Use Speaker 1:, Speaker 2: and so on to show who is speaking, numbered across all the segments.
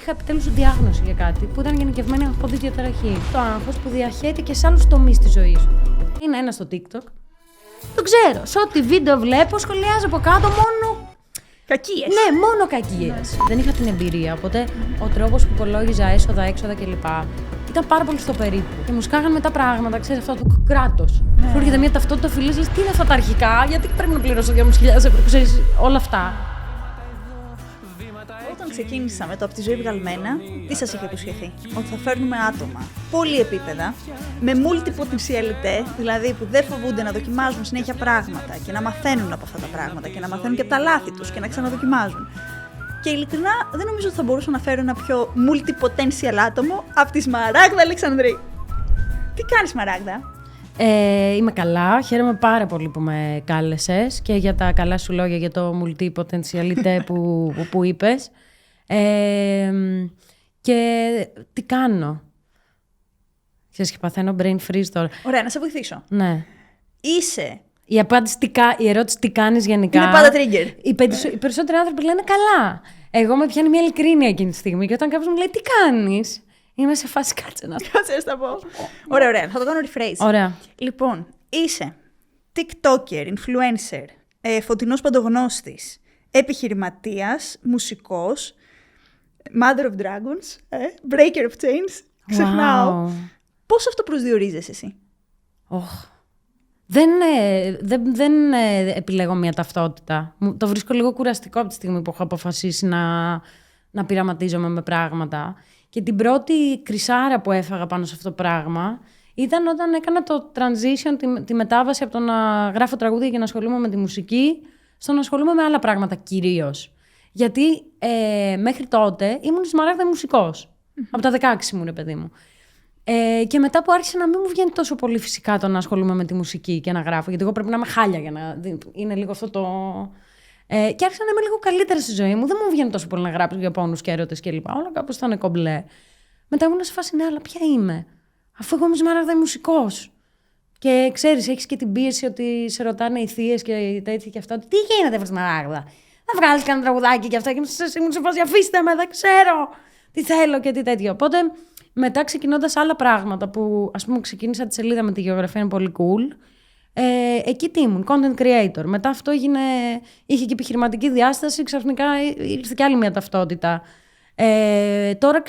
Speaker 1: είχα επιτέλους διάγνωση για κάτι που ήταν γενικευμένη αγχώδη διαταραχή. Το άγχος που διαχέεται και σε άλλους τομείς της ζωής σου. Είναι ένα στο TikTok. Το ξέρω. Σε ό,τι βίντεο βλέπω, σχολιάζω από κάτω μόνο.
Speaker 2: Κακίες.
Speaker 1: Ναι, μόνο κακίες. Δεν είχα την εμπειρία. Οπότε ο τρόπος που υπολόγιζα έσοδα, έξοδα κλπ. Ήταν πάρα πολύ στο περίπου. Και μου σκάγαν μετά πράγματα, ξέρεις, αυτό το κράτος. Σου έρχεται μια ταυτότητα φιλής, λες τι είναι αυτά τα αρχικά, γιατί πρέπει να πληρώσω 2.500 ευρώ, ξέρεις, όλα αυτά.
Speaker 2: Όταν ξεκίνησαμε το Από τη Ζωή Βγαλμένα, τι σας είχε υποσχεθεί? Ότι θα φέρνουμε άτομα πολλή επίπεδα, με multi-potentialité, δηλαδή που δεν φοβούνται να δοκιμάζουν συνέχεια πράγματα και να μαθαίνουν από αυτά τα πράγματα και να μαθαίνουν και από τα λάθη τους και να ξαναδοκιμάζουν. Και ειλικρινά δεν νομίζω ότι θα μπορούσα να φέρω ένα πιο multi-potential άτομο από τη Σμαράγδα Αλεξανδρή. Τι κάνεις, Σμαράγδα?
Speaker 1: Είμαι καλά, χαίρομαι πάρα πολύ που με κάλεσες και για τα καλά σου λόγια για το multi-potentialité που είπες. Και τι κάνω? Ξέρεις και παθαίνω brain freeze τώρα.
Speaker 2: Ωραία, να σε βοηθήσω.
Speaker 1: Ναι.
Speaker 2: Είσαι.
Speaker 1: Η ερώτηση τι κάνεις γενικά.
Speaker 2: Είναι πάντα trigger.
Speaker 1: Οι περισσότεροι άνθρωποι λένε καλά. Εγώ με πιάνει μια ειλικρίνεια εκείνη τη στιγμή και όταν κάποιος μου λέει τι κάνεις, είμαι σε φάση κάτσε να
Speaker 2: τα πω. Ωραία, θα το κάνω rephrase.
Speaker 1: Ωραία.
Speaker 2: Λοιπόν, είσαι TikToker, influencer, φωτεινός παντογνώστης, επιχειρηματίας, μουσικός, mother of dragons, breaker of chains. Ξεχνάω.
Speaker 1: Wow.
Speaker 2: Πώς αυτό προσδιορίζεσαι εσύ?
Speaker 1: Δεν επιλέγω μια ταυτότητα. Το βρίσκω λίγο κουραστικό από τη στιγμή που έχω αποφασίσει να πειραματίζομαι με πράγματα. Και την πρώτη κρυσάρα που έφαγα πάνω σε αυτό το πράγμα ήταν όταν έκανα το transition, τη μετάβαση από το να γράφω τραγούδια και να ασχολούμαι με τη μουσική, στο να ασχολούμαι με άλλα πράγματα κυρίως. Γιατί μέχρι τότε ήμουν Σμαράγδα μουσικός. Από τα 16 μου, ρε παιδί μου. Και μετά που άρχισε να μην μου βγαίνει τόσο πολύ φυσικά το να ασχολούμαι με τη μουσική και να γράφω, γιατί εγώ πρέπει να είμαι χάλια για να. Είναι λίγο αυτό το. Και άρχισα να είμαι λίγο καλύτερα στη ζωή μου. Δεν μου βγαίνει τόσο πολύ να γράψω για πόνους και έρωτες κλπ. Όλα κάπως ήταν κομπλέ. Μετά ήμουν σε φάση, ναι, αλλά ποια είμαι? Αφού εγώ είμαι Σμαράγδα μουσικός. Και ξέρεις, έχεις και την πίεση ότι σε ρωτάνε οι θείες και τέτοια και αυτά. Τι γίνεται, βρε Σμαράγδα? Θα βγάλεις κανένα τραγουδάκι και αυτά. Και ήμουν σε φάση, αφήστε με, δεν ξέρω τι θέλω και τι τέτοιο. Οπότε. Μετά ξεκινώντας άλλα πράγματα που ας πούμε ξεκίνησα τη σελίδα με τη γεωγραφία, είναι πολύ cool. Εκεί τι ήμουν, content creator. Μετά αυτό είχε και επιχειρηματική διάσταση, ξαφνικά ήρθε και άλλη μια ταυτότητα. Τώρα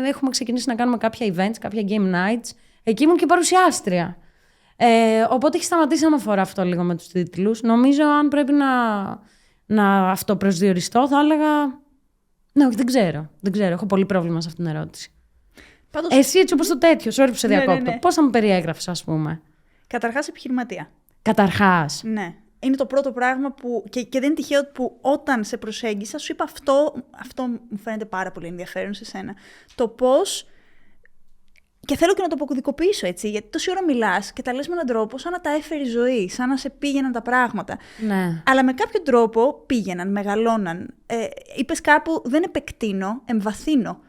Speaker 1: έχουμε ξεκινήσει να κάνουμε κάποια events, κάποια game nights. Εκεί ήμουν και παρουσιάστρια. Οπότε έχει σταματήσει να με αφορά αυτό λίγο με τους τίτλους. Νομίζω αν πρέπει να αυτοπροσδιοριστώ θα έλεγα... Ναι, όχι, δεν ξέρω. Έχω πολύ πρόβλημα σε αυτήν την ερώτηση.
Speaker 2: Πάντως...
Speaker 1: Εσύ έτσι όπως το τέτοιο, sorry που σε διακόπτω.
Speaker 2: Ναι.
Speaker 1: Πώς θα μου περιέγραφες, ας πούμε?
Speaker 2: Καταρχάς, επιχειρηματία.
Speaker 1: Καταρχάς.
Speaker 2: Ναι. Είναι το πρώτο πράγμα που. Και δεν είναι τυχαίο που όταν σε προσέγγισα, σου είπα αυτό μου φαίνεται πάρα πολύ ενδιαφέρον σε σένα. Το πώς. Και θέλω και να το αποκωδικοποιήσω έτσι, γιατί τόση ώρα μιλάς και τα λες με έναν τρόπο σαν να τα έφερε η ζωή, σαν να σε πήγαιναν τα πράγματα.
Speaker 1: Ναι.
Speaker 2: Αλλά με κάποιο τρόπο πήγαιναν, μεγαλώναν. Είπες κάπου, δεν επεκτείνω, εμβαθύνω.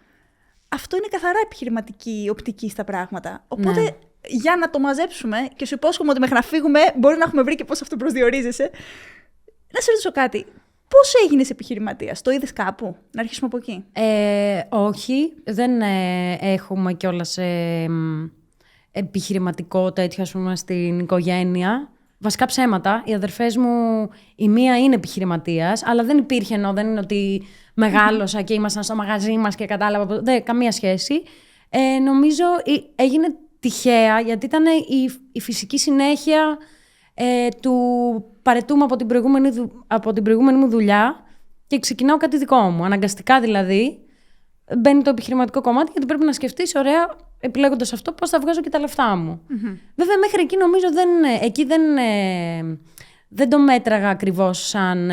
Speaker 2: Αυτό είναι καθαρά επιχειρηματική οπτική στα πράγματα. Οπότε, ναι. Για να το μαζέψουμε και σου υπόσχομαι ότι μέχρι να φύγουμε μπορεί να έχουμε βρει και πώς αυτό προσδιορίζεσαι. Να σε ρωτήσω κάτι. Πώς έγινες επιχειρηματίας? Το είδες κάπου? Να αρχίσουμε από εκεί.
Speaker 1: Όχι. Δεν έχουμε κιόλας επιχειρηματικό τέτοιο, ας πούμε, στην οικογένεια. Βασικά ψέματα. Οι αδερφές μου, η μία είναι επιχειρηματίας, αλλά δεν υπήρχε ενώ, δεν είναι ότι μεγάλωσα και ήμασταν στο μαγαζί μας και κατάλαβα. Δεν, καμία σχέση. Νομίζω έγινε τυχαία, γιατί ήταν η φυσική συνέχεια του παρετούμε από την προηγούμενη μου δουλειά και ξεκινάω κάτι δικό μου. Αναγκαστικά δηλαδή μπαίνει το επιχειρηματικό κομμάτι, γιατί πρέπει να σκεφτείς, ωραία, επιλέγοντας αυτό, πώς θα βγάζω και τα λεφτά μου. Mm-hmm. Βέβαια, μέχρι εκεί νομίζω δεν το μέτραγα ακριβώς σαν...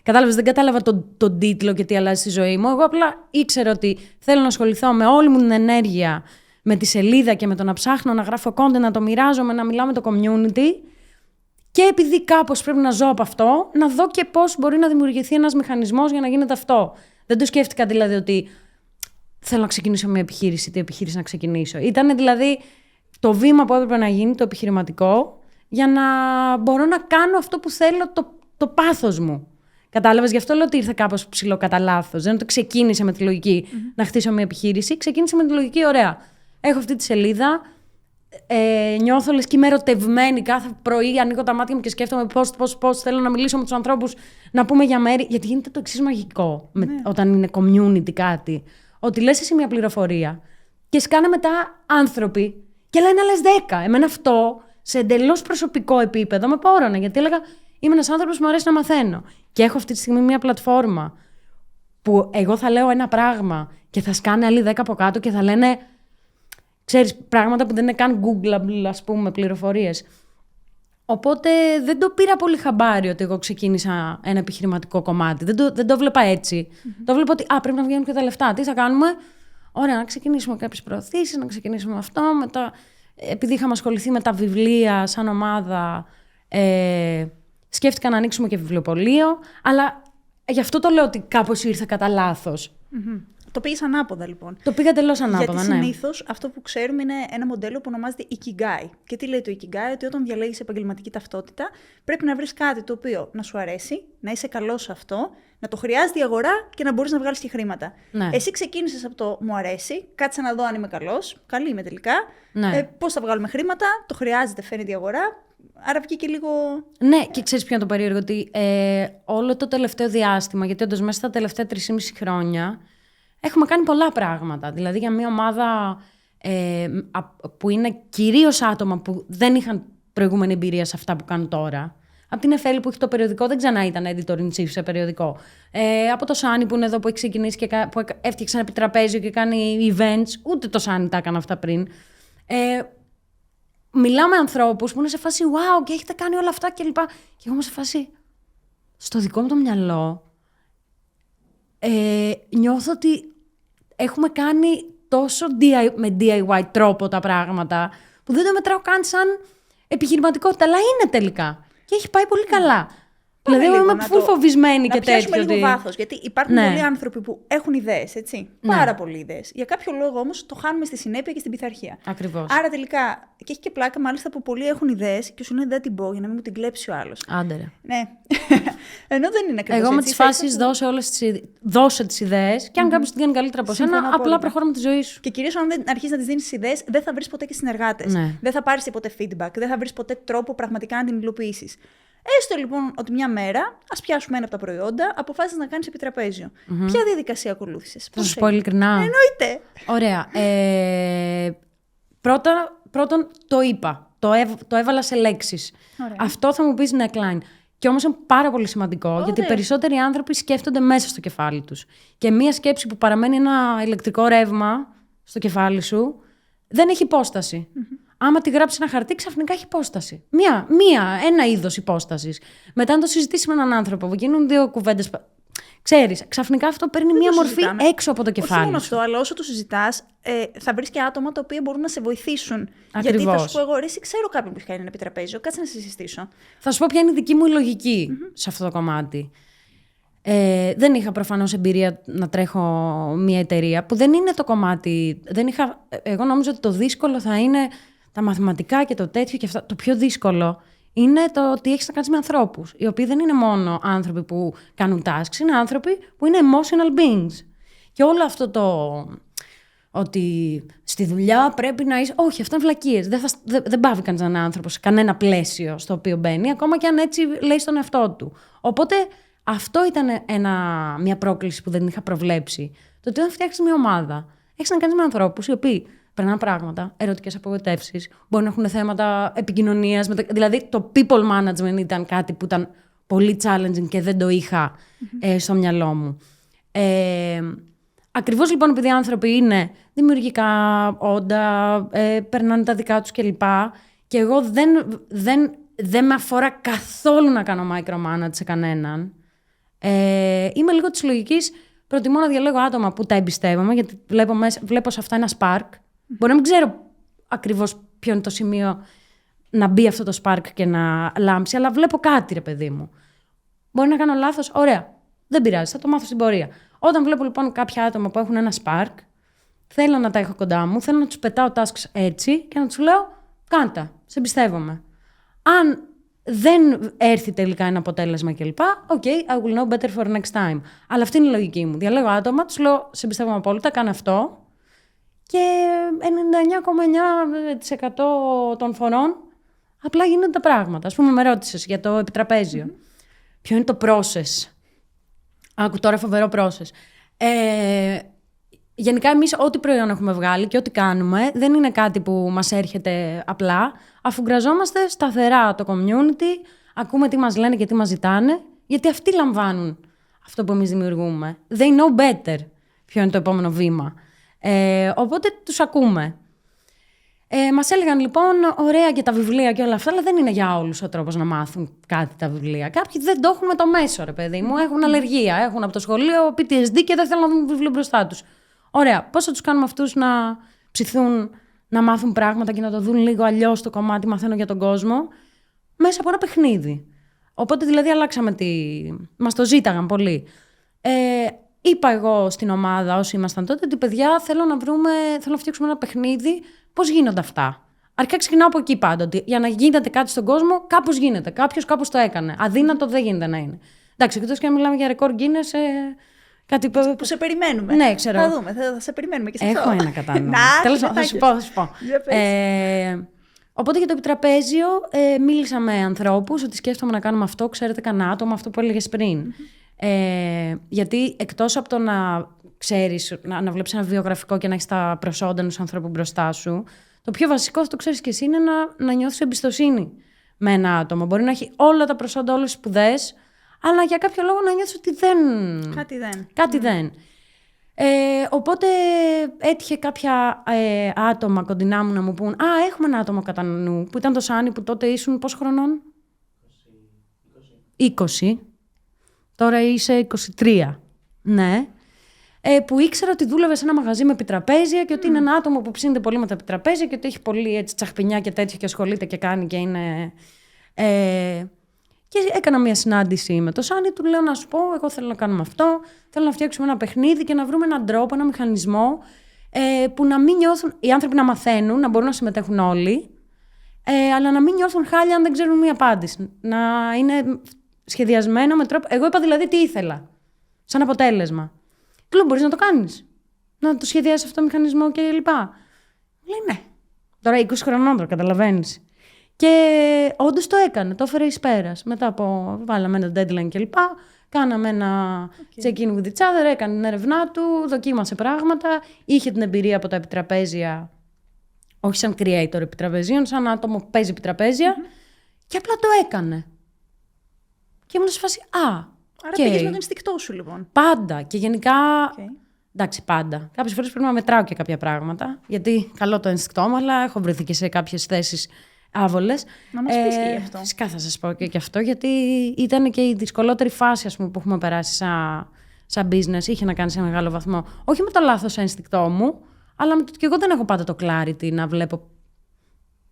Speaker 1: Κατάλαβες, δεν κατάλαβα τον τίτλο και τι αλλάζει στη ζωή μου. Εγώ απλά ήξερα ότι θέλω να ασχοληθώ με όλη μου την ενέργεια, με τη σελίδα και με το να ψάχνω, να γράφω content, να το μοιράζομαι, να μιλάω με το community. Και επειδή κάπως πρέπει να ζω από αυτό, να δω και πώς μπορεί να δημιουργηθεί ένας μηχανισμός για να γίνεται αυτό. Δεν το σκέφτηκα δηλαδή ότι θέλω να ξεκινήσω μια επιχείρηση, τι επιχείρηση να ξεκινήσω. Ήταν δηλαδή το βήμα που έπρεπε να γίνει, το επιχειρηματικό, για να μπορώ να κάνω αυτό που θέλω, το πάθος μου. Κατάλαβες, γι' αυτό λέω ότι ήρθε κάπως ψηλό κατά λάθος. Δεν το ξεκίνησε με τη λογική να χτίσω μια επιχείρηση. Ξεκίνησε με τη λογική, ωραία. Έχω αυτή τη σελίδα. Νιώθω λες και είμαι ερωτευμένη. Κάθε πρωί ανοίγω τα μάτια μου και σκέφτομαι πώς θέλω να μιλήσω με τους ανθρώπους, να πούμε για μέρη. Γιατί γίνεται το εξής μαγικό όταν είναι community κάτι. Ότι λες εσύ μια πληροφορία και σκάνε μετά άνθρωποι και λένε άλλες 10. Εμένα αυτό σε εντελώς προσωπικό επίπεδο με πόρονα. Γιατί έλεγα, είμαι ένας άνθρωπος που μου αρέσει να μαθαίνω. Και έχω αυτή τη στιγμή μια πλατφόρμα που εγώ θα λέω ένα πράγμα και θα σκάνε άλλοι 10 από κάτω και θα λένε, ξέρεις, πράγματα που δεν είναι καν Googleable, ας πούμε, πληροφορίες. Οπότε δεν το πήρα πολύ χαμπάρι ότι εγώ ξεκίνησα ένα επιχειρηματικό κομμάτι. Δεν το βλέπα έτσι. Το βλέπω ότι πρέπει να βγαίνουν και τα λεφτά. Τι θα κάνουμε? Ωραία, να ξεκινήσουμε κάποιες προωθήσεις, να ξεκινήσουμε αυτό. Μετά, επειδή είχαμε ασχοληθεί με τα βιβλία σαν ομάδα, σκέφτηκα να ανοίξουμε και βιβλιοπωλείο. Αλλά γι' αυτό το λέω ότι κάπως ήρθε κατά λάθος.
Speaker 2: Το πήγες ανάποδα, λοιπόν.
Speaker 1: Το πήγα τελώς ανάποδα,
Speaker 2: Γιατί
Speaker 1: ναι.
Speaker 2: συνήθως αυτό που ξέρουμε είναι ένα μοντέλο που ονομάζεται Ikigai. Και τι λέει το Ikigai? Ότι όταν διαλέγεις επαγγελματική ταυτότητα, πρέπει να βρεις κάτι το οποίο να σου αρέσει, να είσαι καλός σε αυτό, να το χρειάζεται η αγορά και να μπορείς να βγάλεις και χρήματα.
Speaker 1: Ναι.
Speaker 2: Εσύ ξεκίνησες από το μου αρέσει, κάτσε να δω αν είμαι καλός. Καλή είμαι τελικά.
Speaker 1: Ναι.
Speaker 2: Πώς θα βγάλουμε χρήματα, το χρειάζεται, φαίνεται η αγορά. Άρα βγήκε λίγο.
Speaker 1: Ναι, και ξέρεις ποιο είναι το περίεργο? Ότι όλο το τελευταίο διάστημα, γιατί όντως μέσα στα τελευταία 3,5 χρόνια. Έχουμε κάνει πολλά πράγματα. Δηλαδή για μια ομάδα που είναι κυρίως άτομα που δεν είχαν προηγούμενη εμπειρία σε αυτά που κάνουν τώρα. Από την Εφέλη που έχει το περιοδικό, δεν ξανά ήταν editor in chief σε περιοδικό. Από το Σάνι που είναι εδώ που έχει ξεκινήσει και που έφτιαξε ένα επιτραπέζιο και κάνει events. Ούτε το Σάνι τα έκανε αυτά πριν. Μιλάω με ανθρώπους που είναι σε φάση wow και έχετε κάνει όλα αυτά κλπ. Και εγώ είμαι σε φάση στο δικό μου το μυαλό. Νιώθω ότι έχουμε κάνει τόσο με DIY τρόπο τα πράγματα που δεν το μετράω καν σαν επιχειρηματικότητα, αλλά είναι τελικά. Και έχει πάει πολύ καλά. Δηλαδή, εγώ είμαι full φοβισμένη και τέτοιο.
Speaker 2: Να πιάσουμε λίγο βάθος, γιατί υπάρχουν πολλοί άνθρωποι που έχουν ιδέες, έτσι. Πάρα πολλοί ιδέες. Για κάποιο λόγο όμως το χάνουμε στη συνέπεια και στην πειθαρχία.
Speaker 1: Ακριβώς.
Speaker 2: Άρα τελικά, και έχει και πλάκα μάλιστα που πολλοί έχουν ιδέες και σου λένε δεν την πω για να μην μου την κλέψει ο άλλος.
Speaker 1: Άντε ρε.
Speaker 2: Ναι. Ενώ δεν είναι ακριβώς.
Speaker 1: Εγώ με τις φάσεις δώσε τις ιδέες και αν κάποιος την κάνει καλύτερα από σένα, απλά προχώρα με τη ζωή σου.
Speaker 2: Και κυρίως αν δεν αρχίσεις να τις δίνεις ιδέες, δεν θα βρεις ποτέ και συνεργάτες.
Speaker 1: Ναι.
Speaker 2: Δεν θα πάρεις ποτέ feedback, δεν θα βρεις ποτέ τρόπο πραγματικά να την υλοποιήσεις. Έστω λοιπόν ότι μια μέρα, ας πιάσουμε ένα από τα προϊόντα, αποφάσισες να κάνεις επιτραπέζιο. Ποια διαδικασία ακολούθησες?
Speaker 1: Θα σου πω ειλικρινά.
Speaker 2: Εννοείται.
Speaker 1: Ωραία. Πρώτον, το είπα. Το έβαλα σε λέξεις.
Speaker 2: Ωραία.
Speaker 1: Αυτό θα μου πεις ναι, Klein. Και όμως είναι πάρα πολύ σημαντικό, γιατί περισσότεροι άνθρωποι σκέφτονται μέσα στο κεφάλι τους. Και μία σκέψη που παραμένει ένα ηλεκτρικό ρεύμα στο κεφάλι σου, δεν έχει υπόσταση. Άμα τη γράψει ένα χαρτί, ξαφνικά έχει υπόσταση. Ένα είδος υπόστασης. Μετά, αν το συζητήσει με έναν άνθρωπο, που γίνουν δύο κουβέντες. Ξέρεις, ξαφνικά αυτό παίρνει μία μορφή έξω από το κεφάλι.
Speaker 2: Όχι μόνο αυτό, αλλά όσο το συζητάς, θα βρεις και άτομα τα οποία μπορούν να σε βοηθήσουν.
Speaker 1: Ακριβώς.
Speaker 2: Γιατί θα σου πω εγώ, εσύ ξέρω κάποιον που έχει κάνει ένα επιτραπέζιο, κάτσε να σε συστήσω.
Speaker 1: Θα σου πω ποια είναι η δική μου λογική σε αυτό το κομμάτι. Δεν είχα προφανώς εμπειρία να τρέχω μια εταιρεία που δεν είναι το κομμάτι. Εγώ νόμιζα ότι το δύσκολο θα είναι τα μαθηματικά και το τέτοιο και αυτά. Το πιο δύσκολο είναι το ότι έχεις να κάνεις με ανθρώπους, οι οποίοι δεν είναι μόνο άνθρωποι που κάνουν tasks, είναι άνθρωποι που είναι emotional beings. Και όλο αυτό το ότι στη δουλειά πρέπει να είσαι. Όχι, αυτά είναι βλακίες. Δεν πάβει κανείς να είναι άνθρωπος σε κανένα πλαίσιο στο οποίο μπαίνει, ακόμα και αν έτσι λέει στον εαυτό του. Οπότε αυτό ήταν μια πρόκληση που δεν είχα προβλέψει. Το ότι όταν φτιάξεις μια ομάδα, έχεις να κάνεις με ανθρώπους οι οποίοι περνάνε πράγματα, ερωτικές απογοητεύσεις, μπορεί να έχουν θέματα επικοινωνίας. Δηλαδή, το people management ήταν κάτι που ήταν πολύ challenging και δεν το είχα στο μυαλό μου. Ακριβώς λοιπόν επειδή οι άνθρωποι είναι δημιουργικά όντα, περνάνε τα δικά τους κλπ. Και εγώ δεν με αφορά καθόλου να κάνω micromanage σε κανέναν. Είμαι λίγο της λογικής, προτιμώ να διαλέγω άτομα που τα εμπιστεύομαι, γιατί βλέπω σε αυτά ένα spark. Μπορεί να μην ξέρω ακριβώς ποιο είναι το σημείο να μπει αυτό το spark και να λάμψει, αλλά βλέπω κάτι, ρε παιδί μου. Μπορεί να κάνω λάθος, ωραία, δεν πειράζει, θα το μάθω στην πορεία. Όταν βλέπω λοιπόν κάποια άτομα που έχουν ένα spark, θέλω να τα έχω κοντά μου, θέλω να τους πετάω tasks έτσι και να τους λέω, κάντα, σε εμπιστεύομαι. Αν δεν έρθει τελικά ένα αποτέλεσμα κλπ. OK, I will know better for next time. Αλλά αυτή είναι η λογική μου. Διαλέγω άτομα, τους λέω, σε εμπιστεύομαι απόλυτα, κάνε αυτό. Και 99,9% των φορών απλά γίνονται τα πράγματα. Ας πούμε, με ρώτησες για το επιτραπέζιο. Ποιο είναι το process. Άκου τώρα φοβερό process. Γενικά εμείς ό,τι προϊόν έχουμε βγάλει και ό,τι κάνουμε δεν είναι κάτι που μας έρχεται απλά. Αφουγκραζόμαστε σταθερά το community, ακούμε τι μας λένε και τι μας ζητάνε, γιατί αυτοί λαμβάνουν αυτό που εμείς δημιουργούμε. They know better ποιο είναι το επόμενο βήμα. Οπότε τους ακούμε. Μας έλεγαν λοιπόν, ωραία και τα βιβλία και όλα αυτά, αλλά δεν είναι για όλους ο τρόπος να μάθουν κάτι τα βιβλία. Κάποιοι δεν το έχουν με το μέσο, ρε παιδί μου. Έχουν αλλεργία, έχουν από το σχολείο PTSD και δεν θέλουν να δουν βιβλίο μπροστά τους. Ωραία, πώς θα τους κάνουμε αυτούς να ψηθούν, να μάθουν πράγματα και να το δουν λίγο αλλιώς το κομμάτι μαθαίνω για τον κόσμο, μέσα από ένα παιχνίδι. Οπότε δηλαδή αλλάξαμε μας το ζήταγαν πολύ. Είπα εγώ στην ομάδα, όσοι ήμασταν τότε, ότι παιδιά θέλω να φτιάξουμε ένα παιχνίδι. Πώς γίνονται αυτά. Αρχικά ξεκινάω από εκεί πάντοτε. Για να γίνεται κάτι στον κόσμο, κάπως γίνεται. Κάποιος κάπως το έκανε. Αδύνατο δεν γίνεται να είναι. Εντάξει, εκτός και να μιλάμε για ρεκόρ Guinness. Κάτι
Speaker 2: που σε περιμένουμε.
Speaker 1: Ναι, ξέρω.
Speaker 2: Θα δούμε, θα σε περιμένουμε και σε αυτό.
Speaker 1: Έχω ένα κατάλληλο. Τέλος πάντων, θα σου πω. Οπότε για το επιτραπέζιο μίλησα με ανθρώπους ότι σκέφτομαι να κάνουμε αυτό. Ξέρετε κανένα άτομο, αυτό που έλεγες πριν. Γιατί εκτός από το να ξέρεις, να βλέπεις ένα βιογραφικό και να έχεις τα προσόντα ενός ανθρώπου μπροστά σου, το πιο βασικό, αυτό το ξέρεις και εσύ, είναι να νιώθεις εμπιστοσύνη με ένα άτομο. Μπορεί να έχει όλα τα προσόντα, όλες τις σπουδές, αλλά για κάποιο λόγο να νιώθεις ότι κάτι δεν. Οπότε έτυχε κάποια άτομα κοντινά μου να μου πούν έχουμε ένα άτομο κατά νου, που ήταν το Σάνι, που τότε ήσουν πόσο χρονών? 20. Τώρα είσαι 23. Ναι. Που ήξερα ότι δούλευε σε ένα μαγαζί με επιτραπέζια και ότι είναι ένα άτομο που ψήνεται πολύ με τα επιτραπέζια και ότι έχει πολύ έτσι τσαχπινιά και τέτοια και ασχολείται και κάνει και είναι... Και έκανα μια συνάντηση με το Σάνι, του λέω να σου πω, εγώ θέλω να κάνουμε αυτό, θέλω να φτιάξουμε ένα παιχνίδι και να βρούμε έναν τρόπο, ένα μηχανισμό που να μην νιώθουν, οι άνθρωποι να μαθαίνουν, να μπορούν να συμμετέχουν όλοι, αλλά να μην νιώθουν χάλια αν δεν ξέρουν μία απάντηση. Να είναι σχεδιασμένο με τρόπο... Εγώ είπα δηλαδή τι ήθελα, σαν αποτέλεσμα. Του λέω, μπορείς να το κάνεις, να το σχεδιάσεις αυτό το μηχανισμό και λοιπά. Λέει ναι. Τώρα 20 χρονών το καταλαβαίνεις. Και όντως το έκανε, το έφερε εις πέρας. Μετά από βάλαμε ένα deadline κλπ. Κάναμε ένα check-in with each other, έκανε την έρευνά του, δοκίμασε πράγματα, είχε την εμπειρία από τα επιτραπέζια, όχι σαν creator επιτραπεζίων, σαν άτομο που παίζει επιτραπέζια, και απλά το έκανε. Και ήμουν σε φάση,
Speaker 2: άρα πήγες με το ενστικτό σου λοιπόν.
Speaker 1: Πάντα. Και γενικά, εντάξει, πάντα. Κάποιες φορές πρέπει να μετράω και κάποια πράγματα, γιατί καλό το ενστικτό μου, αλλά έχω βρεθεί και σε κάποιες θέσεις άβολες.
Speaker 2: Να μας πεις και γι' αυτό.
Speaker 1: Φυσικά θα σας πω και αυτό, γιατί ήταν και η δυσκολότερη φάση, ας πούμε, που έχουμε περάσει σαν business. Είχε να κάνει σε μεγάλο βαθμό. Όχι με το λάθος ένστικτό μου, αλλά με το ότι και εγώ δεν έχω πάντα το clarity να βλέπω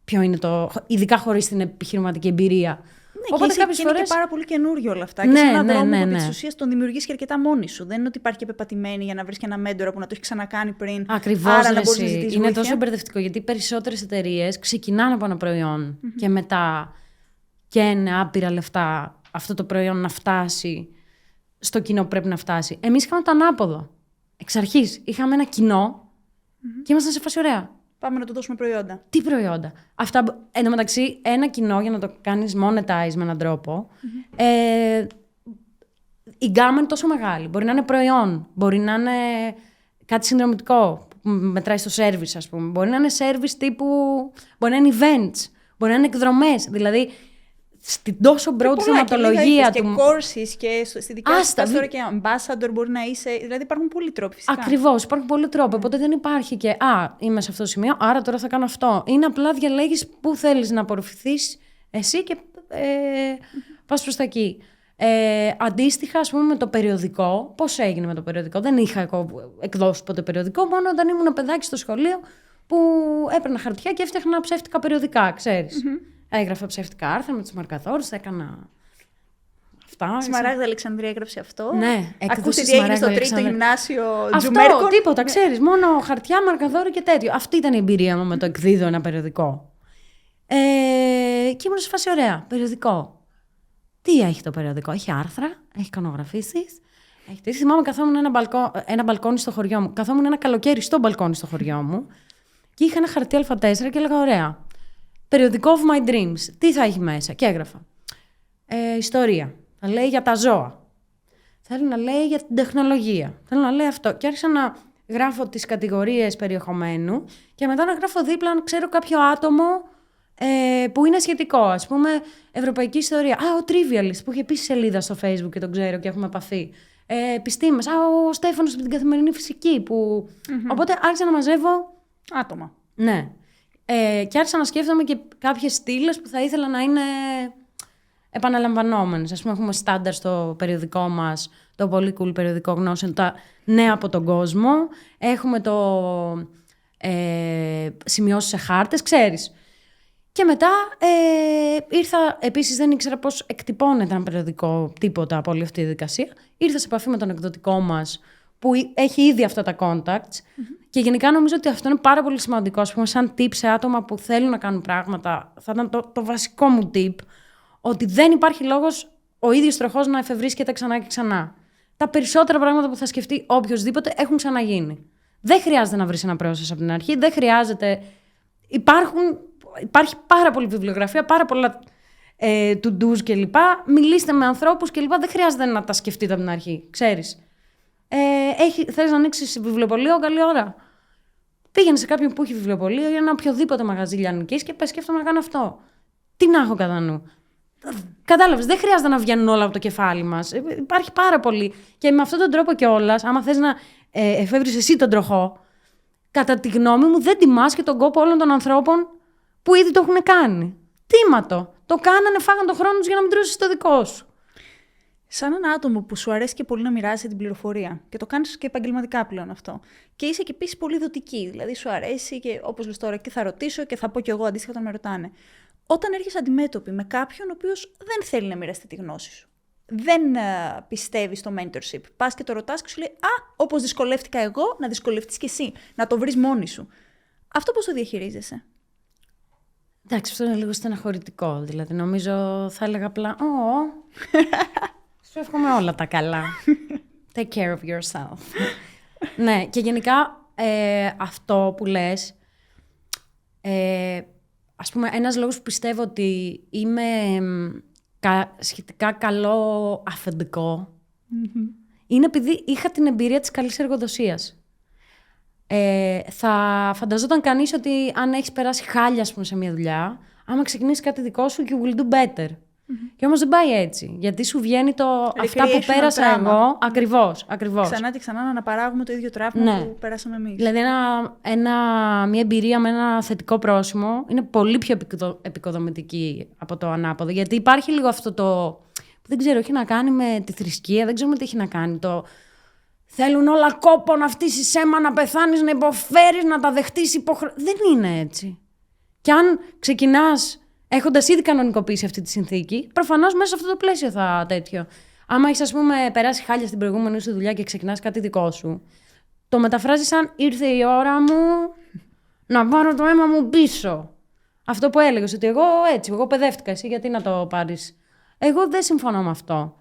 Speaker 1: ποιο είναι το. Ειδικά χωρίς την επιχειρηματική εμπειρία.
Speaker 2: Ναι, οπότε κάποιες φορές είναι και πάρα πολύ καινούριο όλα αυτά. Και σε έναν δρόμο που επί της ουσίας τον δημιουργείς και αρκετά μόνη σου. Δεν είναι ότι υπάρχει και πεπατημένη για να βρεις και ένα μέντορα που να το έχει ξανακάνει πριν.
Speaker 1: Ακριβώς.
Speaker 2: Άρα να μπορείς να ζητήσεις
Speaker 1: είναι
Speaker 2: βοήθεια.
Speaker 1: τόσο μπερδευτικό, γιατί οι περισσότερες εταιρείες ξεκινάνε από ένα προϊόν και μετά καίνε άπειρα λεφτά αυτό το προϊόν να φτάσει στο κοινό που πρέπει να φτάσει. Εμείς είχαμε το ανάποδο. Εξ αρχής είχαμε ένα κοινό και ήμασταν σε φάση ωραία.
Speaker 2: Πάμε να του δώσουμε προϊόντα.
Speaker 1: Τι προϊόντα. Αυτά, εν τω μεταξύ, ένα κοινό για να το κάνεις monetize με έναν τρόπο, η γκάμα είναι τόσο μεγάλη. Μπορεί να είναι προϊόν, μπορεί να είναι κάτι συνδρομητικό που μετράει στο service, ας πούμε. Μπορεί να είναι service τύπου, μπορεί να είναι events, μπορεί να είναι εκδρομές. Δηλαδή, στην τόσο broad θεματολογία του.
Speaker 2: Και courses και στη δικιά σου τώρα και ambassador μπορεί να είσαι. Δηλαδή υπάρχουν πολλοί τρόποι φυσικά.
Speaker 1: Ακριβώς, υπάρχουν πολλοί τρόποι. Οπότε δεν υπάρχει και είμαι σε αυτό το σημείο, άρα τώρα θα κάνω αυτό. Είναι απλά διαλέγεις πού θέλεις να απορροφηθείς εσύ και πας προς τα εκεί. Αντίστοιχα, ας πούμε, με το περιοδικό. Πώς έγινε με το περιοδικό? Δεν είχα εγώ εκδώσει ποτέ περιοδικό, μόνο όταν ήμουν παιδάκι στο σχολείο που έπαιρνα χαρτιά και έφτιαχνα ψεύτικα περιοδικά, ξέρεις. Έγραφα ψεύτικα άρθρα με τους μαρκαδόρους, έκανα αυτά.
Speaker 2: Σμαράγδα Αλεξανδρία έγραψε αυτό.
Speaker 1: Ναι,
Speaker 2: ακούστε τι έγινε στο τρίτο γυμνάσιο Τζουμέρκων.
Speaker 1: Αυτό, τίποτα, ξέρεις, μόνο χαρτιά, μαρκαδόροι και τέτοιο. Αυτή ήταν η εμπειρία μου με το εκδίδω ένα περιοδικό. Και ήμουν σε φάση ωραία. Περιοδικό. Τι έχει το περιοδικό? Έχει άρθρα, έχει εικονογραφήσεις. Θυμάμαι, καθόμουν ένα μπαλκόνι στο χωριό μου. Καθόμουν ένα καλοκαίρι στο μπαλκόνι στο χωριό μου και είχα ένα χαρτί Α4 και έλεγα: ωραία. Περιοδικό of my dreams. Τι θα έχει μέσα? Και έγραφα. Ιστορία. Θα λέει για τα ζώα. Θέλω να λέει για την τεχνολογία. Θέλω να λέει αυτό. Και άρχισα να γράφω τις κατηγορίες περιεχομένου και μετά να γράφω δίπλα αν ξέρω κάποιο άτομο που είναι σχετικό. Ας πούμε, ευρωπαϊκή ιστορία. Ο Trivialist που είχε επίσης σελίδα στο Facebook και τον ξέρω και έχουμε επαφή. Επιστήμες. Ο Στέφανος με την καθημερινή φυσική. Που... Οπότε άρχισα να μαζεύω
Speaker 2: άτομα.
Speaker 1: Ναι. Και άρχισα να σκέφτομαι και κάποιες στήλες που θα ήθελα να είναι επαναλαμβανόμενες. Ας πούμε, έχουμε στάνταρ στο περιοδικό μας, το πολύ cool περιοδικό γνώσεων, τα νέα από τον κόσμο. Έχουμε το σημειώσεις σε χάρτες, ξέρεις. Και μετά ήρθα, επίσης δεν ήξερα πώς εκτυπώνεται ένα περιοδικό τίποτα από όλη αυτή τη διαδικασία. Ήρθα σε επαφή με τον εκδοτικό μας, που έχει ήδη αυτά τα contacts. Και γενικά νομίζω ότι αυτό είναι πάρα πολύ σημαντικό. Ας πούμε, σαν tip σε άτομα που θέλουν να κάνουν πράγματα, θα ήταν το βασικό μου tip, ότι δεν υπάρχει λόγος ο ίδιος τροχός να εφευρίσκεται ξανά και ξανά. Τα περισσότερα πράγματα που θα σκεφτεί οποιοδήποτε έχουν ξαναγίνει. Δεν χρειάζεται να βρεις ένα process από την αρχή, δεν χρειάζεται. Υπάρχει πάρα πολλή βιβλιογραφία, πάρα πολλά to-dos κλπ. Μιλήστε με ανθρώπους κλπ. Δεν χρειάζεται να τα σκεφτείτε από την αρχή, ξέρεις. Θέλεις να ανοίξεις βιβλιοπωλείο, καλή ώρα. Πήγαινε σε κάποιον που έχει βιβλιοπωλείο ή ένα οποιοδήποτε μαγαζί λιανικής και πες σκέφτομαι να κάνω αυτό. Τι να έχω κατά νου. Κατάλαβες, δεν χρειάζεται να βγαίνουν όλα από το κεφάλι μας. Υπάρχει πάρα πολύ. Και με αυτόν τον τρόπο κιόλας, άμα θες να εφεύρεις εσύ τον τροχό, κατά τη γνώμη μου δεν τιμάς και τον κόπο όλων των ανθρώπων που ήδη το έχουν κάνει. Τίματο. Το κάνανε, φάγανε τον χρόνο τους για να μην τρώσεις το δικό σου.
Speaker 2: Σαν ένα άτομο που σου αρέσει και πολύ να μοιράζεσαι την πληροφορία και το κάνεις και επαγγελματικά πλέον αυτό. Και είσαι και επίσης πολύ δοτική. Δηλαδή σου αρέσει και όπως λες τώρα και θα ρωτήσω και θα πω κι εγώ αντίστοιχα όταν με ρωτάνε. Όταν έρχεσαι αντιμέτωπη με κάποιον ο οποίος δεν θέλει να μοιραστεί τη γνώση σου, δεν πιστεύει στο mentorship, πας και το ρωτάς και σου λέει όπως δυσκολεύτηκα εγώ, να δυσκολευτείς κι εσύ, να το βρεις μόνη σου. Αυτό πώς το διαχειρίζεσαι?
Speaker 1: Εντάξει, αυτό είναι λίγο στεναχωρητικό. Δηλαδή, νομίζω θα έλεγα απλά σου εύχομαι όλα τα καλά. Take care of yourself. Ναι, και γενικά αυτό που λες, ας πούμε, ένας λόγος που πιστεύω ότι είμαι σχετικά καλό αφεντικό είναι επειδή είχα την εμπειρία της καλής εργοδοσίας. Θα φανταζόταν κανείς ότι αν έχεις περάσει χάλια, ας πούμε, σε μια δουλειά, άμα ξεκινήσεις κάτι δικό σου, you will do better. Και όμως δεν πάει έτσι. Γιατί σου βγαίνει αυτά που πέρασα εγώ. Ακριβώς.
Speaker 2: Ξανά και ξανά να αναπαράγουμε το ίδιο τραύμα που πέρασαμε εμείς.
Speaker 1: Δηλαδή, μια εμπειρία με ένα θετικό πρόσημο είναι πολύ πιο επικοδομητική από το ανάποδο. Γιατί υπάρχει λίγο αυτό που δεν ξέρω, έχει να κάνει με τη θρησκεία, δεν ξέρουμε τι έχει να κάνει. Θέλουν όλα κόπο να φτύσεις αίμα, να πεθάνεις, να υποφέρεις, να τα δεχτείς Δεν είναι έτσι. Και αν ξεκινάς έχοντας ήδη κανονικοποιήσει αυτή τη συνθήκη, προφανώς μέσα σε αυτό το πλαίσιο θα τέτοιο. Άμα έχεις, ας πούμε, περάσει χάλια στην προηγούμενη σου δουλειά και ξεκινάς κάτι δικό σου, το μεταφράζεις σαν ήρθε η ώρα μου να πάρω το αίμα μου πίσω. Αυτό που έλεγες, ότι εγώ παιδεύτηκα, εσύ γιατί να το πάρεις. Εγώ δεν συμφωνώ με αυτό.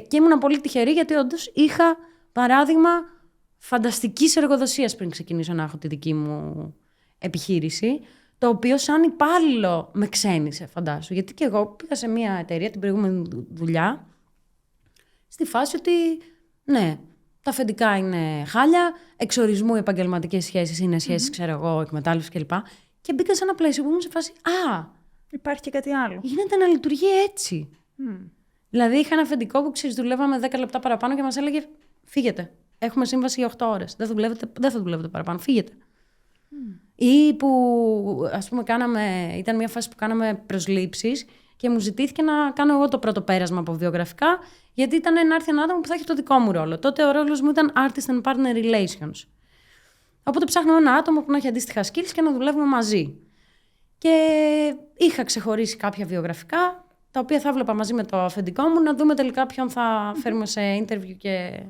Speaker 1: Και ήμουν πολύ τυχερή γιατί όντως είχα παράδειγμα φανταστικής εργοδοσίας πριν ξεκινήσω να έχω τη δική μου επιχείρηση, το οποίο σαν υπάλληλο με ξένησε, φαντάσου. Γιατί και εγώ πήγα σε μια εταιρεία την προηγούμενη δουλειά στη φάση ότι ναι, τα αφεντικά είναι χάλια, εξορισμού οι επαγγελματικές σχέσεις είναι σχέσεις, ξέρω εγώ, εκμετάλλευση κλπ. Και μπήκα σε ένα πλαίσιο που ήμουν σε φάση
Speaker 2: υπάρχει και κάτι άλλο.
Speaker 1: Γίνεται να λειτουργεί έτσι. Δηλαδή, είχα ένα αφεντικό που δουλεύαμε 10 λεπτά παραπάνω και μας έλεγε: φύγετε. Έχουμε σύμβαση για 8 ώρες. Δεν θα δουλεύετε παραπάνω. Φύγετε. Ή που, ας πούμε, ήταν μια φάση που κάναμε προσλήψεις και μου ζητήθηκε να κάνω εγώ το πρώτο πέρασμα από βιογραφικά, γιατί ήταν να έρθει ένα άτομο που θα έχει το δικό μου ρόλο. Τότε ο ρόλος μου ήταν Artist and Partner Relations. Οπότε ψάχναμε ένα άτομο που να έχει αντίστοιχα skills και να δουλεύουμε μαζί. Και είχα ξεχωρίσει κάποια βιογραφικά, τα οποία θα έβλεπα μαζί με το αφεντικό μου, να δούμε τελικά ποιον θα φέρουμε σε interview. Και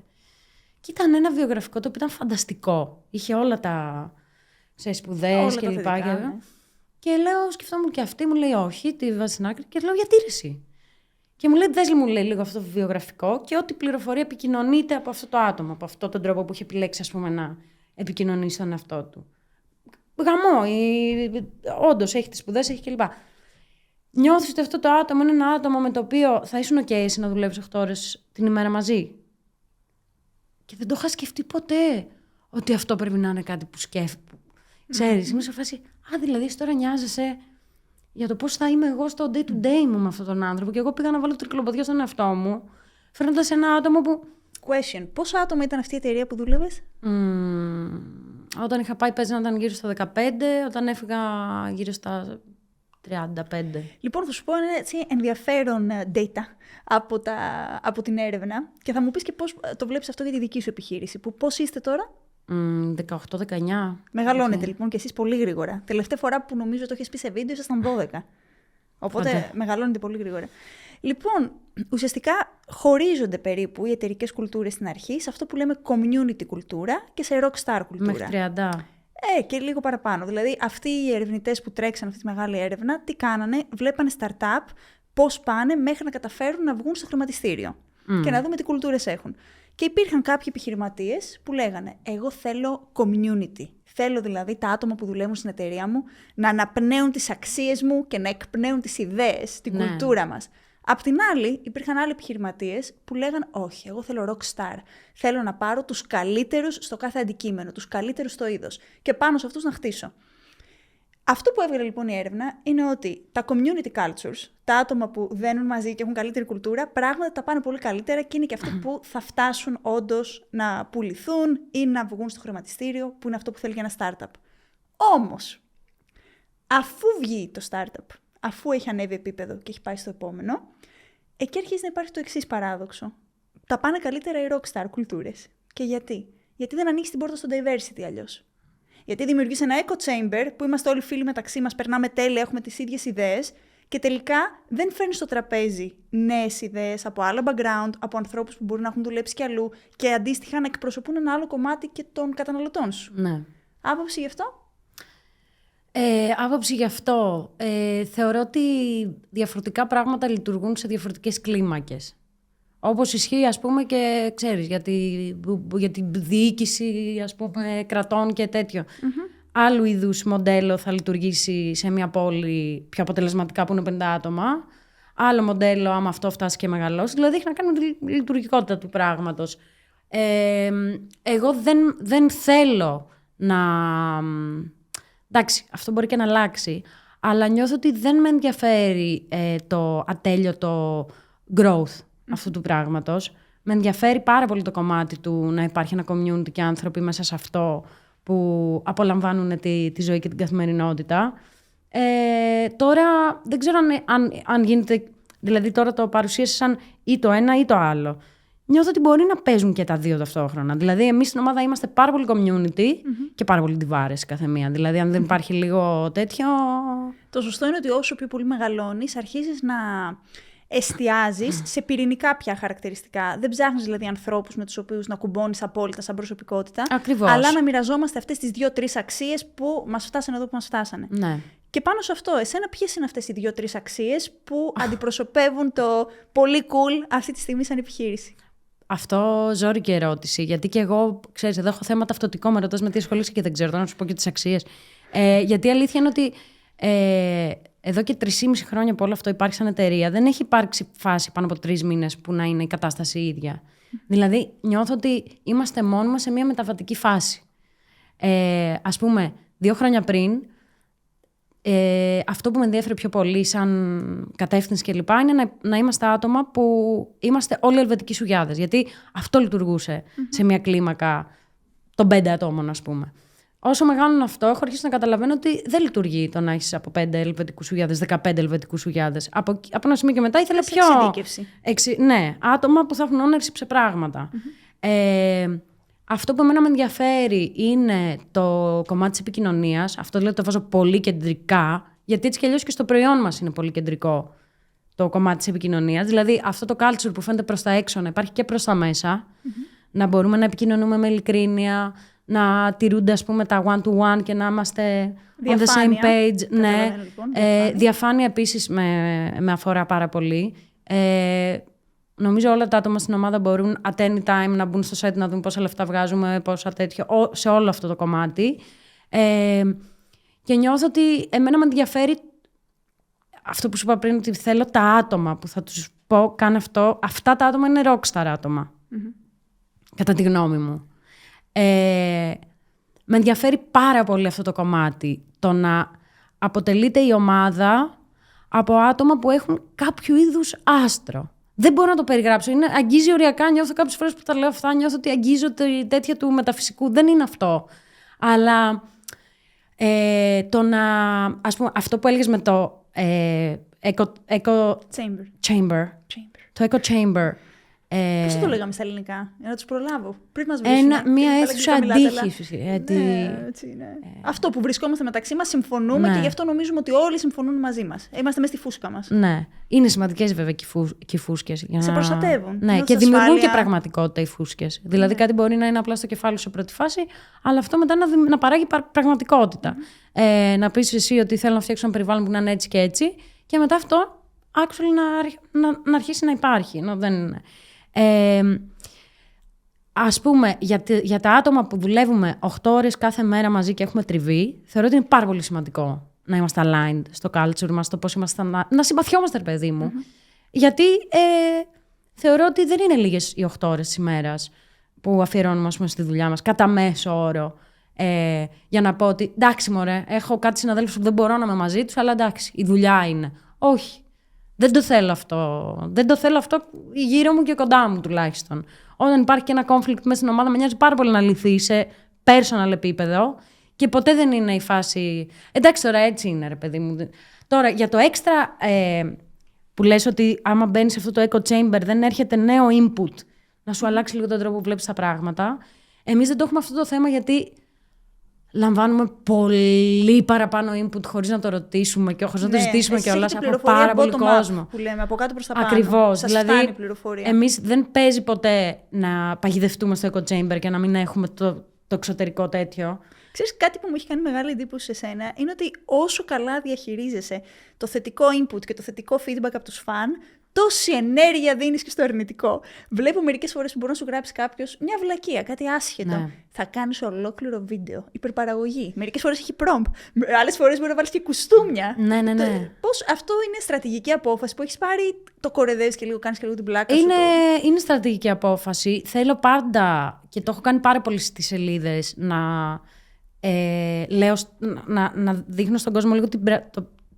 Speaker 1: ήταν ένα βιογραφικό το οποίο ήταν φανταστικό. Είχε όλα τα σπουδές κλπ. Και λέω, σκεφτόμουν και αυτή, μου λέει όχι, τη βάζει στην άκρη. Και λέω, γιατί ρε εσύ? Και μου λέει, δες μου, λέει, λίγο αυτό το βιογραφικό και ό,τι πληροφορία επικοινωνείται από αυτό το άτομο, από αυτόν τον τρόπο που έχει επιλέξει, ας πούμε, να επικοινωνήσει στον εαυτό του. Γαμό, όντως έχει τις σπουδές, έχει κλπ. Νιώθεις ότι αυτό το άτομο είναι ένα άτομο με το οποίο θα ήσουν OK εσύ να δουλεύεις 8 ώρες την ημέρα μαζί? Και δεν το είχα σκεφτεί ποτέ ότι αυτό πρέπει να είναι κάτι που σκέφτομαι. Ξέρεις, είμαι σε φάση, δηλαδή εσύ τώρα νοιάζεσαι για το πώς θα είμαι εγώ στο day to day μου με αυτόν τον άνθρωπο. Και εγώ πήγα να βάλω τρικλοποδιά στον εαυτό μου, φέρνοντας ένα άτομο που.
Speaker 2: Question. Πόσο άτομα ήταν αυτή η εταιρεία που δούλευες?
Speaker 1: Όταν είχα πάει, παίζει να ήταν γύρω στα 15, όταν έφυγα γύρω στα 35.
Speaker 2: Λοιπόν, θα σου πω ένα έτσι ενδιαφέρον data από την έρευνα και θα μου πεις και πώς το βλέπεις αυτό για τη δική σου επιχείρηση. Πώς είστε τώρα?
Speaker 1: 18-19.
Speaker 2: Μεγαλώνετε λοιπόν και εσείς πολύ γρήγορα. Τελευταία φορά που νομίζω το έχεις πει σε βίντεο ήσασταν 12. Οπότε μεγαλώνετε πολύ γρήγορα. Λοιπόν, ουσιαστικά χωρίζονται περίπου οι εταιρικές κουλτούρες στην αρχή σε αυτό που λέμε community κουλτούρα και σε rockstar κουλτούρα.
Speaker 1: Μέχρι 30.
Speaker 2: Και λίγο παραπάνω. Δηλαδή, αυτοί οι ερευνητές που τρέξαν αυτή τη μεγάλη έρευνα, τι κάνανε? Βλέπανε startup πώς πάνε μέχρι να καταφέρουν να βγουν στο χρηματιστήριο. Και να δούμε τι κουλτούρες έχουν. Και υπήρχαν κάποιοι επιχειρηματίες που λέγανε, εγώ θέλω community. Θέλω δηλαδή τα άτομα που δουλεύουν στην εταιρεία μου να αναπνέουν τις αξίες μου και να εκπνέουν τις ιδέες, την κουλτούρα μας. Απ' την άλλη, υπήρχαν άλλοι επιχειρηματίες που λέγαν όχι, εγώ θέλω rockstar. Θέλω να πάρω τους καλύτερους στο κάθε αντικείμενο, τους καλύτερους στο είδος και πάνω σε αυτούς να χτίσω. Αυτό που έβγαλε λοιπόν η έρευνα είναι ότι τα community cultures, τα άτομα που δένουν μαζί και έχουν καλύτερη κουλτούρα, πράγματα τα πάνε πολύ καλύτερα και είναι και αυτοί που θα φτάσουν όντως να πουληθούν ή να βγουν στο χρηματιστήριο, που είναι αυτό που θέλει για ένα startup. Όμως, αφού βγει το startup, αφού έχει ανέβει επίπεδο και έχει πάει στο επόμενο, εκεί αρχίζει να υπάρχει το εξής παράδοξο. Τα πάνε καλύτερα οι rockstar κουλτούρες. Και γιατί? Γιατί δεν ανοίξει την πόρτα στο diversity αλλιώς. Γιατί δημιουργείς ένα echo chamber που είμαστε όλοι φίλοι μεταξύ μας, περνάμε τέλεια, έχουμε τις ίδιες ιδέες και τελικά δεν φέρνεις στο τραπέζι νέες ιδέες από άλλα background, από ανθρώπους που μπορεί να έχουν δουλέψει κι αλλού και αντίστοιχα να εκπροσωπούν ένα άλλο κομμάτι και των καταναλωτών σου.
Speaker 1: Ναι.
Speaker 2: Άποψη γι' αυτό?
Speaker 1: Άποψη γι' αυτό. Θεωρώ ότι διαφορετικά πράγματα λειτουργούν σε διαφορετικές κλίμακες. Όπως ισχύει, ας πούμε, και ξέρεις, για τη διοίκηση, ας πούμε, κρατών και τέτοιο. Άλλου είδους μοντέλο θα λειτουργήσει σε μια πόλη πιο αποτελεσματικά που είναι 50 άτομα. Άλλο μοντέλο, άμα αυτό φτάσει και μεγαλώσει. Δηλαδή, έχει να κάνει με τη λειτουργικότητα του πράγματος. Εγώ δεν θέλω να... Εντάξει, αυτό μπορεί και να αλλάξει. Αλλά νιώθω ότι δεν με ενδιαφέρει το ατέλειωτο growth αυτού του πράγματος. Με ενδιαφέρει πάρα πολύ το κομμάτι του να υπάρχει ένα community και άνθρωποι μέσα σε αυτό που απολαμβάνουν τη ζωή και την καθημερινότητα. Τώρα δεν ξέρω αν γίνεται, δηλαδή τώρα το παρουσίασα σαν ή το ένα ή το άλλο. Νιώθω ότι μπορεί να παίζουν και τα δύο ταυτόχρονα. Δηλαδή, εμείς στην ομάδα είμαστε πάρα πολύ community και πάρα πολύ divarious κάθε μία. Δηλαδή, αν δεν υπάρχει λίγο τέτοιο.
Speaker 2: Το σωστό είναι ότι όσο πιο πολύ μεγαλώνεις, αρχίζεις να εστιάζεις σε πυρηνικά πια χαρακτηριστικά. Δεν ψάχνεις δηλαδή ανθρώπους με τους οποίους να κουμπώνεις απόλυτα σαν προσωπικότητα.
Speaker 1: Ακριβώς.
Speaker 2: Αλλά να μοιραζόμαστε αυτές τις 2-3 αξίες που μας φτάσανε εδώ που μας φτάσανε.
Speaker 1: Ναι.
Speaker 2: Και πάνω σε αυτό, εσένα ποιες είναι αυτές οι 2-3 αξίες που αντιπροσωπεύουν το πολύ cool αυτή τη στιγμή σαν επιχείρηση?
Speaker 1: Αυτό ζόρικη ερώτηση. Γιατί και εγώ, ξέρεις, εδώ έχω θέμα ταυτοτικό. Με ρωτάς με τι ασχολείσαι και δεν ξέρω, να σου πω και τις αξίες. Γιατί η αλήθεια είναι ότι εδώ και 3,5 χρόνια που όλο αυτό υπάρχει σαν εταιρεία, δεν έχει υπάρξει φάση πάνω από 3 μήνες που να είναι η κατάσταση ίδια. Δηλαδή, νιώθω ότι είμαστε μόνοι μας σε μια μεταβατική φάση. Ας πούμε, 2 χρόνια πριν, αυτό που με ενδιαφέρει πιο πολύ σαν κατεύθυνση κλπ. Είναι να είμαστε άτομα που είμαστε όλοι ελβετικοί σουγιάδες. Γιατί αυτό λειτουργούσε σε μια κλίμακα των 5 ατόμων, ας πούμε. Όσο μεγάλωνε αυτό, έχω αρχίσει να καταλαβαίνω ότι δεν λειτουργεί το να έχεις από 5 ελβετικούς σουγιάδες, 15 ελβετικούς σουγιάδες. Από ένα σημείο και μετά ήθελα πιο.
Speaker 2: Εξειδίκευση.
Speaker 1: Ναι, άτομα που θα έχουν ownership σε πράγματα. Αυτό που εμένα με ενδιαφέρει είναι το κομμάτι της επικοινωνίας. Αυτό δηλαδή το βάζω πολύ κεντρικά, γιατί έτσι κι αλλιώς και στο προϊόν μας είναι πολύ κεντρικό το κομμάτι της επικοινωνίας. Δηλαδή αυτό το culture που φαίνεται προς τα έξω να υπάρχει και προς τα μέσα. Να μπορούμε να επικοινωνούμε με ειλικρίνεια, να τηρούνται, ας πούμε, τα one-to-one και να είμαστε on the same page. Ναι.
Speaker 2: Λοιπόν,
Speaker 1: διαφάνεια επίσης με αφορά πάρα πολύ. Νομίζω όλα τα άτομα στην ομάδα μπορούν at any time να μπουν στο site να δουν πόσα λεφτά βγάζουμε, πόσα τέτοιο, σε όλο αυτό το κομμάτι. Και νιώθω ότι εμένα με ενδιαφέρει αυτό που σου είπα πριν, ότι θέλω τα άτομα που θα τους πω, κάνε αυτό. Αυτά τα άτομα είναι rockstar άτομα, κατά τη γνώμη μου. Με ενδιαφέρει πάρα πολύ αυτό το κομμάτι, το να αποτελείται η ομάδα από άτομα που έχουν κάποιο είδους άστρο. Δεν μπορώ να το περιγράψω. Αγγίζει οριακά, νιώθω κάποιες φορές που τα λέω αυτά, νιώθω ότι αγγίζω τέτοια του μεταφυσικού. Δεν είναι αυτό. Αλλά το να, ας πούμε, αυτό που έλεγες με το echo chamber. Το echo chamber.
Speaker 2: Πώς το λέγαμε στα ελληνικά, για να τους προλάβω. Πριν μας βρίσουν.
Speaker 1: Μια αίθουσα αντίχηση.
Speaker 2: Ναι. Αυτό που βρισκόμαστε μεταξύ μας, συμφωνούμε και γι' αυτό νομίζουμε ότι όλοι συμφωνούν μαζί μας. Είμαστε μέσα στη φούσκα μας.
Speaker 1: Ναι. Είναι σημαντικές βέβαια και οι φούσκες.
Speaker 2: Σε προστατεύουν.
Speaker 1: Ναι, και δημιουργούν και πραγματικότητα οι φούσκες. Δηλαδή κάτι μπορεί να είναι απλά στο κεφάλι σε πρώτη φάση, αλλά αυτό μετά να παράγει πραγματικότητα. Να πεις εσύ ότι θέλω να φτιάξω ένα περιβάλλον που να είναι έτσι και έτσι, και μετά αυτό actually να αρχίσει να υπάρχει. Ας πούμε, για τα άτομα που δουλεύουμε 8 ώρες κάθε μέρα μαζί και έχουμε τριβή, θεωρώ ότι είναι πάρα πολύ σημαντικό να είμαστε aligned στο culture μας, στο πώς είμαστε, να συμπαθιόμαστε, ρε παιδί μου. Γιατί θεωρώ ότι δεν είναι λίγες οι 8 ώρες της ημέρας που αφιερώνουμε, ας πούμε, στη δουλειά μας, κατά μέσο όρο, για να πω ότι εντάξει, μωρέ, έχω κάτι συναδέλφους που δεν μπορώ να είμαι μαζί τους, αλλά εντάξει, η δουλειά είναι. Όχι. Δεν το θέλω αυτό. Δεν το θέλω αυτό γύρω μου και κοντά μου τουλάχιστον. Όταν υπάρχει και ένα conflict μέσα στην ομάδα, με νοιάζει πάρα πολύ να λυθεί σε personal επίπεδο και ποτέ δεν είναι η φάση. Εντάξει, τώρα έτσι είναι, ρε παιδί μου. Τώρα, για το έξτρα που λες ότι άμα μπαίνεις σε αυτό το echo chamber δεν έρχεται νέο input να σου αλλάξει λίγο τον τρόπο που βλέπεις τα πράγματα. Εμείς δεν το έχουμε αυτό το θέμα γιατί λαμβάνουμε πολύ παραπάνω input χωρίς να το ρωτήσουμε και χωρίς να το ζητήσουμε κιόλας από πάρα πολύ κόσμο.
Speaker 2: Που λέμε, από κάτω προς τα πάνω.
Speaker 1: Ακριβώς.
Speaker 2: Σας
Speaker 1: δηλαδή,
Speaker 2: φτάνει η πληροφορία.
Speaker 1: εμείς δεν παίζει ποτέ να παγιδευτούμε στο echo chamber και να μην έχουμε το εξωτερικό τέτοιο.
Speaker 2: Ξέρεις, κάτι που μου έχει κάνει μεγάλη εντύπωση σε σένα είναι ότι όσο καλά διαχειρίζεσαι το θετικό input και το θετικό feedback από τους φαν, τόση ενέργεια δίνεις και στο αρνητικό. Βλέπω μερικές φορές που μπορεί να σου γράψει κάποιος μια βλακεία, κάτι άσχετο. Ναι. Θα κάνεις ολόκληρο βίντεο. Υπερπαραγωγή. Μερικές φορές έχει prompt. Άλλες φορές μπορεί να βάλεις και κουστούμια.
Speaker 1: Ναι.
Speaker 2: Πώς αυτό είναι στρατηγική απόφαση που έχεις πάρει, το κορεδεύεις και λίγο, κάνεις και λίγο την πλάκα σου.
Speaker 1: Είναι στρατηγική απόφαση. Θέλω πάντα, και το έχω κάνει πάρα πολύ στις σελίδες, να δείχνω στον κόσμο λίγο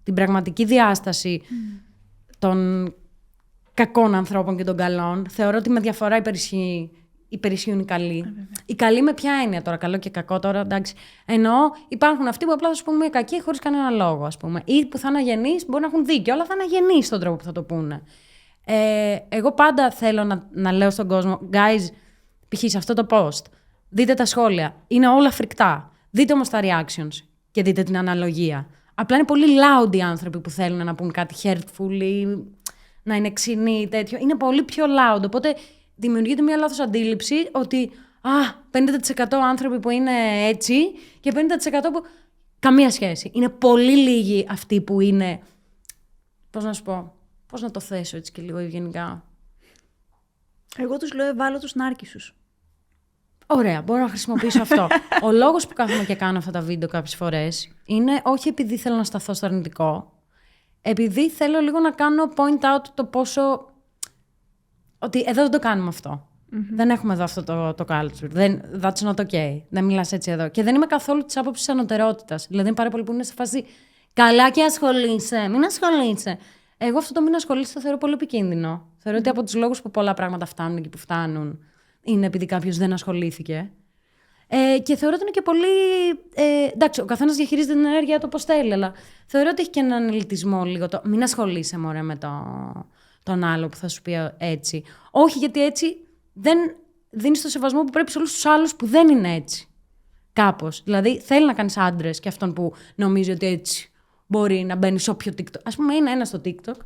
Speaker 1: την πραγματική διάσταση των κακών ανθρώπων και των καλών. Θεωρώ ότι με διαφορά υπερισχύουν οι καλοί. Οι καλοί με ποια έννοια τώρα, καλό και κακό τώρα, εντάξει. Εννοώ υπάρχουν αυτοί που απλά θα σου πούν μια κακή χωρίς κανένα λόγο, ας πούμε. Ή που θα είναι αγενείς, μπορεί να έχουν δίκιο, αλλά θα είναι αγενείς στον τρόπο που θα το πούνε. Εγώ πάντα θέλω να λέω στον κόσμο, guys, π.χ. σε αυτό το post, δείτε τα σχόλια. Είναι όλα φρικτά. Δείτε όμως τα reactions και δείτε την αναλογία. Απλά είναι πολύ loud οι άνθρωποι που θέλουν να πούν κάτι hurtful ή να είναι ξινή ή τέτοιο. Είναι πολύ πιο loud. Οπότε δημιουργείται μια λάθος αντίληψη ότι 50% άνθρωποι που είναι έτσι και 50% που καμία σχέση. Είναι πολύ λίγοι αυτοί που είναι. Πώς να σου πω. Πώς να το θέσω έτσι και λίγο ευγενικά.
Speaker 2: Εγώ τους λέω ευάλωτους νάρκισσους.
Speaker 1: Ωραία, μπορώ να χρησιμοποιήσω αυτό. Ο λόγος που κάθομαι και κάνω αυτά τα βίντεο κάποιες φορές είναι όχι επειδή θέλω να σταθώ στο αρνητικό, επειδή θέλω λίγο να κάνω point out το πόσο. Ότι εδώ δεν το κάνουμε αυτό. Δεν έχουμε εδώ αυτό το culture. That's not okay. Δεν μιλάς έτσι εδώ. Και δεν είμαι καθόλου της άποψης της ανωτερότητας. Δηλαδή είναι πάρα πολλοί που είναι σε φάση. Καλά και ασχολείσαι. Μην ασχολείσαι. Εγώ αυτό το μην ασχολείσαι το θεωρώ πολύ επικίνδυνο. Θεωρώ ότι από τους λόγους που πολλά πράγματα φτάνουν εκεί που φτάνουν είναι επειδή κάποιος δεν ασχολήθηκε. Και θεωρώ ότι είναι και πολύ. Εντάξει, ο καθένας διαχειρίζεται την ενέργεια του όπως θέλει, αλλά θεωρώ ότι έχει και έναν ελιτισμό λίγο. Μην ασχολείσαι μωρέ με τον άλλο που θα σου πει έτσι. Όχι, γιατί έτσι δεν δίνεις το σεβασμό που πρέπει σε όλους τους άλλους που δεν είναι έτσι. Κάπως. Δηλαδή θέλει να κάνεις άντρες και αυτόν που νομίζει ότι έτσι μπορεί να μπαίνει σε όποιο TikTok. Ας πούμε, είναι ένα στο TikTok.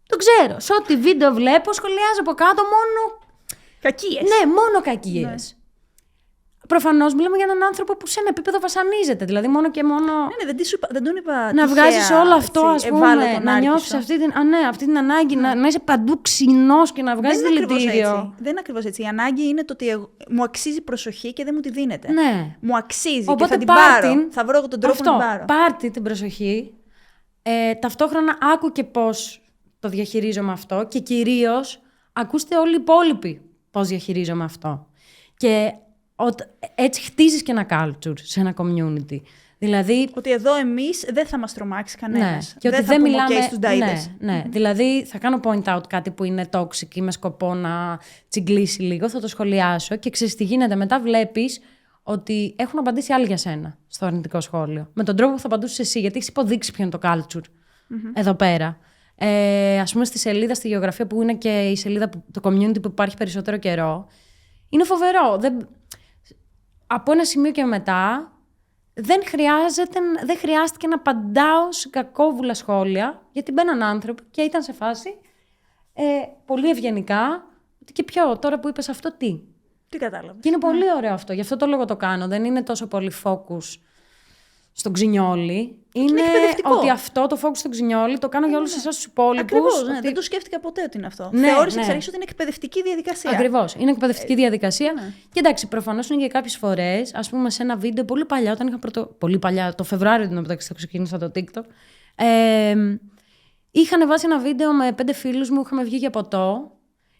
Speaker 1: Το ξέρω. Σε ό,τι βίντεο βλέπω, σχολιάζω από κάτω μόνο.
Speaker 2: Κακίες.
Speaker 1: Ναι, μόνο κακίες. Ναι. προφανώς μιλάμε για έναν άνθρωπο που σε ένα επίπεδο βασανίζεται. Δηλαδή, μόνο και μόνο.
Speaker 2: Ναι, δεν τον είπα.
Speaker 1: Να βγάζεις όλο αυτό, ας πούμε, να νιώθεις αυτή την ανάγκη, να είσαι παντού ξινός και να βγάζεις δηλητήριο.
Speaker 2: Δεν είναι ακριβώς έτσι. Η ανάγκη είναι το ότι μου αξίζει προσοχή και δεν μου τη δίνεται.
Speaker 1: Ναι.
Speaker 2: Μου αξίζει.
Speaker 1: Οπότε
Speaker 2: και θα την πάρω. Θα βρω εγώ τον τρόπο να την πάρω.
Speaker 1: Πάρτε την προσοχή. Ταυτόχρονα άκου και πώς το διαχειρίζομαι αυτό και κυρίως ακούστε όλοι οι υπόλοιποι πώς διαχειρίζομαι αυτό. Και έτσι χτίζεις και ένα culture σε ένα community. Δηλαδή,
Speaker 2: ότι εδώ εμείς δεν θα μας τρομάξει κανένας.
Speaker 1: Ναι, και
Speaker 2: δεν
Speaker 1: ότι
Speaker 2: θα πούμε
Speaker 1: μιλάμε,
Speaker 2: okay στους νταΐδες.
Speaker 1: Ναι. Δηλαδή θα κάνω point out κάτι που είναι toxic ή με σκοπό να τσιγκλίσει λίγο, θα το σχολιάσω και ξέρεις τι γίνεται. Μετά βλέπεις ότι έχουν απαντήσει άλλοι για σένα στο αρνητικό σχόλιο. Με τον τρόπο που θα απαντούσες εσύ, γιατί έχεις υποδείξει ποιο είναι το culture εδώ πέρα. Ας πούμε στη σελίδα, στη γεωγραφία που είναι και η σελίδα, το community που υπάρχει περισσότερο καιρό, είναι φοβερό. Από ένα σημείο και μετά δεν χρειάστηκε να απαντάω σε κακόβουλα σχόλια, γιατί μπαίναν άνθρωποι και ήταν σε φάση πολύ ευγενικά, και ποιο, τώρα που είπες αυτό,
Speaker 2: τι κατάλαβες.
Speaker 1: Και είναι πολύ ωραίο αυτό, γι' αυτό το λόγο το κάνω. Δεν είναι τόσο πολύ focus στον ξινιόλι. Είναι ότι αυτό το focus στον ξινιόλι το κάνω για όλους εσάς τους υπόλοιπους.
Speaker 2: Ακριβώς, ότι... δεν το σκέφτηκα ποτέ ότι είναι αυτό. Θεώρησα εξ αρχής ότι είναι εκπαιδευτική διαδικασία.
Speaker 1: Ακριβώς, είναι εκπαιδευτική διαδικασία. Και εντάξει, προφανώς είναι και κάποιες φορές, ας πούμε σε ένα βίντεο πολύ παλιά, όταν είχα πολύ παλιά, το Φεβρουάριο την μεταξύ το ξεκίνησα το TikTok. Είχα ανεβάσει ένα βίντεο με 5 φίλους μου, είχαμε βγει για ποτό.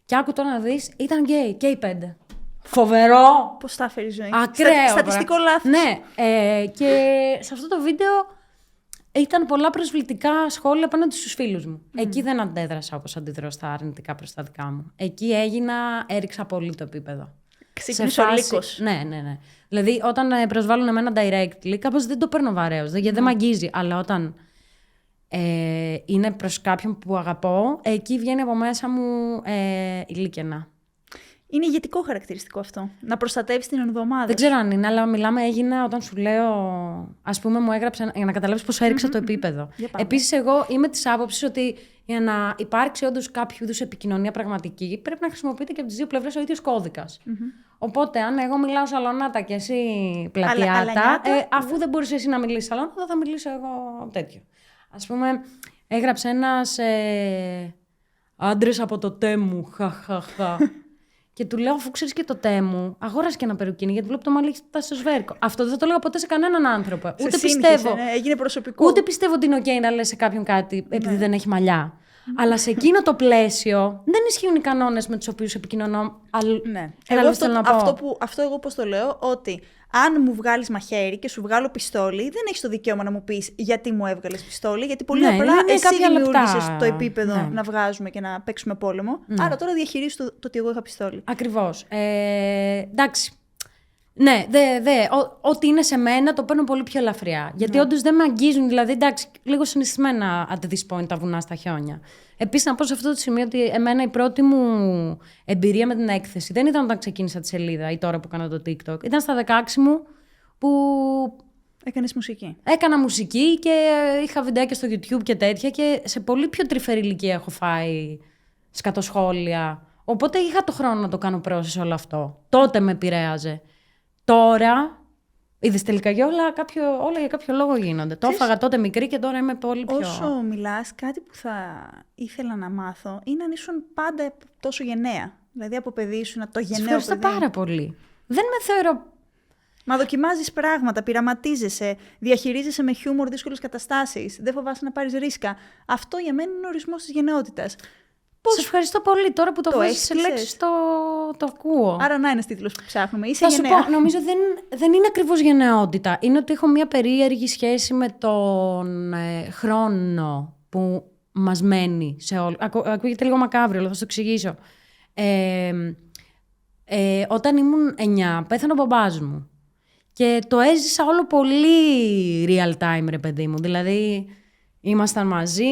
Speaker 1: Και άκου τώρα να δεις, ήταν γκέι, και οι 5. Φοβερό!
Speaker 2: Πώς τα έφερε η ζωή.
Speaker 1: Ακραίο.
Speaker 2: Στατιστικό λάθος.
Speaker 1: Ναι. Και σε αυτό το βίντεο ήταν πολλά προσβλητικά σχόλια απέναντι στους φίλους μου. Εκεί δεν αντέδρασα όπως αντιδρώ στα αρνητικά προς τα δικά μου. Εκεί έριξα πολύ το επίπεδο.
Speaker 2: Ξύπνησε ο λύκος.
Speaker 1: Ναι. Δηλαδή, όταν προσβάλλουν εμένα directly, κάπως δεν το παίρνω βαρέως, γιατί δεν μ' αγγίζει. Αλλά όταν είναι προς κάποιον που αγαπώ, εκεί βγαίνει από μέσα μου η λύκαινα.
Speaker 2: Είναι ηγετικό χαρακτηριστικό αυτό. Να προστατεύεις την εβδομάδα.
Speaker 1: Δεν ξέρω αν είναι, αλλά έγινα όταν σου λέω. Ας πούμε, μου έγραψε για να καταλάβεις πώς έριξα το επίπεδο. Επίσης, εγώ είμαι της άποψης ότι για να υπάρξει όντως κάποιο είδους επικοινωνία πραγματική, πρέπει να χρησιμοποιείται και από τις δύο πλευρές ο ίδιος κώδικας. Οπότε, αν εγώ μιλάω σαλονάτα και εσύ πλατιάτα, αφού δεν μπορείς εσύ να μιλήσεις σαλονάτα, θα μιλήσω εγώ τέτοιο. Ας πούμε, έγραψε ένας άντρες από το Τέμου, χαχαχα. Και του λέω, αφού ξέρεις και το Τέμου, αγόρασε και ένα περουκίνι, γιατί βλέπω το μαλλί έχει φτάσει στο σβέρκο. Αυτό δεν θα το έλεγα ποτέ σε κανέναν άνθρωπο. Ούτε πιστεύω.
Speaker 2: Έγινε προσωπικό.
Speaker 1: Ούτε πιστεύω ότι είναι OK να λες σε κάποιον κάτι επειδή δεν έχει μαλλιά. Αλλά σε εκείνο το πλαίσιο δεν ισχύουν οι κανόνες με τους οποίους επικοινωνώ.
Speaker 2: Ναι. Αυτό εγώ πώς το λέω, ότι αν μου βγάλεις μαχαίρι και σου βγάλω πιστόλι, δεν έχεις το δικαίωμα να μου πεις γιατί μου έβγαλες πιστόλι, γιατί πολύ απλά εσύ δημιούργησες το επίπεδο να βγάζουμε και να παίξουμε πόλεμο. Άρα τώρα διαχειρίζεις το ότι εγώ είχα πιστόλι.
Speaker 1: Ακριβώς. Εντάξει. Ναι, ό,τι είναι σε μένα το παίρνω πολύ πιο ελαφριά. Γιατί όντως δεν με αγγίζουν, δηλαδή εντάξει, λίγο συναισθημένα at this point τα βουνά στα χιόνια. Επίσης, να πω σε αυτό το σημείο ότι εμένα η πρώτη μου εμπειρία με την έκθεση δεν ήταν όταν ξεκίνησα τη σελίδα ή τώρα που έκανα το TikTok. Ήταν στα 16 μου που.
Speaker 2: Έκανες μουσική.
Speaker 1: Έκανα μουσική και είχα βιντεάκια στο YouTube και τέτοια, και σε πολύ πιο τρυφερή ηλικία έχω φάει σκατοσχόλια. Οπότε είχα το χρόνο να το κάνω process όλο αυτό. Τότε με επηρέαζε. Τώρα, είδες τελικά για όλα για κάποιο λόγο γίνονται. Το έφαγα τότε μικρή και τώρα είμαι πολύ πιο.
Speaker 2: Όσο μιλάς, κάτι που θα ήθελα να μάθω είναι αν ήσουν πάντα τόσο γενναία. Δηλαδή από παιδί ήσουν το γενναίο παιδί.
Speaker 1: Ευχαριστώ πάρα πολύ. Δεν με θεωρώ.
Speaker 2: Μα δοκιμάζεις πράγματα, πειραματίζεσαι, διαχειρίζεσαι με χιούμορ δύσκολες καταστάσεις, δεν φοβάσαι να πάρεις ρίσκα. Αυτό για μένα είναι ο ορισμός της γενναιότητας.
Speaker 1: Σε ευχαριστώ πολύ. Τώρα που το βάζεις σε λέξεις το ακούω.
Speaker 2: Άρα να είναι ένας τίτλος που ψάχνουμε. Είσαι γενναία.
Speaker 1: Θα σου πω, νομίζω δεν είναι ακριβώς γενναιότητα. Είναι ότι έχω μια περίεργη σχέση με τον χρόνο που μας μένει σε όλους. Ακούγεται λίγο μακάβριο, αλλά θα σου το εξηγήσω. Όταν ήμουν 9, πέθανε ο μπαμπάς μου. Και το έζησα όλο πολύ real time, ρε παιδί μου. Δηλαδή, ήμασταν μαζί.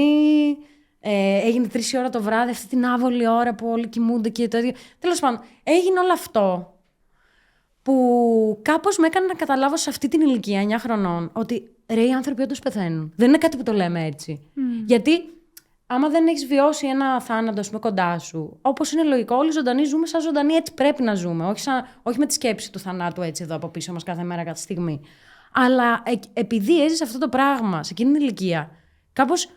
Speaker 1: Έγινε 3 ώρα το βράδυ, αυτή την άβολη ώρα που όλοι κοιμούνται και το ίδιο. Τέλος πάντων, έγινε όλο αυτό που κάπως με έκανε να καταλάβω σε αυτή την ηλικία, 9 χρονών, ότι ρε, οι άνθρωποι όντως πεθαίνουν. Δεν είναι κάτι που το λέμε έτσι. Γιατί άμα δεν έχεις βιώσει ένα θάνατο, ας πούμε, κοντά σου, όπως είναι λογικό, όλοι ζωντανοί ζούμε σαν ζωντανοί, έτσι πρέπει να ζούμε. Όχι με τη σκέψη του θανάτου έτσι εδώ από πίσω μας κάθε μέρα, κάθε στιγμή. Αλλά επειδή έζησε αυτό το πράγμα σε εκείνη την ηλικία, κάπως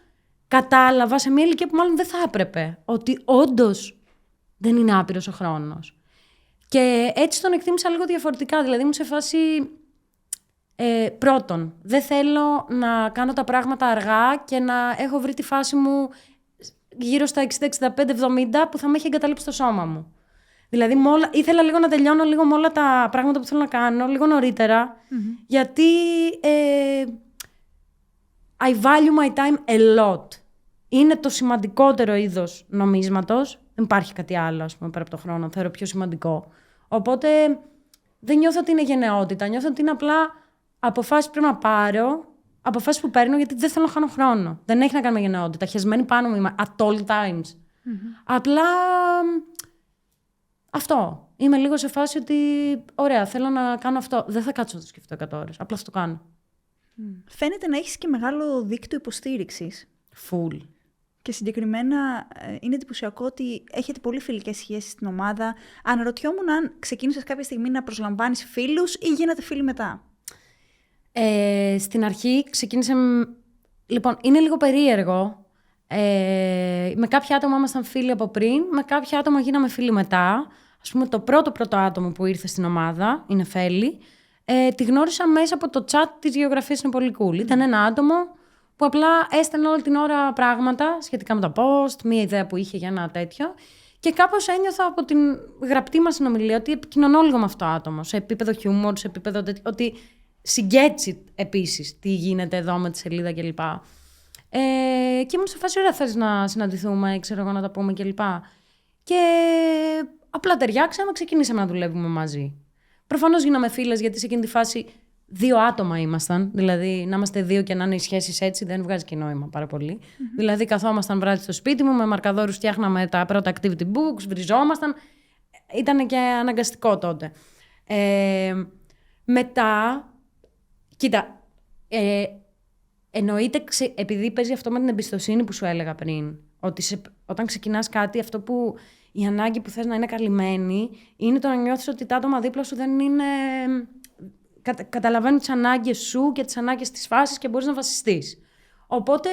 Speaker 1: κατάλαβα σε μια ηλικία που μάλλον δεν θα έπρεπε, ότι όντως δεν είναι άπειρος ο χρόνος. Και έτσι τον εκτίμησα λίγο διαφορετικά. Δηλαδή, ήμουν σε φάση. Πρώτον, δεν θέλω να κάνω τα πράγματα αργά και να έχω βρει τη φάση μου γύρω στα 60, 65, 70 που θα με έχει εγκαταλείψει το σώμα μου. Δηλαδή, ήθελα λίγο να τελειώνω λίγο με όλα τα πράγματα που θέλω να κάνω, λίγο νωρίτερα, γιατί I value my time a lot. Είναι το σημαντικότερο είδος νομίσματος. Δεν υπάρχει κάτι άλλο, ας πούμε, πέρα από το χρόνο. Θεωρώ πιο σημαντικό. Οπότε δεν νιώθω ότι είναι γενναιότητα. Νιώθω ότι είναι απλά αποφάσεις που πρέπει να πάρω, αποφάσεις που παίρνω γιατί δεν θέλω να χάνω χρόνο. Δεν έχει να κάνει με γενναιότητα. Χεσμένη πάνω μου είμαι at all times. Απλά αυτό. Είμαι λίγο σε φάση ότι ωραία, θέλω να κάνω αυτό. Δεν θα κάτσω να το σκεφτώ 100 ώρες. Απλά αυτό το κάνω.
Speaker 2: Φαίνεται να έχεις και μεγάλο δίκτυο υποστήριξης.
Speaker 1: Full.
Speaker 2: Και συγκεκριμένα είναι εντυπωσιακό ότι έχετε πολύ φιλικές σχέσεις στην ομάδα. Αναρωτιόμουν αν ξεκίνησες κάποια στιγμή να προσλαμβάνεις φίλους ή γίνατε φίλοι μετά.
Speaker 1: Στην αρχή ξεκίνησε. Λοιπόν, είναι λίγο περίεργο. Με κάποια άτομα ήμασταν φίλοι από πριν, με κάποια άτομα γίναμε φίλοι μετά. Ας πούμε, το πρώτο άτομο που ήρθε στην ομάδα, η Νεφέλη, τη γνώρισα μέσα από το chat της Γεωγραφίας είναι πολύ cool. Ήταν ένα άτομο που απλά έστελνε όλη την ώρα πράγματα σχετικά με το post, μία ιδέα που είχε για ένα τέτοιο. Και κάπως ένιωθα από την γραπτή μας συνομιλία ότι επικοινωνώ λίγο με αυτό το άτομο, σε επίπεδο χιούμορ, σε επίπεδο τέτοιο, ότι συγκέτσι επίσης τι γίνεται εδώ με τη σελίδα κλπ. Και ήμουν σε φάση, ωραία, θες να συναντηθούμε, ξέρω εγώ, να τα πούμε κλπ. Και απλά ταιριάξαμε, ξεκινήσαμε να δουλεύουμε μαζί. Προφανώς γίναμε φίλες, γιατί σε εκείνη τη φάση 2 άτομα ήμασταν. Δηλαδή, να είμαστε 2 και να είναι οι σχέσεις έτσι, δεν βγάζει και νόημα πάρα πολύ. Δηλαδή, καθόμασταν βράδυ στο σπίτι μου, με μαρκαδόρους φτιάχναμε τα πρώτα activity books, βριζόμασταν. Ήταν και αναγκαστικό τότε. Μετά, κοίτα, εννοείται, επειδή παίζει αυτό με την εμπιστοσύνη που σου έλεγα πριν, ότι όταν ξεκινάς κάτι, αυτό που η ανάγκη που θες να είναι καλυμμένη είναι το να νιώθεις ότι τα άτομα δίπλα σου δεν είναι. Καταλαβαίνουν τις ανάγκες σου και τις ανάγκες της φάσης και μπορείς να βασιστείς. Οπότε,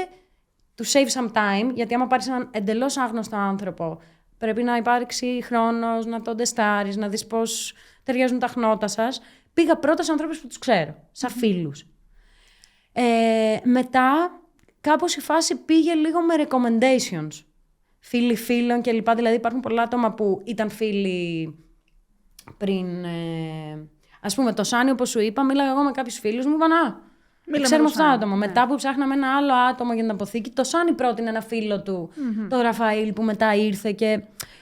Speaker 1: to save some time, γιατί άμα πάρεις έναν εντελώς άγνωστο άνθρωπο, πρέπει να υπάρξει χρόνος, να τον τεστάρεις, να δεις πώς ταιριάζουν τα χνότα σας. Πήγα πρώτα σε ανθρώπους που τους ξέρω, σαν φίλους. Μετά, κάπως η φάση πήγε λίγο με recommendations. Φίλοι φίλων κλπ. Δηλαδή, υπάρχουν πολλά άτομα που ήταν φίλοι πριν. Ας πούμε, το Σάνι, όπως σου είπα, μίλαγα εγώ με κάποιους φίλους μου, είπαν ξέρουμε αυτό το άτομο. Ναι. Μετά που ψάχναμε ένα άλλο άτομο για την αποθήκη, το Σάνι πρότεινε ένα φίλο του, το Ραφαήλ, που μετά ήρθε.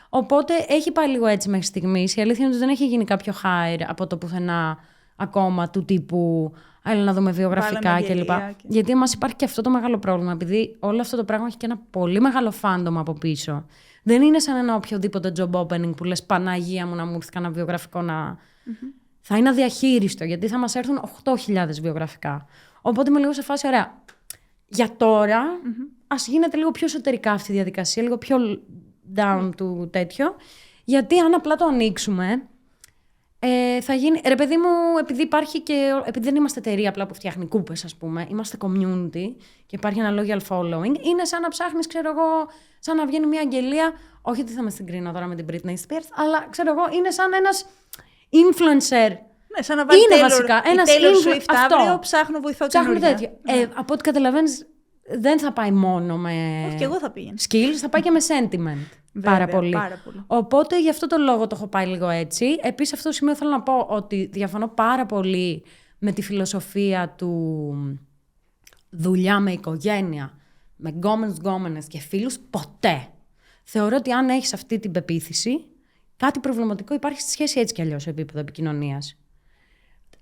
Speaker 1: Οπότε έχει πάει λίγο έτσι μέχρι στιγμής. Η αλήθεια είναι ότι δεν έχει γίνει κάποιο hire από το πουθενά ακόμα του τύπου. Έλα να δούμε βιογραφικά κλπ. Γιατί μας υπάρχει και αυτό το μεγάλο πρόβλημα. Επειδή όλο αυτό το πράγμα έχει και ένα πολύ μεγάλο φάντομα από πίσω. Δεν είναι σαν ένα οποιοδήποτε job opening που λες Παναγία μου να μου έρθει κανένα βιογραφικό να. Θα είναι αδιαχείριστο, γιατί θα μας έρθουν 8.000 βιογραφικά. Οπότε είμαι λίγο σε φάση, ωραία. Για τώρα, ας γίνεται λίγο πιο εσωτερικά αυτή η διαδικασία, λίγο πιο down του τέτοιο. Γιατί αν απλά το ανοίξουμε, θα γίνει. Ρε παιδί μου, επειδή υπάρχει και. Επειδή δεν είμαστε εταιρεία απλά που φτιάχνει κούπες, ας πούμε, είμαστε community και υπάρχει ένα loyal following, είναι σαν να ψάχνεις, ξέρω εγώ, σαν να βγαίνει μια αγγελία. Όχι ότι θα με συγκρίνω τώρα με την Britney Spears, αλλά ξέρω εγώ, είναι σαν ένας influencer.
Speaker 2: Ναι, σαν να βάλει
Speaker 1: είναι βασικά ένας
Speaker 2: Taylor Swift αύριο, ψάχνω βοηθό καινούργια.
Speaker 1: Από ό,τι καταλαβαίνεις, δεν θα πάει μόνο με.
Speaker 2: Όχι, και εγώ θα πήγαινε.
Speaker 1: Skills, θα πάει και με sentiment. Πάρα πολύ. Οπότε γι' αυτό το λόγο το έχω πάει λίγο έτσι. Επίσης, αυτό το σημείο θέλω να πω ότι διαφωνώ πάρα πολύ με τη φιλοσοφία του δουλειά με οικογένεια, με γκόμενες και φίλους. Ποτέ. Θεωρώ ότι αν έχεις αυτή την πεποίθηση, κάτι προβληματικό υπάρχει στη σχέση έτσι κι αλλιώς σε επίπεδο επικοινωνίας.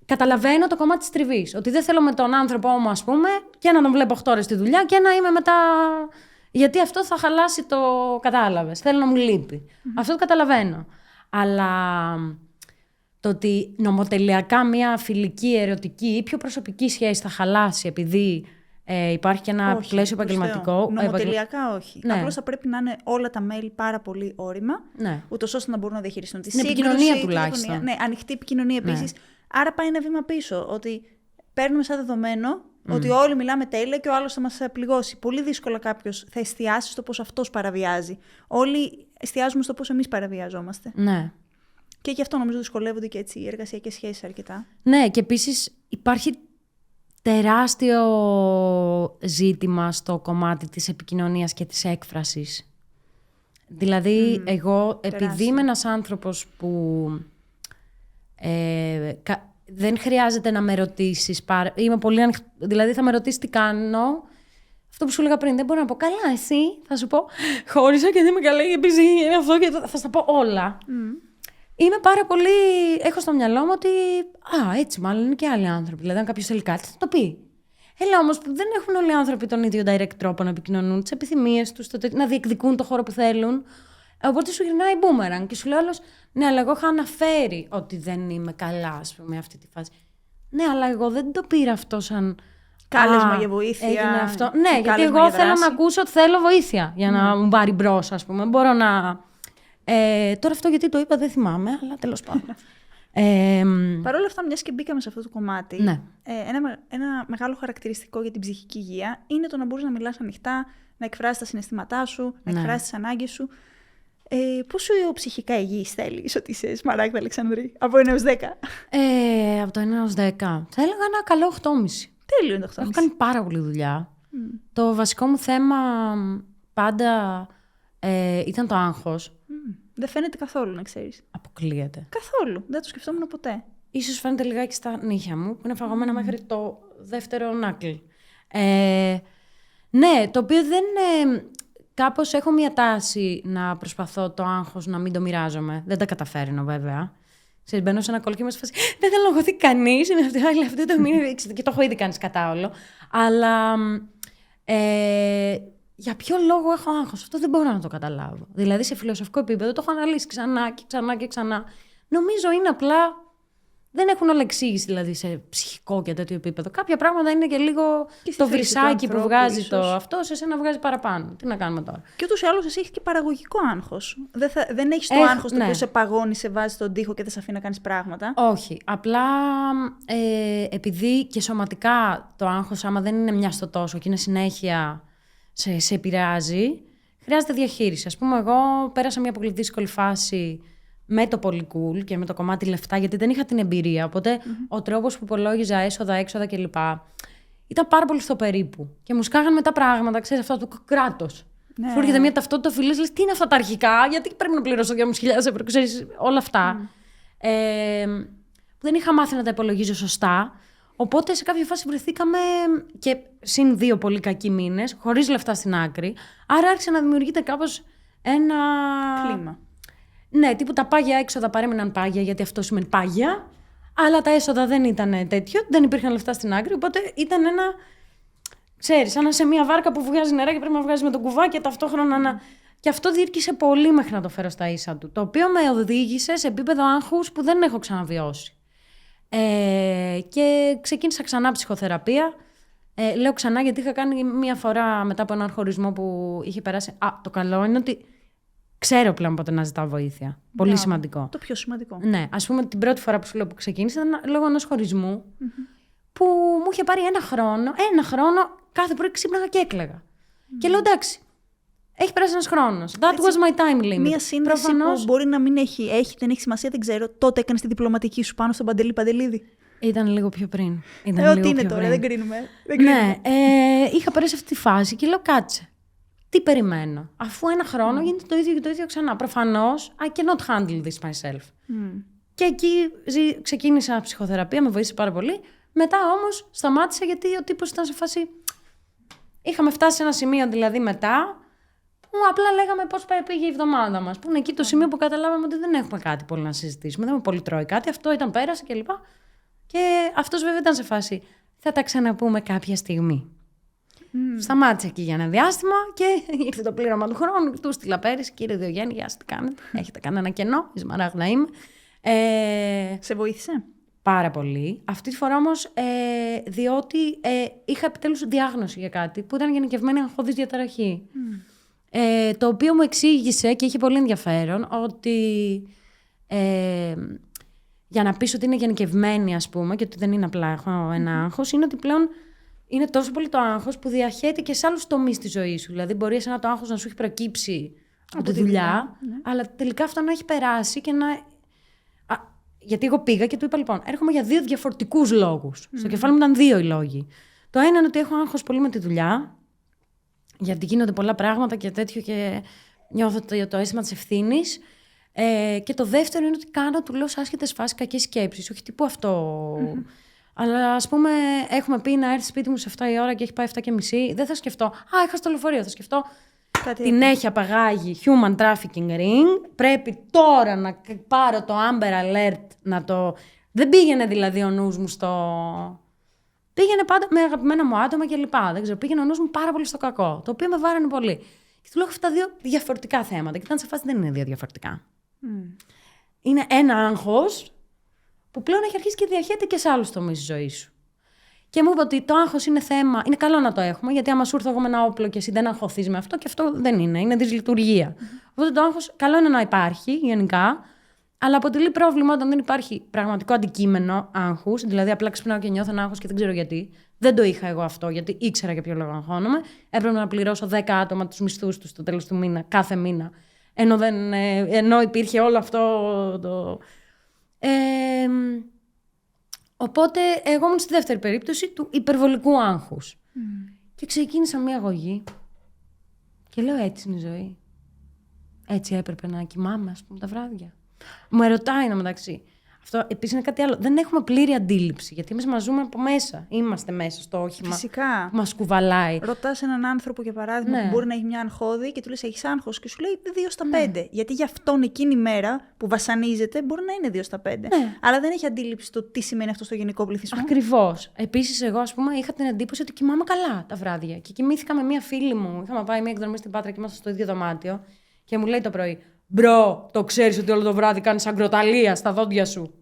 Speaker 1: Καταλαβαίνω το κομμάτι της τριβής. Ότι δεν θέλω με τον άνθρωπό μου, ας πούμε, και να τον βλέπω 8 ώρες στη δουλειά και να είμαι μετά. Γιατί αυτό θα χαλάσει το. Κατάλαβες. Θέλω να μου λείπει. Αυτό το καταλαβαίνω. Αλλά το ότι νομοτελειακά μια φιλική, ερωτική ή πιο προσωπική σχέση θα χαλάσει επειδή Υπάρχει και ένα πλαίσιο επαγγελματικό.
Speaker 2: Νομοτελειακά όχι.
Speaker 1: Ναι.
Speaker 2: Απλώς θα πρέπει να είναι όλα τα mail πάρα πολύ όρημα,
Speaker 1: ναι.
Speaker 2: ούτως ώστε να μπορούν να διαχειριστούν τη
Speaker 1: σύγκρουση. Επικοινωνία τουλάχιστον.
Speaker 2: Ναι, ανοιχτή επικοινωνία επίσης. Ναι. Άρα πάει ένα βήμα πίσω. Ότι παίρνουμε σαν δεδομένο ότι όλοι μιλάμε τέλεια και ο άλλος θα μας πληγώσει. Πολύ δύσκολα κάποιος θα εστιάσει στο πώς αυτός παραβιάζει. Όλοι εστιάζουμε στο πώς εμείς παραβιαζόμαστε.
Speaker 1: Ναι.
Speaker 2: Και γι' αυτό νομίζω δυσκολεύονται και έτσι οι εργασιακές σχέσεις αρκετά.
Speaker 1: Ναι, και επίσης υπάρχει τεράστιο ζήτημα στο κομμάτι της επικοινωνίας και της έκφρασης. Δηλαδή, εγώ, επειδή είμαι ένας άνθρωπος που δεν χρειάζεται να με ρωτήσεις, είμαι πολύ δηλαδή θα με ρωτήσεις τι κάνω, αυτό που σου έλεγα πριν, δεν μπορώ να πω καλά εσύ, θα σου πω χώρισα και δεν είμαι καλά επειδή αυτό και θα στα πω όλα. Είμαι πάρα πολύ. Έχω στο μυαλό μου ότι. Έτσι μάλλον είναι και άλλοι άνθρωποι. Δηλαδή, αν κάποιος θέλει κάτι, θα το πει. Έλα όμως που δεν έχουν όλοι οι άνθρωποι τον ίδιο direct τρόπο να επικοινωνούν, τις επιθυμίες τους, να διεκδικούν το χώρο που θέλουν. Οπότε σου γυρνάει boomerang και σου λέει όλος, ναι, αλλά εγώ είχα αναφέρει ότι δεν είμαι καλά, ας πούμε, αυτή τη φάση. Ναι, αλλά εγώ δεν το πήρα αυτό σαν.
Speaker 2: Κάλεσμα για βοήθεια.
Speaker 1: Έγινε αυτό. Ναι, γιατί εγώ θέλω να ακούσω ότι θέλω βοήθεια για να μου πάρει μπρος, ας πούμε. Μπορώ να. Τώρα αυτό γιατί το είπα δεν θυμάμαι, αλλά τέλος πάντων.
Speaker 2: Παρ' όλα αυτά, μιας και μπήκαμε σε αυτό το κομμάτι,
Speaker 1: ναι.
Speaker 2: ένα μεγάλο χαρακτηριστικό για την ψυχική υγεία είναι το να μπορείς να μιλάς ανοιχτά, να εκφράσεις τα συναισθήματά σου, να εκφράσεις τις ανάγκες σου. Πόσο ψυχικά υγιής θέλεις ότι είσαι, Σμαράγδα Αλεξανδρή, από 1 έως 10?
Speaker 1: Από το 1 έως 10. Θα έλεγα ένα καλό 8,5.
Speaker 2: Τέλειο είναι το 8,5.
Speaker 1: Έχω κάνει πάρα πολλή δουλειά. Το βασικό μου θέμα πάντα ήταν το άγχος.
Speaker 2: Δεν φαίνεται καθόλου, να ξέρεις.
Speaker 1: Αποκλείεται.
Speaker 2: Καθόλου. Δεν το σκεφτόμουν ποτέ.
Speaker 1: Ίσως φαίνεται λιγάκι στα νύχια μου, που είναι φαγωμένα μέχρι το δεύτερο νάκλι. Ναι, το οποίο δεν... Κάπως έχω μια τάση να προσπαθώ το άγχος να μην το μοιράζομαι. Δεν τα καταφέρνω, βέβαια. Ξέρεις, μπαίνω σε ένα κόλ και είμαι σε φάση, δεν θέλω να λογωθεί κανείς. Είναι αυτή το μήνυμα. Και το έχω ήδη κάνει κατά όλο. Αλλά για ποιο λόγο έχω άγχος? Αυτό δεν μπορώ να το καταλάβω. Δηλαδή, σε φιλοσοφικό επίπεδο το έχω αναλύσει ξανά και ξανά και ξανά. Νομίζω είναι απλά. Δεν έχουν όλα εξήγηση, δηλαδή, σε ψυχικό και τέτοιο επίπεδο. Κάποια πράγματα είναι και λίγο και το βρυσάκι που βγάζει ίσως. Το αυτό, σε εσένα βγάζει παραπάνω. Τι να κάνουμε τώρα.
Speaker 2: Και ούτως ή άλλως εσύ έχεις και παραγωγικό άγχος. Δεν έχεις το άγχος το οποίο σε παγώνει, σε βάζει στον τοίχο και δεν σε αφήνει να κάνεις πράγματα.
Speaker 1: Όχι. Απλά επειδή και σωματικά το άγχος, άμα δεν είναι μια στο τόσο και είναι συνέχεια σε επηρεάζει, χρειάζεται διαχείριση. Ας πούμε, εγώ πέρασα μια πολύ δύσκολη φάση με το πολύ cool και με το κομμάτι λεφτά, γιατί δεν είχα την εμπειρία. Οπότε ο τρόπος που υπολόγιζα έσοδα, έξοδα κλπ. Ήταν πάρα πολύ στο περίπου. Και μου σκάγαν μετά πράγματα, ξέρεις, αυτό το κράτος. Ναι. Σου έρχεται μια ταυτότητα φιλής, λες τι είναι αυτά τα αρχικά, γιατί πρέπει να πληρώσω 2.500 ευρώ, ξέρεις, όλα αυτά. Δεν είχα μάθει να τα υπολογίζω σωστά. Οπότε σε κάποια φάση βρεθήκαμε και συν 2 πολύ κακοί μήνες, χωρίς λεφτά στην άκρη. Άρα άρχισε να δημιουργείται κάπως ένα
Speaker 2: κλίμα.
Speaker 1: Ναι, τύπου τα πάγια έξοδα παρέμειναν πάγια, γιατί αυτό σημαίνει πάγια. Αλλά τα έσοδα δεν ήταν τέτοιο, δεν υπήρχαν λεφτά στην άκρη. Οπότε ήταν ένα. Ξέρεις, σαν σε μια βάρκα που βγάζει νερά και πρέπει να βγάζει με τον κουβά και ταυτόχρονα να. Και αυτό διήρκησε πολύ μέχρι να το φέρω στα ίσα του. Το οποίο με οδήγησε σε επίπεδο άγχους που δεν έχω ξαναβιώσει. Και ξεκίνησα ξανά ψυχοθεραπεία. Λέω ξανά γιατί είχα κάνει μία φορά μετά από έναν χωρισμό που είχε περάσει. Το καλό είναι ότι. Ξέρω πλέον πότε να ζητάω βοήθεια. Πολύ σημαντικό.
Speaker 2: Το πιο σημαντικό.
Speaker 1: Ναι. Ας πούμε, την πρώτη φορά που σου λέω που ξεκίνησα ήταν λόγω ενός χωρισμού που μου είχε πάρει ένα χρόνο, κάθε πρωί ξύπναγα και έκλαιγα. Και λέω εντάξει. Έχει περάσει ένας χρόνος. That was my time limit.
Speaker 2: Μία σύνδεση που μπορεί να μην έχει, δεν έχει σημασία, δεν ξέρω. Τότε έκανες τη διπλωματική σου πάνω στον Παντελή Παντελίδη.
Speaker 1: Ήταν λίγο πιο πριν.
Speaker 2: Ό,τι είναι τώρα, δεν κρίνουμε.
Speaker 1: Ναι, είχα περάσει αυτή τη φάση και λέω κάτσε. Τι περιμένω, αφού ένα χρόνο γίνεται το ίδιο και το ίδιο ξανά. Προφανώς, I cannot handle this myself. Και εκεί ξεκίνησα ψυχοθεραπεία, με βοήθησε πάρα πολύ. Μετά όμως σταμάτησα γιατί ο τύπος ήταν σε φάση. Είχαμε φτάσει σε ένα σημείο δηλαδή μετά, που απλά λέγαμε πώς πήγε η εβδομάδα μας. Που είναι εκεί το σημείο που καταλάβαμε ότι δεν έχουμε κάτι πολύ να συζητήσουμε. Δεν με πολύ τρώει κάτι, αυτό ήταν πέρασε κλπ. Και αυτός βέβαια ήταν σε φάση. Θα τα ξαναπούμε κάποια στιγμή. Σταμάτησε εκεί για ένα διάστημα και ήρθε το πλήρωμα του χρόνου. Του στείλα πέρυσι, κύριε Διογέννη, γεια σας, τι κάνετε? Έχετε κανένα κενό? Η Σμαράγδα είμαι.
Speaker 2: Σε βοήθησε?
Speaker 1: πάρα πολύ. Αυτή τη φορά όμως, διότι είχα επιτέλους διάγνωση για κάτι που ήταν γενικευμένη αγχώδης διαταραχή. Το οποίο μου εξήγησε και είχε πολύ ενδιαφέρον ότι για να πεις ότι είναι γενικευμένη, ας πούμε, και ότι δεν είναι απλά έχω ένα άγχος, είναι ότι πλέον είναι τόσο πολύ το άγχος που διαχέεται και σε άλλους τομείς της ζωής σου. Δηλαδή, μπορεί εσένα το άγχος να σου έχει προκύψει από τη δουλειά, αλλά τελικά αυτό να έχει περάσει και να. Γιατί εγώ πήγα και του είπα, λοιπόν, έρχομαι για 2 διαφορετικούς λόγους. Στο κεφάλι μου ήταν 2 οι λόγοι. Το ένα είναι ότι έχω άγχος πολύ με τη δουλειά, γιατί γίνονται πολλά πράγματα και τέτοιο και νιώθω το αίσθημα της ευθύνης. Και το δεύτερο είναι ότι κάνω, του λέω, σε άσχετες φάσεις κακές σκέψεις. Όχι τύπου αυτό. Αλλά ας πούμε, έχουμε πει να έρθει σπίτι μου σε 7 η ώρα και έχει πάει 7:30. Δεν θα σκεφτώ, είχα στο λεωφορείο. Θα σκεφτώ, την έχει απαγάγει human trafficking ring. Πρέπει τώρα να πάρω το Amber Alert να το. Δεν πήγαινε δηλαδή ο νους μου στο. Πήγαινε πάντα με αγαπημένα μου άτομα κλπ. Δεν ξέρω, πήγαινε ο νους μου πάρα πολύ στο κακό. Το οποίο με βάρανε πολύ. Και του λέω: αυτά 2 διαφορετικά θέματα. Και ήταν σε φάση δεν είναι 2 διαφορετικά. Είναι ένα άγχος που πλέον έχει αρχίσει και διαχέεται και σε άλλους τομείς της ζωής σου. Και μου είπε ότι το άγχος είναι θέμα. Είναι καλό να το έχουμε, γιατί άμα σου έρθω εγώ με ένα όπλο και εσύ δεν αγχωθείς με αυτό, και αυτό δεν είναι. Είναι δυσλειτουργία. Οπότε το άγχος καλό είναι να υπάρχει γενικά, αλλά αποτελεί πρόβλημα όταν δεν υπάρχει πραγματικό αντικείμενο άγχους. Δηλαδή, απλά ξυπνάω και νιώθω ένα άγχος και δεν ξέρω γιατί. Δεν το είχα εγώ αυτό, γιατί ήξερα για ποιο λόγο αγχώνομαι. Έπρεπε να πληρώσω 10 άτομα τους μισθούς τους στο τέλος του μήνα, κάθε μήνα. Ενώ υπήρχε όλο αυτό το. Οπότε εγώ ήμουν στη δεύτερη περίπτωση του υπερβολικού άγχους. Και ξεκίνησα μια αγωγή και λέω: έτσι είναι η ζωή. Έτσι έπρεπε να κοιμάμαι, ας πούμε, τα βράδια. Μου ερωτάει ένα μεταξύ. Αυτό επίσης είναι κάτι άλλο. Δεν έχουμε πλήρη αντίληψη, γιατί εμείς μας ζούμε από μέσα. Είμαστε μέσα στο όχημα.
Speaker 2: Φυσικά.
Speaker 1: Που μας κουβαλάει.
Speaker 2: Ρωτάς έναν άνθρωπο, για παράδειγμα, που μπορεί να έχει μια αγχώδη και του λες: έχεις άγχος, και σου λέει 2 στα 5. Γιατί για αυτόν εκείνη η μέρα που βασανίζεται μπορεί να είναι 2 στα 5. Αλλά δεν έχει αντίληψη το τι σημαίνει αυτό στο γενικό πληθυσμό.
Speaker 1: Ακριβώς. Επίσης, εγώ, ας πούμε, είχα την εντύπωση ότι κοιμάμαι καλά τα βράδια. Και κοιμήθηκα με μια φίλη μου. Είχαμε πάει μια εκδρομή στην Πάτρα και ήμασταν στο ίδιο δωμάτιο. Και μου λέει το πρωί: μπρο, το ξέρεις ότι όλο το βράδυ κάνεις αγκροταλία στα δόντια σου.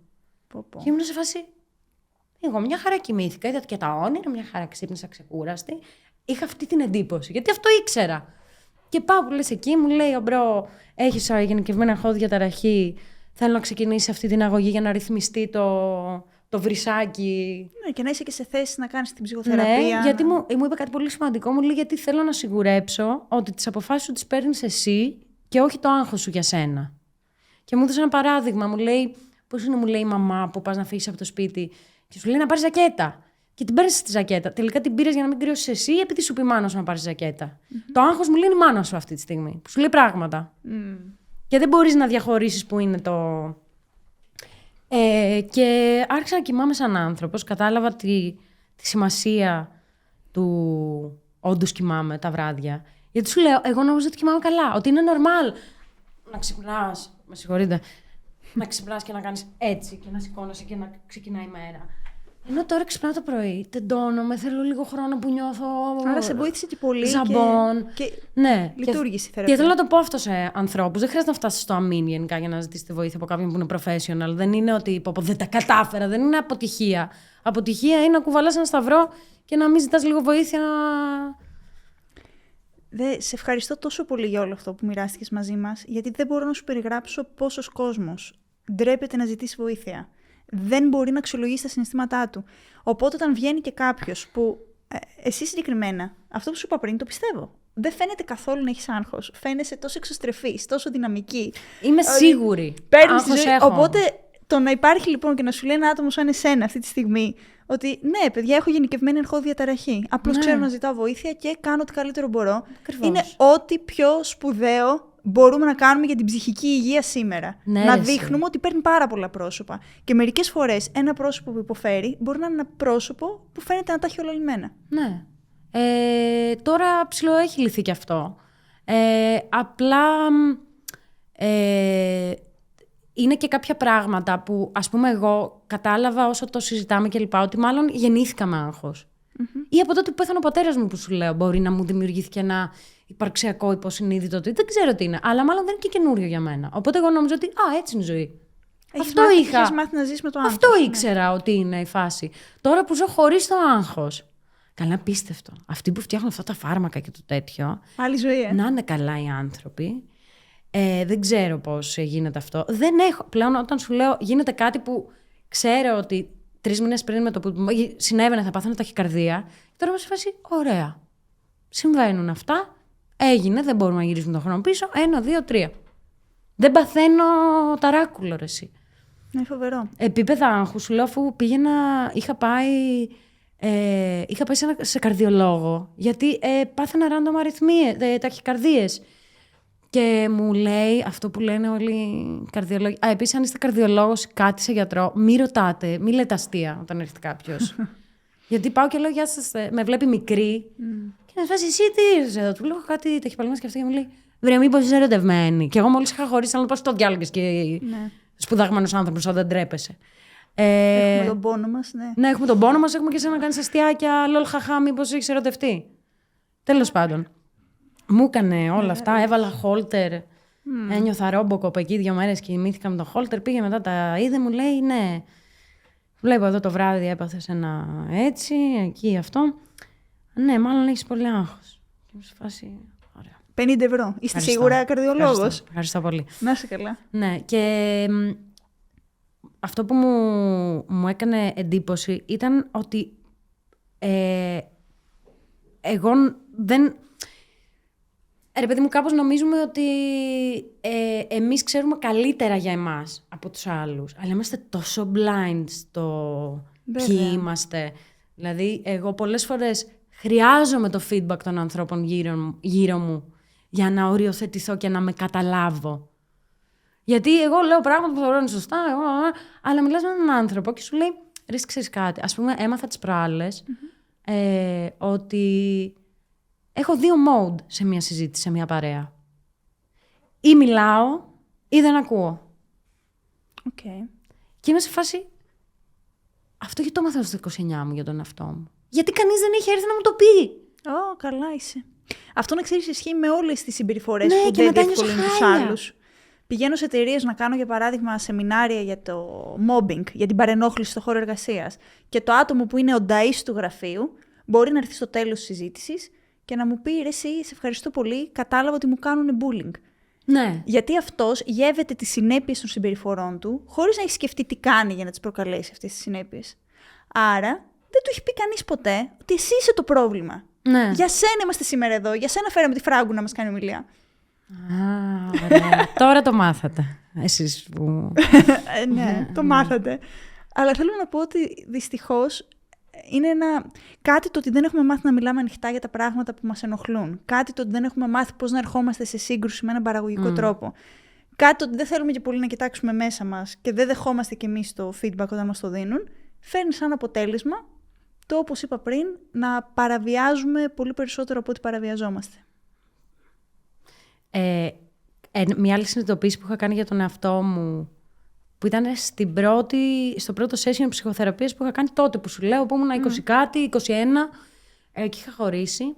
Speaker 1: Και ήμουν σε φάση. Εγώ μια χαρά κοιμήθηκα, είδα και τα όνειρα, μια χαρά ξύπνησα ξεκούραστη. Είχα αυτή την εντύπωση, γιατί αυτό ήξερα. Και πάω που λες εκεί, μου λέει: μπρο, έχεις γενικευμένη αγχώδη διαταραχή. Θέλω να ξεκινήσει αυτή την αγωγή για να ρυθμιστεί το βρυσάκι. Ναι,
Speaker 2: και να είσαι και σε θέση να κάνεις την ψυχοθεραπεία.
Speaker 1: Ναι, γιατί μου είπε κάτι πολύ σημαντικό. Μου λέει: γιατί θέλω να σιγουρέψω ότι τις αποφάσεις σου τις παίρνεις εσύ και όχι το άγχος σου για σένα. Και μου έδωσε ένα παράδειγμα. Μου λέει: πώς είναι, μου λέει η μαμά που πας να φύγεις από το σπίτι και σου λέει να πάρεις ζακέτα. Και την παίρνεις τη ζακέτα. Τελικά την πήρες για να μην κρυώσεις εσύ, επειδή σου πει η μάνα σου να πάρεις ζακέτα. Το άγχος μου λέει η μάνα σου αυτή τη στιγμή, που σου λέει πράγματα. Και δεν μπορείς να διαχωρίσεις που είναι το. Και άρχισα να κοιμάμαι σαν άνθρωπος. Κατάλαβα τη σημασία του όντως κοιμάμαι τα βράδια. Γιατί σου λέω, εγώ νόμιζα ότι κοιμάμαι καλά. Ότι είναι normal να ξυπνάς. Με συγχωρείτε. Να ξυπνάς και να κάνεις έτσι και να σηκώνεσαι και να ξεκινάει η μέρα. Ενώ τώρα ξυπνάω το πρωί, τεντώνομαι, θέλω λίγο χρόνο που νιώθω.
Speaker 2: Άρα σε βοήθησε και πολύ.
Speaker 1: Ζαμπόν.
Speaker 2: Και
Speaker 1: ναι,
Speaker 2: λειτουργήσε η θεραπεία.
Speaker 1: Και θέλω να το πω αυτό σε ανθρώπους. Δεν χρειάζεται να φτάσεις στο αμήν γενικά για να ζητήσετε βοήθεια από κάποιον που είναι professional. Δεν είναι ότι δεν τα κατάφερα, δεν είναι αποτυχία. Αποτυχία είναι να κουβαλάς ένα σταυρό και να μην ζητάς λίγο βοήθεια.
Speaker 2: Σε ευχαριστώ τόσο πολύ για όλο αυτό που μοιράστηκες μαζί μας, γιατί δεν μπορώ να σου περιγράψω πόσος κόσμος ντρέπεται να ζητήσει βοήθεια. Δεν μπορεί να αξιολογήσει τα συναισθήματά του. Οπότε, όταν βγαίνει και κάποιος που. Εσύ συγκεκριμένα, αυτό που σου είπα πριν, το πιστεύω. Δεν φαίνεται καθόλου να έχεις άγχος. Φαίνεσαι τόσο εξωστρεφής, τόσο δυναμική.
Speaker 1: Είμαι σίγουρη.
Speaker 2: Παίρνεις τη ζωή. Οπότε, το να υπάρχει λοιπόν και να σου λέει ένα άτομο σαν εσένα αυτή τη στιγμή, ότι ναι, παιδιά, έχω γενικευμένη αγχώδη διαταραχή. Απλώς ξέρω να ζητάω βοήθεια και κάνω ό,τι καλύτερο μπορώ.
Speaker 1: Ακριβώς.
Speaker 2: Είναι ό,τι πιο σπουδαίο μπορούμε να κάνουμε για την ψυχική υγεία σήμερα.
Speaker 1: Ναι,
Speaker 2: να δείχνουμε ότι παίρνει πάρα πολλά πρόσωπα. Και μερικές φορές ένα πρόσωπο που υποφέρει μπορεί να είναι ένα πρόσωπο που φαίνεται να τα έχει όλα λυμμένα.
Speaker 1: Ναι. Τώρα ψηλό έχει λυθεί και αυτό. Απλά είναι και κάποια πράγματα που, ας πούμε, εγώ κατάλαβα όσο το συζητάμε και λοιπά, ότι μάλλον γεννήθηκα με άγχος. Ή από τότε που πέθανε ο πατέρας μου, που σου λέω, μπορεί να μου δημιουργήθηκε ένα υπαρξιακό υποσυνείδητο, ότι δεν ξέρω τι είναι, αλλά μάλλον δεν είναι και καινούριο για μένα. Οπότε εγώ νόμιζα ότι έτσι είναι η ζωή.
Speaker 2: Έχεις μάθει να ζεις με το άγχος.
Speaker 1: Αυτό ήξερα ότι είναι η φάση. Τώρα που ζω χωρίς το άγχος. Καλά, απίστευτο. Αυτοί που φτιάχνουν αυτά τα φάρμακα και το τέτοιο.
Speaker 2: Άλλη ζωή,
Speaker 1: Να είναι καλά οι άνθρωποι. Δεν ξέρω πώς γίνεται αυτό. Δεν έχω. Πλέον, όταν σου λέω γίνεται κάτι που ξέρω ότι 3 μήνες πριν με το που συνέβαινε θα πάθαινα ταχυκαρδία. Τώρα είμαι σε φάση, ωραία. Συμβαίνουν αυτά. Έγινε, δεν μπορούμε να γυρίσουμε τον χρόνο πίσω. 1, 2, 3. Δεν παθαίνω ταράκουλο, ρε εσύ.
Speaker 2: Είναι φοβερό.
Speaker 1: Επίπεδα άγχου, σου λέω, αφού είχα πάει σε καρδιολόγο, γιατί πάθαινα random αριθμίες, ταχυκαρδίες. Και μου λέει αυτό που λένε όλοι οι καρδιολόγοι. Επίσης, αν είστε καρδιολόγος ή κάτι σε γιατρό, μη ρωτάτε, μη λέτε αστεία όταν έρχεται κάποιος. Γιατί πάω και λέω, γεια σας, με βλέπει μικρή. Και να φάσει, εσύ τι είσαι εδώ. Του λέω κάτι ταχυπαλμές και αυτό και μου λέει, βρε, μήπως είσαι ερωτευμένη. Και εγώ μόλις είχα χωρίσει, αλλά πώς το διάλογες και σπουδαγμένος άνθρωπος, αν δεν τρέπεσαι.
Speaker 2: Έχουμε τον πόνο μας, ναι.
Speaker 1: Ναι, έχουμε τον πόνο μας, έχουμε και εσένα να κάνεις αστιάκια, λολ χαχά, μήπως έχεις ερωτευτεί. Τέλος πάντων. Μου έκανε όλα αυτά, έβαλα χόλτερ. Ένιωθα ρόμποκοπ εκεί 2 μέρες και κοιμήθηκα με τον χόλτερ. Πήγε μετά, τα είδε, μου λέει, ναι. Βλέπω εδώ το βράδυ έπαθες ένα έτσι, εκεί αυτό. Ναι, μάλλον έχεις πολύ άγχος. Και μου σε φάση, ωραία.
Speaker 2: 50 ευρώ. Είστε σίγουρα καρδιολόγος?
Speaker 1: Ευχαριστώ πολύ.
Speaker 2: Να είσαι καλά.
Speaker 1: Ναι, και αυτό που μου έκανε εντύπωση ήταν ότι εγώ δεν... Ρε παιδί μου, κάπως νομίζουμε ότι εμείς ξέρουμε καλύτερα για εμάς από τους άλλους. Αλλά είμαστε τόσο blind στο ποιοι είμαστε. Δηλαδή, εγώ πολλές φορές χρειάζομαι το feedback των ανθρώπων γύρω μου για να οριοθετηθώ και να με καταλάβω. Γιατί εγώ λέω πράγματα που θεωρώ είναι σωστά, αλλά μιλάς με έναν άνθρωπο και σου λέει, ρε, ξέρεις κάτι. Ας πούμε, έμαθα τις προάλλες ότι έχω 2 mode σε μια συζήτηση, σε μια παρέα. Ή μιλάω ή δεν ακούω.
Speaker 2: Okay.
Speaker 1: Και είμαι σε φάση, αυτό γιατί το έμαθα στο 29 μου για τον εαυτό μου. Γιατί κανείς δεν έχει έρθει να μου το πει.
Speaker 2: Καλά είσαι. Αυτό να ξέρεις ισχύει με όλες τις συμπεριφορές που
Speaker 1: δεν
Speaker 2: διευκολύνουν τους άλλους. Πηγαίνω σε εταιρείες να κάνω, για παράδειγμα, σεμινάρια για το mobbing, για την παρενόχληση στο χώρο εργασίας. Και το άτομο που είναι ο νταΐς του γραφείου μπορεί να έρθει στο τέλος της συζήτησης και να μου πει, ρε, εσύ, σε ευχαριστώ πολύ, κατάλαβα ότι μου κάνουν bullying.
Speaker 1: Ναι.
Speaker 2: Γιατί αυτός γεύεται τις συνέπειες των συμπεριφορών του, χωρίς να έχει σκεφτεί τι κάνει για να τις προκαλέσει αυτές τις συνέπειες. Άρα, δεν του έχει πει κανείς ποτέ ότι εσύ είσαι το πρόβλημα.
Speaker 1: Ναι.
Speaker 2: Για σένα είμαστε σήμερα εδώ, για σένα φέραμε τη Φράγκου να μας κάνει ομιλία.
Speaker 1: Ωραία. Τώρα το μάθατε. Εσείς που...
Speaker 2: Ναι, το μάθατε. Αλλά θέλω να πω ότι δυστυχώς είναι κάτι το ότι δεν έχουμε μάθει να μιλάμε ανοιχτά για τα πράγματα που μας ενοχλούν. Κάτι το ότι δεν έχουμε μάθει πώς να ερχόμαστε σε σύγκρουση με έναν παραγωγικό τρόπο. Κάτι το ότι δεν θέλουμε και πολύ να κοιτάξουμε μέσα μας και δεν δεχόμαστε κι εμείς το feedback όταν μας το δίνουν. Φέρνει σαν αποτέλεσμα το, όπως είπα πριν, να παραβιάζουμε πολύ περισσότερο από ό,τι παραβιαζόμαστε.
Speaker 1: Μια άλλη συνειδητοποίηση που είχα κάνει για τον εαυτό μου, που ήταν στο πρώτο session ψυχοθεραπείας που είχα κάνει τότε, που σου λέω, που ήμουν 20 κάτι, 21, και είχα χωρίσει.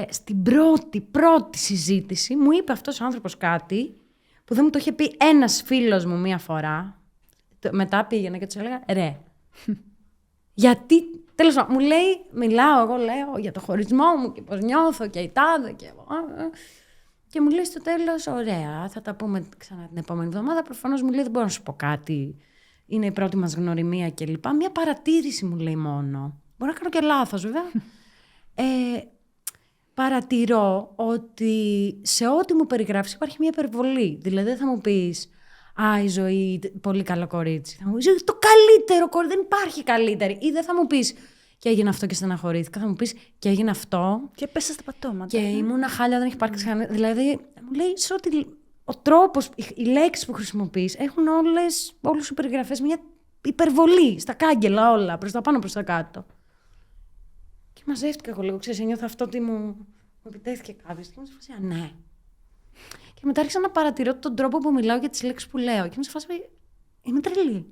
Speaker 1: Στην πρώτη συζήτηση μου είπε αυτός ο άνθρωπος κάτι που δεν μου το είχε πει ένας φίλος μου μία φορά. Μετά πήγαινα και του έλεγα, ρε, γιατί, τέλος πάντων, μου λέει, μιλάω, εγώ λέω για το χωρισμό μου και πώς νιώθω και η τάδε και μου λέει στο τέλος, ωραία, θα τα πούμε ξανά την επόμενη εβδομάδα. Προφανώς μου λέει, δεν μπορώ να σου πω κάτι, είναι η πρώτη μας γνωριμία κλπ. Μια παρατήρηση μου λέει μόνο. Μπορώ να κάνω και λάθος βέβαια. Παρατηρώ ότι σε ό,τι μου περιγράφεις υπάρχει μια υπερβολή. Δηλαδή δεν θα μου πεις, η ζωή, πολύ καλό κορίτσι. Θα μου πεις, το καλύτερο κορίτσι, δεν υπάρχει καλύτερη. Ή δεν θα μου πεις, και έγινε αυτό και στεναχωρήθηκα. Θα μου πεις, και έγινε αυτό.
Speaker 2: Και πέσα στα πατώματα.
Speaker 1: Και ήμουν χάλια, δεν έχει υπάρξει κανένα. Δηλαδή, μου λέει, σε ότι ο τρόπος, οι λέξεις που χρησιμοποιείς έχουν όλες οι περιγραφές μια υπερβολή. Στα κάγκελα όλα, προς τα πάνω, προς τα κάτω. Και μαζεύτηκα εγώ λίγο, ξέρεις, νιώθω αυτό ότι μου επιτέθηκε κάποιος. Και μου σε φάση, ναι. Και μετά άρχισα να παρατηρώ τον τρόπο που μιλάω για τις λέξεις που λέω. Και μου σε φάση, είμαι τρελή.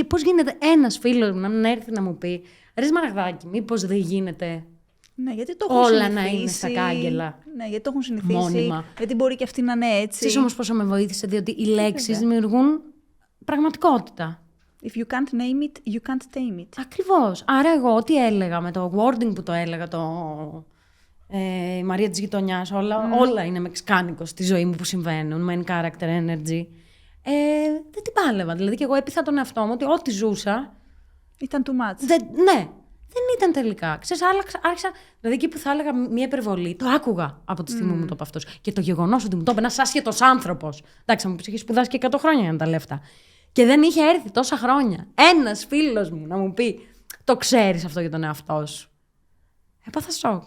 Speaker 1: Πώς γίνεται ένας φίλος μου να μην έρθει να μου πει, ρε Σμαραγδάκη, μήπως δεν γίνεται
Speaker 2: Ναι, γιατί το έχουν
Speaker 1: όλα
Speaker 2: συνηθίσει.
Speaker 1: να είναι στα κάγκελα.
Speaker 2: Ναι, γιατί το έχουν συνηθίσει.
Speaker 1: Μόνιμα.
Speaker 2: Γιατί μπορεί και αυτή να είναι έτσι.
Speaker 1: Ξέρεις όμως πόσο με βοήθησε, διότι οι λέξεις δημιουργούν πραγματικότητα.
Speaker 2: If you can't name it, you can't tame it.
Speaker 1: Ακριβώς. Άρα εγώ ό,τι έλεγα με το wording που το έλεγα, η Μαρία της γειτονιάς, όλα είναι μεξικάνικο στη ζωή μου που συμβαίνουν, main character energy. Δεν την πάλευα. Δηλαδή και εγώ έπειθα τον εαυτό μου ότι ό,τι ζούσα.
Speaker 2: Ήταν too much.
Speaker 1: Ναι, δεν ήταν τελικά. Ξέρεις, άρχισα. Δηλαδή εκεί που θα έλεγα μια υπερβολή, το άκουγα από τη στιγμή που μου το είπε αυτός. Και το γεγονός ότι μου το είπε ένας άσχετος άνθρωπος. Εντάξει, θα μου πει, έχει σπουδάσει και 100 χρόνια για να τα λεφτά. Και δεν είχε έρθει τόσα χρόνια ένας φίλος μου να μου πει, το ξέρεις αυτό για τον εαυτό σου. Έπαθα σοκ.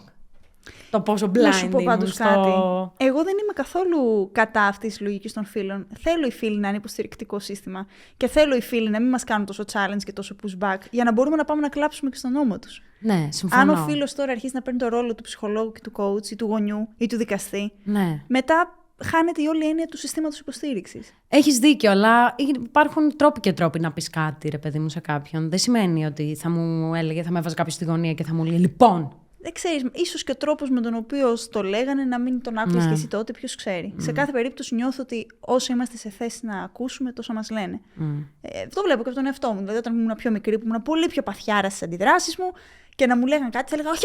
Speaker 1: Το πόσο blind
Speaker 2: να σου πω πάντως κάτι. Εγώ δεν είμαι καθόλου κατά αυτής της λογικής των φίλων. Θέλω οι φίλοι να είναι υποστηρικτικό σύστημα. Και θέλω οι φίλοι να μην μας κάνουν τόσο challenge και τόσο pushback, για να μπορούμε να πάμε να κλάψουμε και στον νόμο τους.
Speaker 1: Ναι, συμφωνώ.
Speaker 2: Αν ο φίλος τώρα αρχίσει να παίρνει το ρόλο του ψυχολόγου και του coach ή του γονιού ή του δικαστή,
Speaker 1: ναι,
Speaker 2: μετά χάνεται η όλη έννοια του συστήματος υποστήριξης.
Speaker 1: Έχεις δίκιο, αλλά υπάρχουν τρόποι και τρόποι να πεις κάτι, ρε παιδί μου, σε κάποιον. Δεν σημαίνει ότι θα μου έλεγε, θα με έβαζε κάποιος στη γωνία και θα μου λέει, λοιπόν.
Speaker 2: Δεν ξέρεις, ίσως και ο τρόπος με τον οποίο το λέγανε να μην τον άκουσες και εσύ τότε, ποιος ξέρει. Σε κάθε περίπτωση νιώθω ότι όσο είμαστε σε θέση να ακούσουμε, τόσο μας λένε. Το βλέπω και από τον εαυτό μου. Δηλαδή, όταν ήμουν πιο μικρή, που ήμουν πολύ πιο παθιάρα στις αντιδράσεις μου και να μου λέγανε κάτι, θα έλεγα όχι,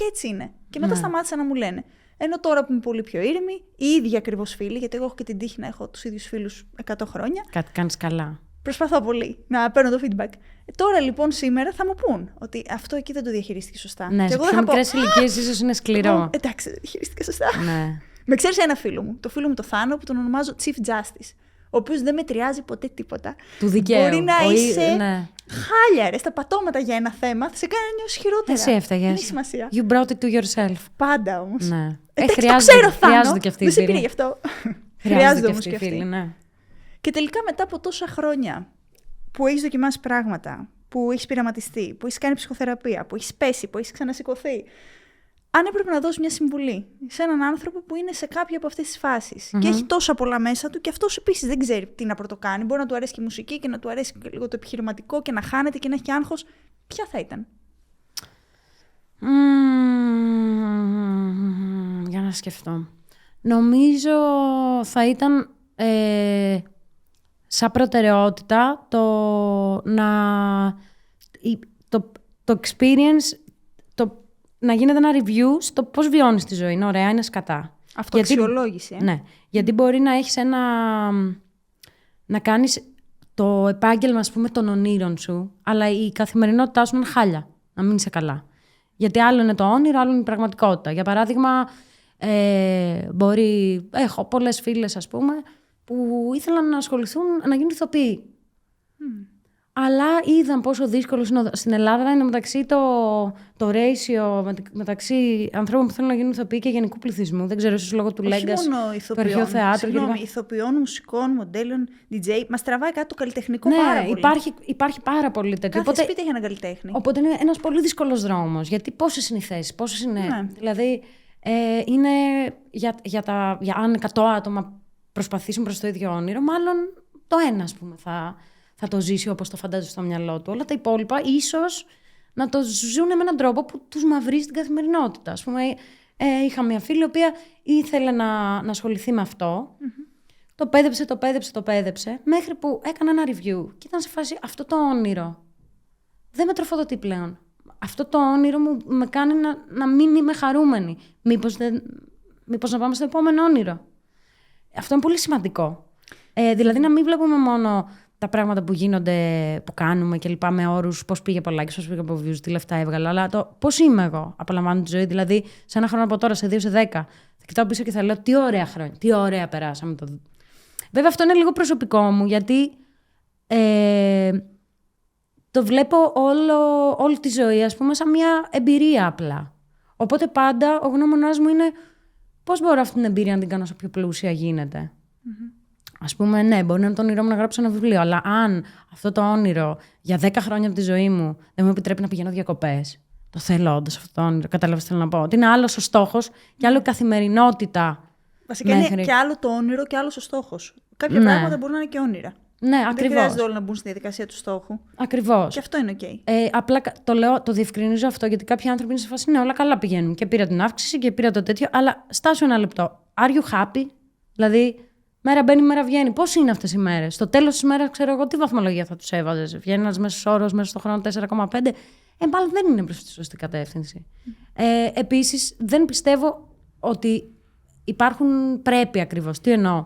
Speaker 2: έτσι είναι. Και μετά σταμάτησαν να μου λένε. Ενώ τώρα που είμαι πολύ πιο ήρεμη, οι ίδιοι ακριβώς φίλοι, γιατί εγώ έχω και την τύχη να έχω τους ίδιους φίλους 100 χρόνια.
Speaker 1: Κάτι κάνεις καλά.
Speaker 2: Προσπαθώ πολύ να παίρνω το feedback. Τώρα λοιπόν σήμερα θα μου πούν ότι αυτό εκεί δεν το διαχειρίστηκε σωστά.
Speaker 1: Ναι,
Speaker 2: και
Speaker 1: σε
Speaker 2: εγώ
Speaker 1: πιο
Speaker 2: θα πω.
Speaker 1: μικρές ηλικίες ίσως είναι σκληρό.
Speaker 2: Εντάξει, δεν διαχειρίστηκα σωστά.
Speaker 1: Ναι.
Speaker 2: Με ξέρεις ένα φίλο μου, το φίλο μου το Θάνο, που τον ονομάζω Chief Justice. Ο οποίος δεν μετριάζει ποτέ τίποτα.
Speaker 1: Του δικαίου.
Speaker 2: Μπορεί να είσαι χάλια, ρε, στα πατώματα για ένα θέμα, θα σε κάνει να νιώσεις χειρότερα.
Speaker 1: Εσύ έφταγες.
Speaker 2: Δεν έχει σημασία.
Speaker 1: You brought it to yourself.
Speaker 2: Πάντα όμως.
Speaker 1: Ναι.
Speaker 2: Εντάξει, το ξέρω, Θάνο.
Speaker 1: Χρειάζονται και αυτοί οι
Speaker 2: δεν σε
Speaker 1: φίλοι.
Speaker 2: πήρε γι' αυτό.
Speaker 1: Χρειάζονται όμως και αυτοί. Ναι.
Speaker 2: Και τελικά μετά από τόσα χρόνια που έχεις δοκιμάσει πράγματα, που έχεις πειραματιστεί, που έχεις κάνει ψυχοθεραπεία, που έχεις πέσει, που έχεις ξανασηκωθεί, αν έπρεπε να δώσεις μια συμβουλή σε έναν άνθρωπο που είναι σε κάποια από αυτές τις φάσεις και έχει τόσα πολλά μέσα του και αυτός επίσης δεν ξέρει τι να πρωτοκάνει, μπορεί να του αρέσει και η μουσική και να του αρέσει και λίγο το επιχειρηματικό και να χάνεται και να έχει άγχος, ποια θα ήταν?
Speaker 1: Για να σκεφτώ. Νομίζω θα ήταν σαν προτεραιότητα το experience, να γίνεται ένα review στο πώς βιώνεις τη ζωή. Είναι ωραία, είναι σκατά.
Speaker 2: Αυτοαξιολόγηση.
Speaker 1: Ναι, γιατί μπορεί να έχεις να κάνεις το επάγγελμα, ας πούμε, των ονείρων σου, αλλά η καθημερινότητά σου είναι χάλια, να μην είσαι καλά. Γιατί άλλο είναι το όνειρο, άλλο είναι η πραγματικότητα. Για παράδειγμα, έχω πολλές φίλες, ας πούμε, που ήθελαν να ασχοληθούν, να γίνουν ηθοποιοί. Αλλά είδαν πόσο δύσκολο είναι στην Ελλάδα είναι το ratio μεταξύ ανθρώπων που θέλουν να γίνουν ηθοποιοί και γενικού πληθυσμού. Δεν ξέρω, ίσως λόγω του Λέγκας, του αρχαίου θεάτρου.
Speaker 2: Ηθοποιών, μουσικών, μοντέλων, DJ. Μας τραβάει κάτι το καλλιτεχνικό
Speaker 1: ναι,
Speaker 2: πάρα πολύ.
Speaker 1: Υπάρχει πάρα πολύ τέτοιο.
Speaker 2: Κάθε σπίτι έχει έναν καλλιτέχνη.
Speaker 1: Οπότε είναι ένας πολύ δύσκολος δρόμος. Γιατί πόσες είναι οι θέσεις, πόσες είναι.
Speaker 2: Ναι.
Speaker 1: Δηλαδή, είναι για αν 100 άτομα προσπαθήσουν προς το ίδιο όνειρο, μάλλον το ένα, ας πούμε, θα το ζήσει όπως το φαντάζει στο μυαλό του. Όλα τα υπόλοιπα ίσως να το ζουν με έναν τρόπο που τους μαυρίζει την καθημερινότητα. Ας πούμε, είχα μια φίλη η οποία ήθελε να ασχοληθεί με αυτό. Το πέδεψε, μέχρι που έκανε ένα review και ήταν σε φάση αυτό το όνειρο. Δεν με τροφοδοτεί πλέον. Αυτό το όνειρο μου με κάνει να μην είμαι χαρούμενη. Μήπως να πάμε στο επόμενο όνειρο. Αυτό είναι πολύ σημαντικό. Δηλαδή να μην βλέπουμε μόνο τα πράγματα που γίνονται, που κάνουμε και λοιπά με όρους, πώς πήγε από likes, πώς πήγε από views, τι λεφτά έβγαλα, αλλά το πώς είμαι εγώ, απολαμβάνω τη ζωή. Δηλαδή, σε ένα χρόνο από τώρα, σε 2, σε 10, θα κοιτάω πίσω και θα λέω τι ωραία χρόνια, τι ωραία περάσαμε. Βέβαια, αυτό είναι λίγο προσωπικό μου, γιατί το βλέπω όλη τη ζωή, ας πούμε, σαν μια εμπειρία απλά. Οπότε πάντα ο γνώμονας μου είναι πώς μπορώ αυτή την εμπειρία να την κάνω όσο πιο πλούσια γίνεται. Ας πούμε, ναι, μπορεί να είναι το όνειρό μου να γράψω ένα βιβλίο, αλλά αν αυτό το όνειρο για 10 χρόνια από τη ζωή μου δεν μου επιτρέπει να πηγαίνω διακοπές, το θέλω όντως αυτό το όνειρο. Κατάλαβες τι θέλω να πω? Ότι είναι άλλος ο στόχος και άλλο η καθημερινότητα.
Speaker 2: Βασικά είναι και άλλο το όνειρο και άλλος ο στόχος. Κάποια πράγματα μπορούν να είναι και όνειρα.
Speaker 1: Ναι,
Speaker 2: Δεν
Speaker 1: ακριβώς.
Speaker 2: χρειάζεται όλοι να μπουν στη διαδικασία του στόχου.
Speaker 1: Ακριβώς.
Speaker 2: Και αυτό είναι οκ.
Speaker 1: Απλά το λέω, το διευκρινίζω αυτό, γιατί κάποιοι άνθρωποι είναι σε φάση, ναι, όλα καλά πηγαίνουν. Και πήρα την αύξηση και πήρα το τέτοιο, αλλά στάσου ένα λεπτό. Are you happy? Δηλαδή, μέρα μπαίνει, μέρα βγαίνει. Πώς είναι αυτές οι μέρες? Στο τέλος της μέρας, ξέρω εγώ, τι βαθμολογία θα τους έβαζες? Βγαίνει ένας μέσος όρος μέσα στον χρόνο 4,5. Μάλλον δεν είναι προς τη σωστή κατεύθυνση. Επίσης, δεν πιστεύω ότι υπάρχουν πρέπει ακριβώς. Τι εννοώ?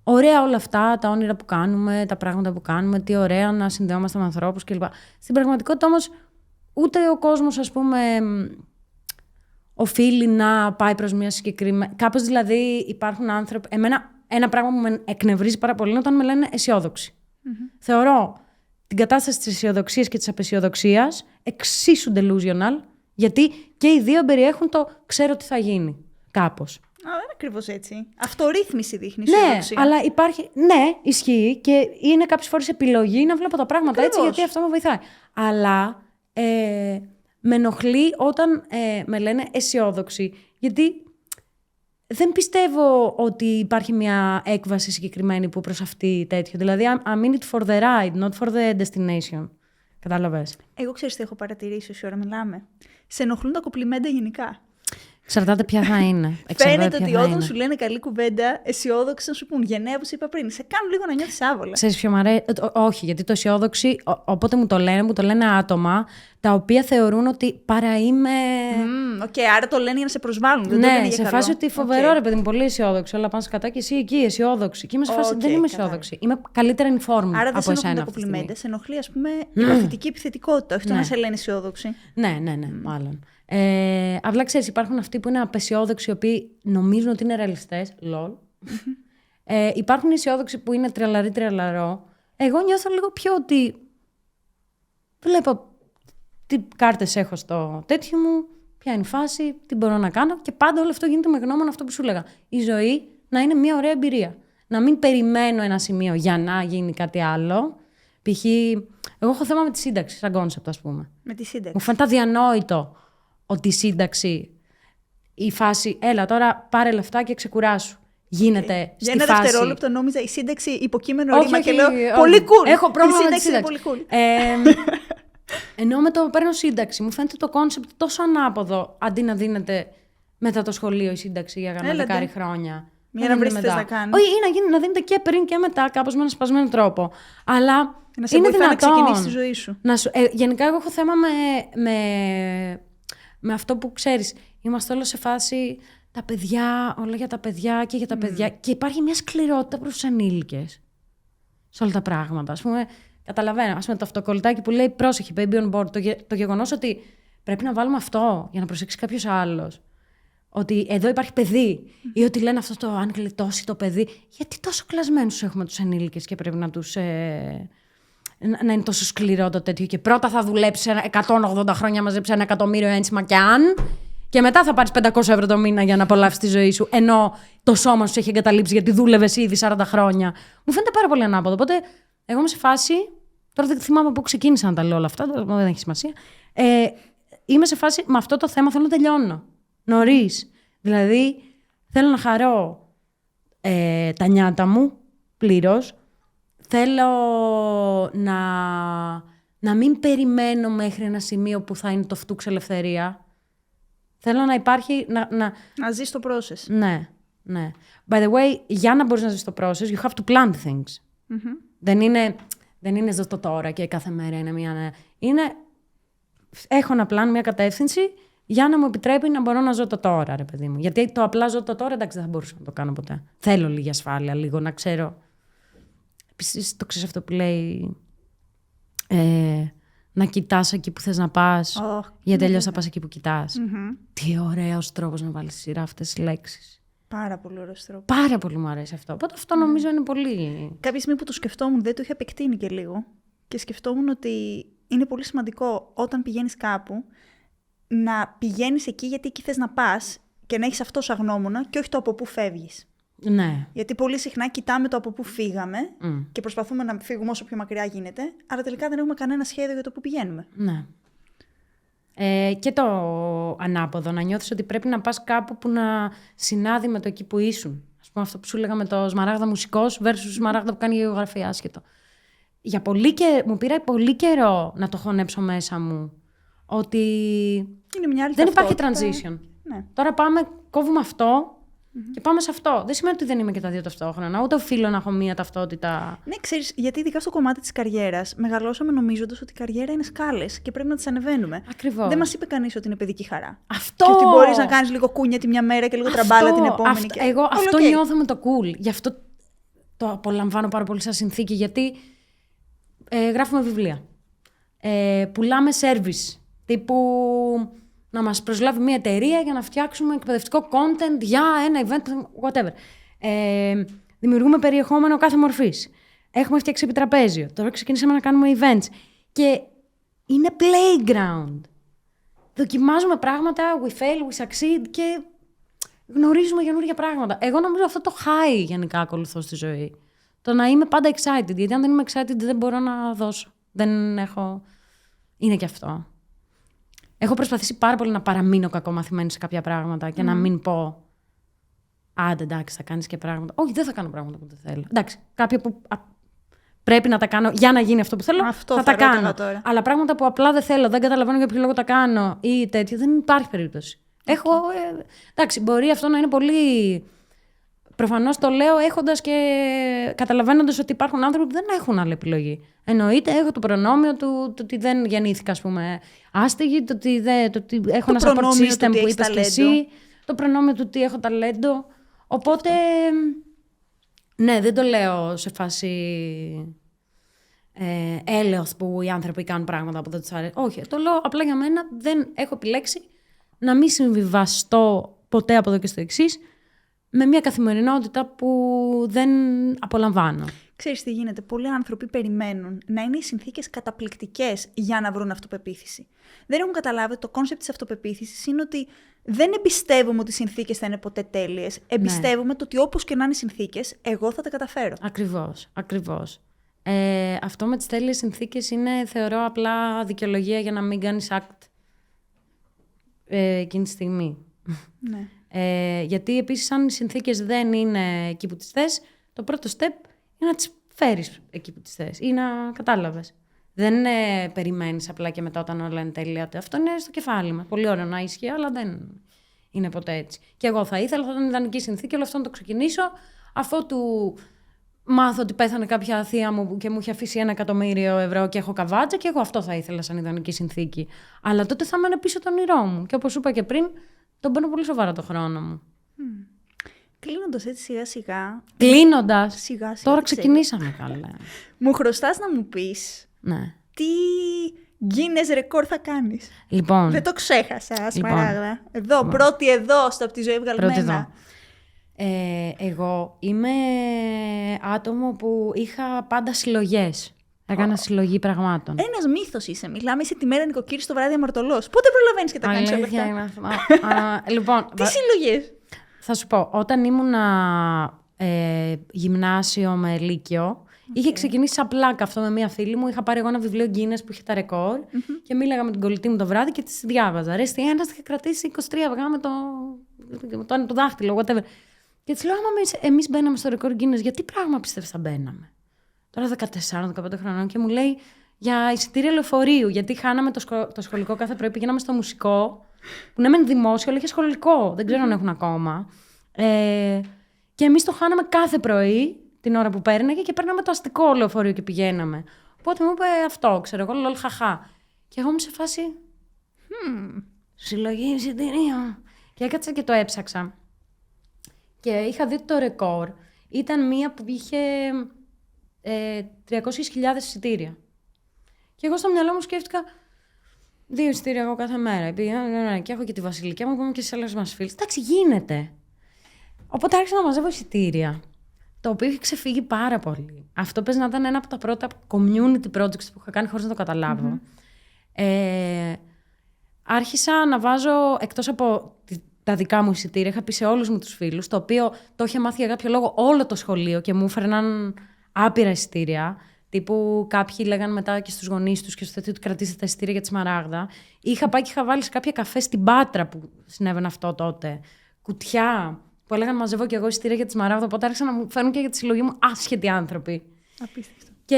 Speaker 1: Ωραία όλα αυτά, τα όνειρα που κάνουμε, τα πράγματα που κάνουμε, τι ωραία να συνδεόμαστε με ανθρώπους κλπ. Στην πραγματικότητα όμως, ούτε ο κόσμος, ας πούμε, οφείλει να πάει προς μια συγκεκριμένη... Κάπως δηλαδή υπάρχουν άνθρωποι... Εμένα ένα πράγμα που με εκνευρίζει πάρα πολύ είναι όταν με λένε αισιόδοξη. Θεωρώ την κατάσταση της αισιοδοξίας και της απαισιοδοξίας εξίσου delusional, γιατί και οι δύο περιέχουν το ξέρω τι θα γίνει, κάπως.
Speaker 2: Δεν είναι ακριβώς έτσι. Αυτορύθμιση δείχνει η
Speaker 1: Ναι,
Speaker 2: αισιοδοξία.
Speaker 1: αλλά υπάρχει. Ναι, ισχύει και είναι κάποιες φορές επιλογή να βλέπω τα πράγματα
Speaker 2: Ακριβώς.
Speaker 1: έτσι, γιατί αυτό με βοηθάει. Αλλά με ενοχλεί όταν με λένε αισιόδοξη, γιατί δεν πιστεύω ότι υπάρχει μια έκβαση συγκεκριμένη που προς αυτή τέτοιο. Δηλαδή, I'm in it for the ride, not for the destination. Κατάλαβες?
Speaker 2: Εγώ ξέρεις τι έχω παρατηρήσει όση ώρα μιλάμε. Σε ενοχλούν τα κοπλιμέντα γενικά.
Speaker 1: Εξαρτάται ποια θα είναι.
Speaker 2: Φαίνεται ότι όταν σου λένε καλή κουβέντα, αισιόδοξοι να σου πούν γενναία, όπως είπα πριν. Σε κάνουν λίγο να νιώθεις άβολα.
Speaker 1: Ξέρεις ποιο μ' αρέσει? Όχι, γιατί το αισιόδοξη, όποτε μου το λένε άτομα τα οποία θεωρούν ότι παρά είμαι.
Speaker 2: Άρα το λένε για να σε προσβάλλουν. Δεν το
Speaker 1: Ναι,
Speaker 2: λένε για
Speaker 1: σε
Speaker 2: καλό.
Speaker 1: φάση ότι φοβερό ρε παιδί μου, πολύ αισιόδοξο. Όλα πάνε σκατά και εσύ εκεί αισιόδοξη. Και είμαι σε φάση δεν είμαι αισιόδοξη. Είμαι καλύτερα informed
Speaker 2: Άρα
Speaker 1: από
Speaker 2: δεν
Speaker 1: εσένα.
Speaker 2: σε ενοχλούν τα κοπλιμέντα, σε ενοχλεί ας πούμε η παθητική επιθετικότητα, όχι το να σε λένε αισιόδοξη.
Speaker 1: Ναι, μάλλον. Απλά ξέρεις, υπάρχουν αυτοί που είναι απεσιόδοξοι, οι οποίοι νομίζουν ότι είναι ρεαλιστές. Λολ. Υπάρχουν αισιόδοξοι που είναι τρελαρό. Εγώ νιώθω λίγο πιο ότι. Βλέπω τι κάρτες έχω στο τέτοιο μου, ποια είναι η φάση, τι μπορώ να κάνω. Και πάντα όλο αυτό γίνεται με γνώμονα αυτό που σου έλεγα. Η ζωή να είναι μια ωραία εμπειρία. Να μην περιμένω ένα σημείο για να γίνει κάτι άλλο. Π.χ. εγώ έχω θέμα με τη σύνταξη, σαν κόνσεπτ, ας πούμε.
Speaker 2: Με τη σύνταξη.
Speaker 1: Μου φαίνεται αδιανόητο ότι η σύνταξη, η φάση, έλα τώρα πάρε λεφτά και ξεκουράσου. Γίνεται στη
Speaker 2: για
Speaker 1: φάση.
Speaker 2: ένα δευτερόλεπτο νόμιζα η σύνταξη υποκείμενο ρήμα και λέω πολύ cool.
Speaker 1: Έχω πρόβλημα
Speaker 2: η
Speaker 1: με τη
Speaker 2: σύνταξη
Speaker 1: σύνταξη.
Speaker 2: είναι πολύ cool.
Speaker 1: Ενώ με το παίρνω σύνταξη, μου φαίνεται το κόνσεπτ τόσο ανάποδο αντί να δίνεται μετά το σχολείο η σύνταξη για κανένα δεκάρι χρόνια.
Speaker 2: Μια να βρεις τι θες να κάνεις.
Speaker 1: Όχι, ή να δίνεται και πριν και μετά, κάπως με ένα σπασμένο τρόπο. Αλλά
Speaker 2: Να σε
Speaker 1: είναι
Speaker 2: βοηθά να
Speaker 1: δυνατόν.
Speaker 2: ξεκινήσεις τη ζωή σου.
Speaker 1: Γενικά, εγώ έχω θέμα με αυτό που ξέρεις. Είμαστε όλο σε φάση τα παιδιά, όλα για τα παιδιά και για τα παιδιά. Και υπάρχει μια σκληρότητα προς τους ενήλικες σε όλα τα πράγματα. Ας πούμε, καταλαβαίνω. Ας πούμε, το αυτοκολλητάκι που λέει πρόσεχε, baby on board. Το γεγονός ότι πρέπει να βάλουμε αυτό για να προσέξει κάποιος άλλος. Ότι εδώ υπάρχει παιδί. Ή ότι λένε αυτό το αν γλιτώσει το παιδί. Γιατί τόσο κλασμένους έχουμε τους ενήλικες και πρέπει να τους. Να είναι τόσο σκληρό το τέτοιο. Και πρώτα θα δουλέψει 180 χρόνια, μαζέψει 1.000.000 ένσημα κι αν. Και μετά θα πάρεις 500 ευρώ το μήνα για να απολαύσεις τη ζωή σου. Ενώ το σώμα σου έχει εγκαταλείψει γιατί δούλευες ήδη 40 χρόνια. Μου φαίνεται πάρα πολύ ανάποδο. Οπότε εγώ είμαι σε φάση. Τώρα δεν θυμάμαι πού ξεκίνησα να τα λέω όλα αυτά. Δεν έχει σημασία. Είμαι σε φάση με αυτό το θέμα θέλω να τελειώνω. Νωρίς. Δηλαδή θέλω να χαρώ τα νιάτα μου πλήρως. Θέλω να μην περιμένω μέχρι ένα σημείο που θα είναι το φτούξ ελευθερία. Θέλω να υπάρχει.
Speaker 2: Να ζεις το process.
Speaker 1: Ναι. By the way, για να μπορείς να ζεις το process, you have to plan things. Δεν είναι ζω το τώρα και κάθε μέρα είναι μια. Έχω ένα plan, μια κατεύθυνση για να μου επιτρέπει να μπορώ να ζω το τώρα, ρε παιδί μου. Γιατί το απλά ζω το τώρα, εντάξει, δεν θα μπορούσα να το κάνω ποτέ. Θέλω λίγη ασφάλεια, λίγο να ξέρω. Επίσης, το ξέρεις αυτό που λέει. Να κοιτάς εκεί που θες να πας, γιατί αλλιώς θα πας εκεί που κοιτάς. Τι ωραίος τρόπος να βάλεις σειρά αυτές τις λέξεις.
Speaker 2: Πάρα πολύ ωραίος τρόπος.
Speaker 1: Πάρα πολύ μου αρέσει αυτό. Οπότε αυτό νομίζω είναι πολύ.
Speaker 2: Κάποια στιγμή που το σκεφτόμουν, δεν το είχα επεκτείνει και λίγο. Και σκεφτόμουν ότι είναι πολύ σημαντικό όταν πηγαίνεις κάπου να πηγαίνεις εκεί γιατί εκεί θες να πας και να έχεις αυτό σαν γνώμονα και όχι το από πού φεύγεις.
Speaker 1: Ναι.
Speaker 2: Γιατί πολύ συχνά κοιτάμε το από πού φύγαμε και προσπαθούμε να φύγουμε όσο πιο μακριά γίνεται, αλλά τελικά δεν έχουμε κανένα σχέδιο για το πού πηγαίνουμε.
Speaker 1: Ναι. Και το ανάποδο, να νιώθεις ότι πρέπει να πας κάπου που να συνάδει με το εκεί που ήσουν. Ας πούμε, αυτό που σου έλεγα με το Σμαράγδα μουσικός versus Σμαράγδα που κάνει γεωγραφία, άσχετο. Μου πήρε πολύ καιρό να το χωνέψω μέσα μου ότι
Speaker 2: είναι μια άλλη
Speaker 1: δεν υπάρχει
Speaker 2: ταυτότητα.
Speaker 1: transition.
Speaker 2: Ναι.
Speaker 1: Τώρα κόβουμε αυτό και πάμε σε αυτό. Δεν σημαίνει ότι δεν είμαι και τα δύο ταυτόχρονα. Ούτε οφείλω να έχω μία ταυτότητα.
Speaker 2: Ναι, ξέρεις, γιατί ειδικά στο κομμάτι της καριέρας μεγαλώσαμε νομίζοντας ότι η καριέρα είναι σκάλες και πρέπει να τις ανεβαίνουμε.
Speaker 1: Ακριβώς.
Speaker 2: Δεν μας είπε κανείς ότι είναι παιδική χαρά.
Speaker 1: Αυτό!
Speaker 2: Και ότι μπορείς να κάνεις λίγο κούνια τη μια μέρα και λίγο τραμπάλα την επόμενη.
Speaker 1: Εγώ αυτό νιώθω με το cool. Γι' αυτό το απολαμβάνω πάρα πολύ σαν συνθήκη, γιατί γράφουμε βιβλία. Πουλάμε service. Τύπου να μας προσλάβει μια εταιρεία για να φτιάξουμε εκπαιδευτικό content για ένα event, whatever. Δημιουργούμε περιεχόμενο κάθε μορφής. Έχουμε φτιάξει επιτραπέζιο. Τώρα ξεκινήσαμε να κάνουμε events. Και είναι playground. Δοκιμάζουμε πράγματα, we fail, we succeed και γνωρίζουμε καινούργια πράγματα. Εγώ νομίζω αυτό το high γενικά ακολουθώ στη ζωή. Το να είμαι πάντα excited. Γιατί αν δεν είμαι excited δεν μπορώ να δώσω. Δεν έχω... Είναι και αυτό. Έχω προσπαθήσει πάρα πολύ να παραμείνω κακομαθημένη σε κάποια πράγματα και να μην πω άντε εντάξει θα κάνεις και πράγματα. Όχι, δεν θα κάνω πράγματα που δεν θέλω. Εντάξει, κάποια που πρέπει να τα κάνω για να γίνει αυτό που θέλω,
Speaker 2: αυτό
Speaker 1: θα τα κάνω.
Speaker 2: Τώρα.
Speaker 1: Αλλά πράγματα που απλά δεν θέλω, δεν καταλαβαίνω για ποιο λόγο τα κάνω ή τέτοιο, δεν υπάρχει περίπτωση. Εντάξει, μπορεί αυτό να είναι πολύ... Προφανώς το λέω έχοντας και καταλαβαίνοντας ότι υπάρχουν άνθρωποι που δεν έχουν άλλη επιλογή. Εννοείται, έχω το προνόμιο του ότι δεν γεννήθηκα, ας πούμε, άστιγη, το ότι έχω ένα support system που είπες και εσύ, το προνόμιο του ότι έχω ταλέντο. Οπότε, ναι, δεν το λέω σε φάση έλεος που οι άνθρωποι κάνουν πράγματα που δεν τους αρέσει. Όχι, το λέω απλά για μένα, δεν έχω επιλέξει να μην συμβιβαστώ ποτέ από εδώ και στο εξής, με μια καθημερινότητα που δεν απολαμβάνω.
Speaker 2: Ξέρεις τι γίνεται, πολλοί άνθρωποι περιμένουν να είναι οι συνθήκες καταπληκτικές για να βρουν αυτοπεποίθηση. Δεν έχουν καταλάβει ότι το κόνσεπτ της αυτοπεποίθησης είναι ότι δεν εμπιστεύομαι ότι οι συνθήκες θα είναι ποτέ τέλειες. Εμπιστεύομαι το ότι όπως και να είναι οι συνθήκες, εγώ θα τα καταφέρω.
Speaker 1: Ακριβώς. Αυτό με τις τέλειες συνθήκες είναι, θεωρώ, απλά δικαιολογία για να μην κάνεις act εκείνη τη στιγμή.
Speaker 2: Ναι.
Speaker 1: Γιατί επίσης αν οι συνθήκες δεν είναι εκεί που τις θες, το πρώτο step είναι να τις φέρεις εκεί που τις θες ή να κατάλαβες. Δεν περιμένεις απλά και μετά όταν όλα είναι τέλεια. Αυτό είναι στο κεφάλι μας. Πολύ ωραίο να ισχύει, αλλά δεν είναι ποτέ έτσι. Και εγώ θα ήθελα, θα ήταν ιδανική συνθήκη, όλο αυτό να το ξεκινήσω, αφού του μάθω ότι πέθανε κάποια θεία μου και μου είχε αφήσει 1.000.000 ευρώ και έχω καβάτσα και εγώ αυτό θα ήθελα σαν ιδανική συνθήκη. Αλλά τότε θα έμενε πίσω το όνειρό μου. Και όπως είπα και πριν, τον παίρνω πολύ σοβαρά το χρόνο μου.
Speaker 2: Κλείνοντας έτσι σιγά-σιγά.
Speaker 1: Σιγά-σιγά. Τώρα ξεκινήσαμε καλά.
Speaker 2: Μου χρωστάς να μου πεις τι Guinness ρεκόρ θα κάνεις.
Speaker 1: Λοιπόν.
Speaker 2: Δεν το ξέχασα, Σμαράγδα. Εδώ, πρώτη εδώ, στο από τη ζωή βγαλμένα.
Speaker 1: Εγώ είμαι άτομο που είχα πάντα συλλογές. Έκανα συλλογή πραγμάτων.
Speaker 2: Ένας μύθος είσαι. Μιλάμε, είσαι τη μέρα νοικοκύρης στο βράδυ αμαρτωλός. Πότε προλαβαίνεις και τα κάνεις όλα αυτά.
Speaker 1: Λοιπόν,
Speaker 2: τι συλλογές.
Speaker 1: Θα σου πω, όταν ήμουνα γυμνάσιο με λύκειο, είχε ξεκινήσει σαν πλάκα αυτό με μία φίλη μου. Είχα πάρει εγώ ένα βιβλίο Guinness που είχε τα ρεκόρ και μίλαγα με την κολλητή μου το βράδυ και τη διάβαζα. Ρε, στη ένας είχε κρατήσει 23 αυγά με το δάχτυλο, whatever. Και τη λέω, άμα εμείς μπαίναμε στο ρεκόρ Guinness, γιατί πράγμα πιστεύεις θα μπαίναμε? Τώρα 14-15 χρονών και μου λέει για εισιτήρια λεωφορείου. Γιατί χάναμε το σχολικό κάθε πρωί, πηγαίναμε στο μουσικό, που ναι, μεν δημόσιο, αλλά είχε σχολικό. Δεν ξέρω αν έχουν ακόμα. Και εμείς το χάναμε κάθε πρωί, την ώρα που παίρναγε, και παίρναμε το αστικό λεωφορείο και πηγαίναμε. Οπότε μου είπε αυτό, ξέρω εγώ, λολ χαχά. Και εγώ ήμουν σε φάση. Συλλογή εισιτήριων. Και έκατσα και το έψαξα. Και είχα δει το ρεκόρ. Ήταν μία που είχε 300.000 εισιτήρια. Και εγώ στο μυαλό μου σκέφτηκα 2 εισιτήρια εγώ κάθε μέρα. Και έχω και τη Βασιλική μου, είπαμε και στις άλλες μας φίλες. Εντάξει, γίνεται. Οπότε άρχισα να μαζεύω εισιτήρια. Το οποίο είχε ξεφύγει πάρα πολύ. Αυτό πες να ήταν ένα από τα πρώτα community projects που είχα κάνει χωρίς να το καταλάβω. Άρχισα να βάζω, εκτός από τα δικά μου εισιτήρια, είχα πει σε όλους μου τους φίλους, το οποίο το είχε μάθει για κάποιο λόγο όλο το σχολείο και μου έφερναν άπειρα εισιτήρια. Τύπου κάποιοι λέγανε μετά και στους γονείς τους και στο τέτοιο ότι κρατήστε τα εισιτήρια για τη Σμαράγδα. Είχα πάει και είχα βάλει σε κάποια καφέ στην Πάτρα που συνέβαινε αυτό τότε. Κουτιά που έλεγαν μαζεύω και εγώ εισιτήρια για τη Σμαράγδα. Οπότε άρχισαν να μου φέρνουν και για τη συλλογή μου άσχετοι άνθρωποι.
Speaker 2: Απίστευτο.
Speaker 1: Και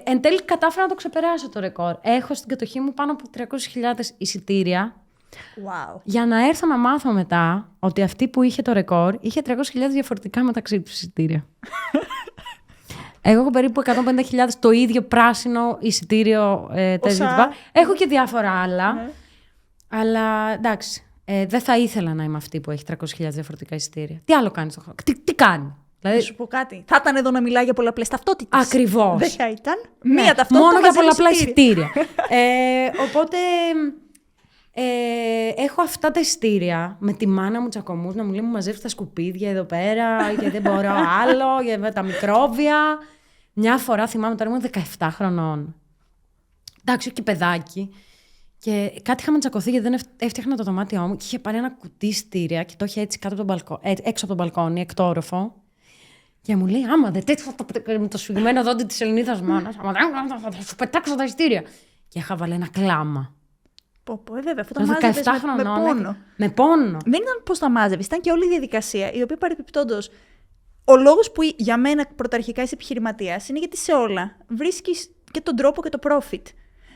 Speaker 1: εν τέλει κατάφερα να το ξεπεράσω το ρεκόρ. Έχω στην κατοχή μου πάνω από 300.000 εισιτήρια.
Speaker 2: Wow.
Speaker 1: Για να έρθω να μάθω μετά ότι αυτή που είχε το ρεκόρ είχε 300.000 διαφορετικά μεταξύ τους εισιτήρια. Εγώ έχω περίπου 150.000 το ίδιο πράσινο εισιτήριο. Έχω και διάφορα άλλα.
Speaker 2: Ναι.
Speaker 1: Αλλά εντάξει, δεν θα ήθελα να είμαι αυτή που έχει 300.000 διαφορετικά εισιτήρια. Τι άλλο κάνει στον χρόνο. Τι κάνει.
Speaker 2: Να
Speaker 1: Δηλαδή,
Speaker 2: σου πω κάτι. Θα ήταν εδώ να μιλάει για πολλαπλές ταυτότητες.
Speaker 1: Ακριβώς.
Speaker 2: Δεν θα ήταν. Μία ταυτότητα.
Speaker 1: Μόνο για
Speaker 2: μαζί
Speaker 1: πολλαπλά
Speaker 2: εισιτήρια.
Speaker 1: Οπότε έχω αυτά τα εισιτήρια με τη μάνα μου τσακωμούς να μου λέει μου μαζεύει τα σκουπίδια εδώ πέρα γιατί δεν μπορώ άλλο, για τα μικρόβια. Μια φορά θυμάμαι τώρα ήμουν 17 χρονών. Εντάξει, και παιδάκι. Και κάτι είχαμε τσακωθεί γιατί δεν έφτιαχνα το δωμάτιό μου και είχε πάρει ένα κουτί εισιτήρια και το είχε έτσι κάτω από τον έξω από τον μπαλκόνι, εκτόροφο. Και μου λέει, άμα δεν τέτοιο με το σφιγμένο δόντι της Ελληνίδας μάνας, θα σου πετάξω τα εισιτήρια. Και είχα βάλει ένα κλάμα.
Speaker 2: Βέβαια, αυτό το μάζευες με πόνο.
Speaker 1: Με πόνο.
Speaker 2: Δεν ήταν πώς τα μάζευες, ήταν και όλη η διαδικασία, η οποία παρεπιπτόντως, ο λόγος που για μένα πρωταρχικά είσαι επιχειρηματίας είναι γιατί σε όλα βρίσκεις και τον τρόπο και το profit.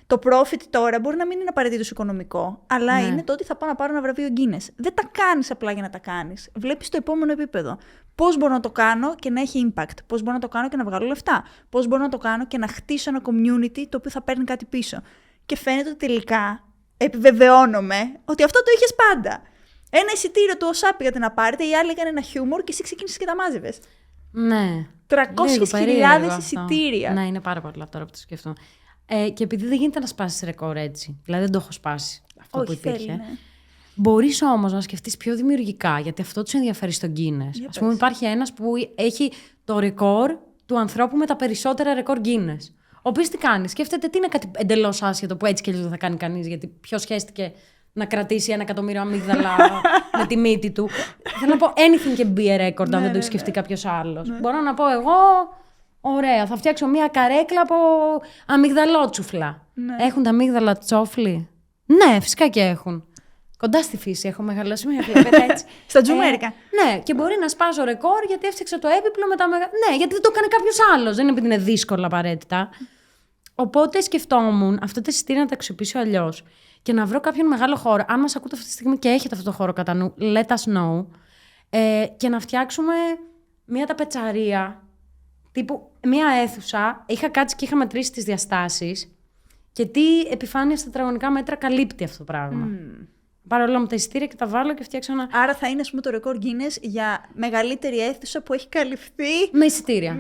Speaker 2: Το profit τώρα μπορεί να μην είναι απαραίτητο οικονομικό, αλλά είναι το ότι θα πάω να πάρω ένα βραβείο Guinness. Δεν τα κάνεις απλά για να τα κάνεις. Βλέπεις το επόμενο επίπεδο. Πώς μπορώ να το κάνω και να έχει impact. Πώς μπορώ να το κάνω και να βγάλω λεφτά. Πώς μπορώ να το κάνω και να χτίσω ένα community το οποίο θα παίρνει κάτι πίσω. Και φαίνεται ότι τελικά επιβεβαιώνομαι ότι αυτό το είχες πάντα. Ένα εισιτήριο του ΟΣΑ πήγατε να πάρετε, οι άλλοι έκανε ένα χιούμορ και εσύ ξεκίνησες και τα μάζευες.
Speaker 1: Ναι.
Speaker 2: 300.000 εισιτήρια.
Speaker 1: Ναι, είναι πάρα πολλά τώρα που το σκεφτώ. Και επειδή δεν γίνεται να σπάσεις ρεκόρ έτσι, δηλαδή δεν το έχω σπάσει αυτό που υπήρχε.
Speaker 2: Θέλει, ναι.
Speaker 1: Μπορείς όμως να σκεφτείς πιο δημιουργικά, γιατί αυτό τους ενδιαφέρει στον Guinness. Ας πούμε, υπάρχει ένας που έχει το ρεκόρ του ανθρώπου με τα περισσότερα ρεκόρ Guinness. Ο οποίος τι κάνει, σκέφτεται τι είναι κάτι εντελώς άσχετο που έτσι και δεν θα κάνει κανείς, γιατί ποιος σχέστηκε να κρατήσει 1 εκατομμύριο αμύγδαλα με τη μύτη του. Θέλω να πω anything can be a record, αν δεν το έχει σκεφτεί κάποιος άλλος. Μπορώ να πω εγώ. Ωραία, θα φτιάξω μια καρέκλα από αμυγδαλότσουφλα. Έχουν τα αμύγδαλα τσόφλι? Ναι, φυσικά και έχουν. Κοντά στη φύση έχω μεγαλώσει με έτσι.
Speaker 2: Στα τζουμέρικα.
Speaker 1: Ναι, και μπορεί να σπάσω ρεκόρ γιατί έφτιαξα το έπιπλο με τα Ναι, γιατί δεν το έκανε κάποιος άλλος. Δεν είναι επειδή είναι δύσκολο απαραίτητα. Οπότε σκεφτόμουν αυτά τα εισιτήρια να τα αξιοποιήσω αλλιώς και να βρω κάποιον μεγάλο χώρο. Αν μας ακούτε αυτή τη στιγμή και έχετε αυτό το χώρο κατά νου, let us know. Και να φτιάξουμε μια ταπετσαρία. Τύπου μία αίθουσα, είχα κάτσει και είχα μετρήσει τις διαστάσεις και τι επιφάνεια στα τετραγωνικά μέτρα καλύπτει αυτό το πράγμα. Πάρω όλα μου τα εισιτήρια και τα βάλω και φτιάξω ένα.
Speaker 2: Άρα θα είναι, ας πούμε, το ρεκόρ Guinness για μεγαλύτερη αίθουσα που έχει καλυφθεί.
Speaker 1: Με εισιτήρια.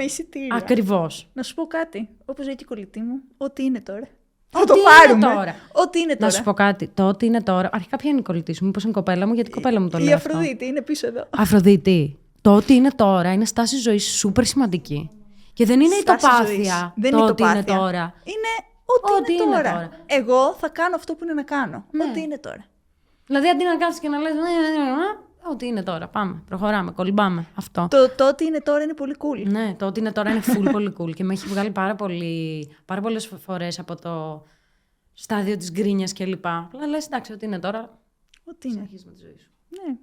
Speaker 1: Ακριβώς.
Speaker 2: Να σου πω κάτι. Όπως λέει και η κολλητή μου, ό,τι είναι τώρα.
Speaker 1: Θα το πάρουμε. Τώρα.
Speaker 2: Ό,τι είναι τώρα.
Speaker 1: Να σου πω κάτι. Το ό,τι είναι τώρα. Αρχικά ποια είναι η κολλητή σου, μήπως είναι η κοπέλα μου, γιατί η κοπέλα μου το λέει.
Speaker 2: Η Αφροδίτη είναι πίσω εδώ.
Speaker 1: Αφροδίτη. Το ό,τι είναι τώρα είναι στάση ζωής σούπερ σημαντική. Και δεν είναι η τοπάθεια.
Speaker 2: Δεν
Speaker 1: το
Speaker 2: είναι
Speaker 1: ό,τι είναι τώρα.
Speaker 2: Είναι ό,τι είναι τώρα. Εγώ θα κάνω αυτό που είναι να κάνω. Ναι. Ό,τι είναι τώρα.
Speaker 1: Δηλαδή αντί να κάθεσαι και να λες ό,τι είναι τώρα. Πάμε, προχωράμε, κολυμπάμε. Αυτό.
Speaker 2: Το ό,τι είναι τώρα είναι πολύ cool.
Speaker 1: Ναι, το ό,τι είναι τώρα είναι full πολύ cool. Και με έχει βγάλει πάρα πολλές φορές από το στάδιο της γκρίνιας κλπ. Αλλά λες εντάξει, ό,τι είναι τώρα.
Speaker 2: Ό,τι είναι.
Speaker 1: Συνεχίζεις με τη ζωή σου.
Speaker 2: Ναι.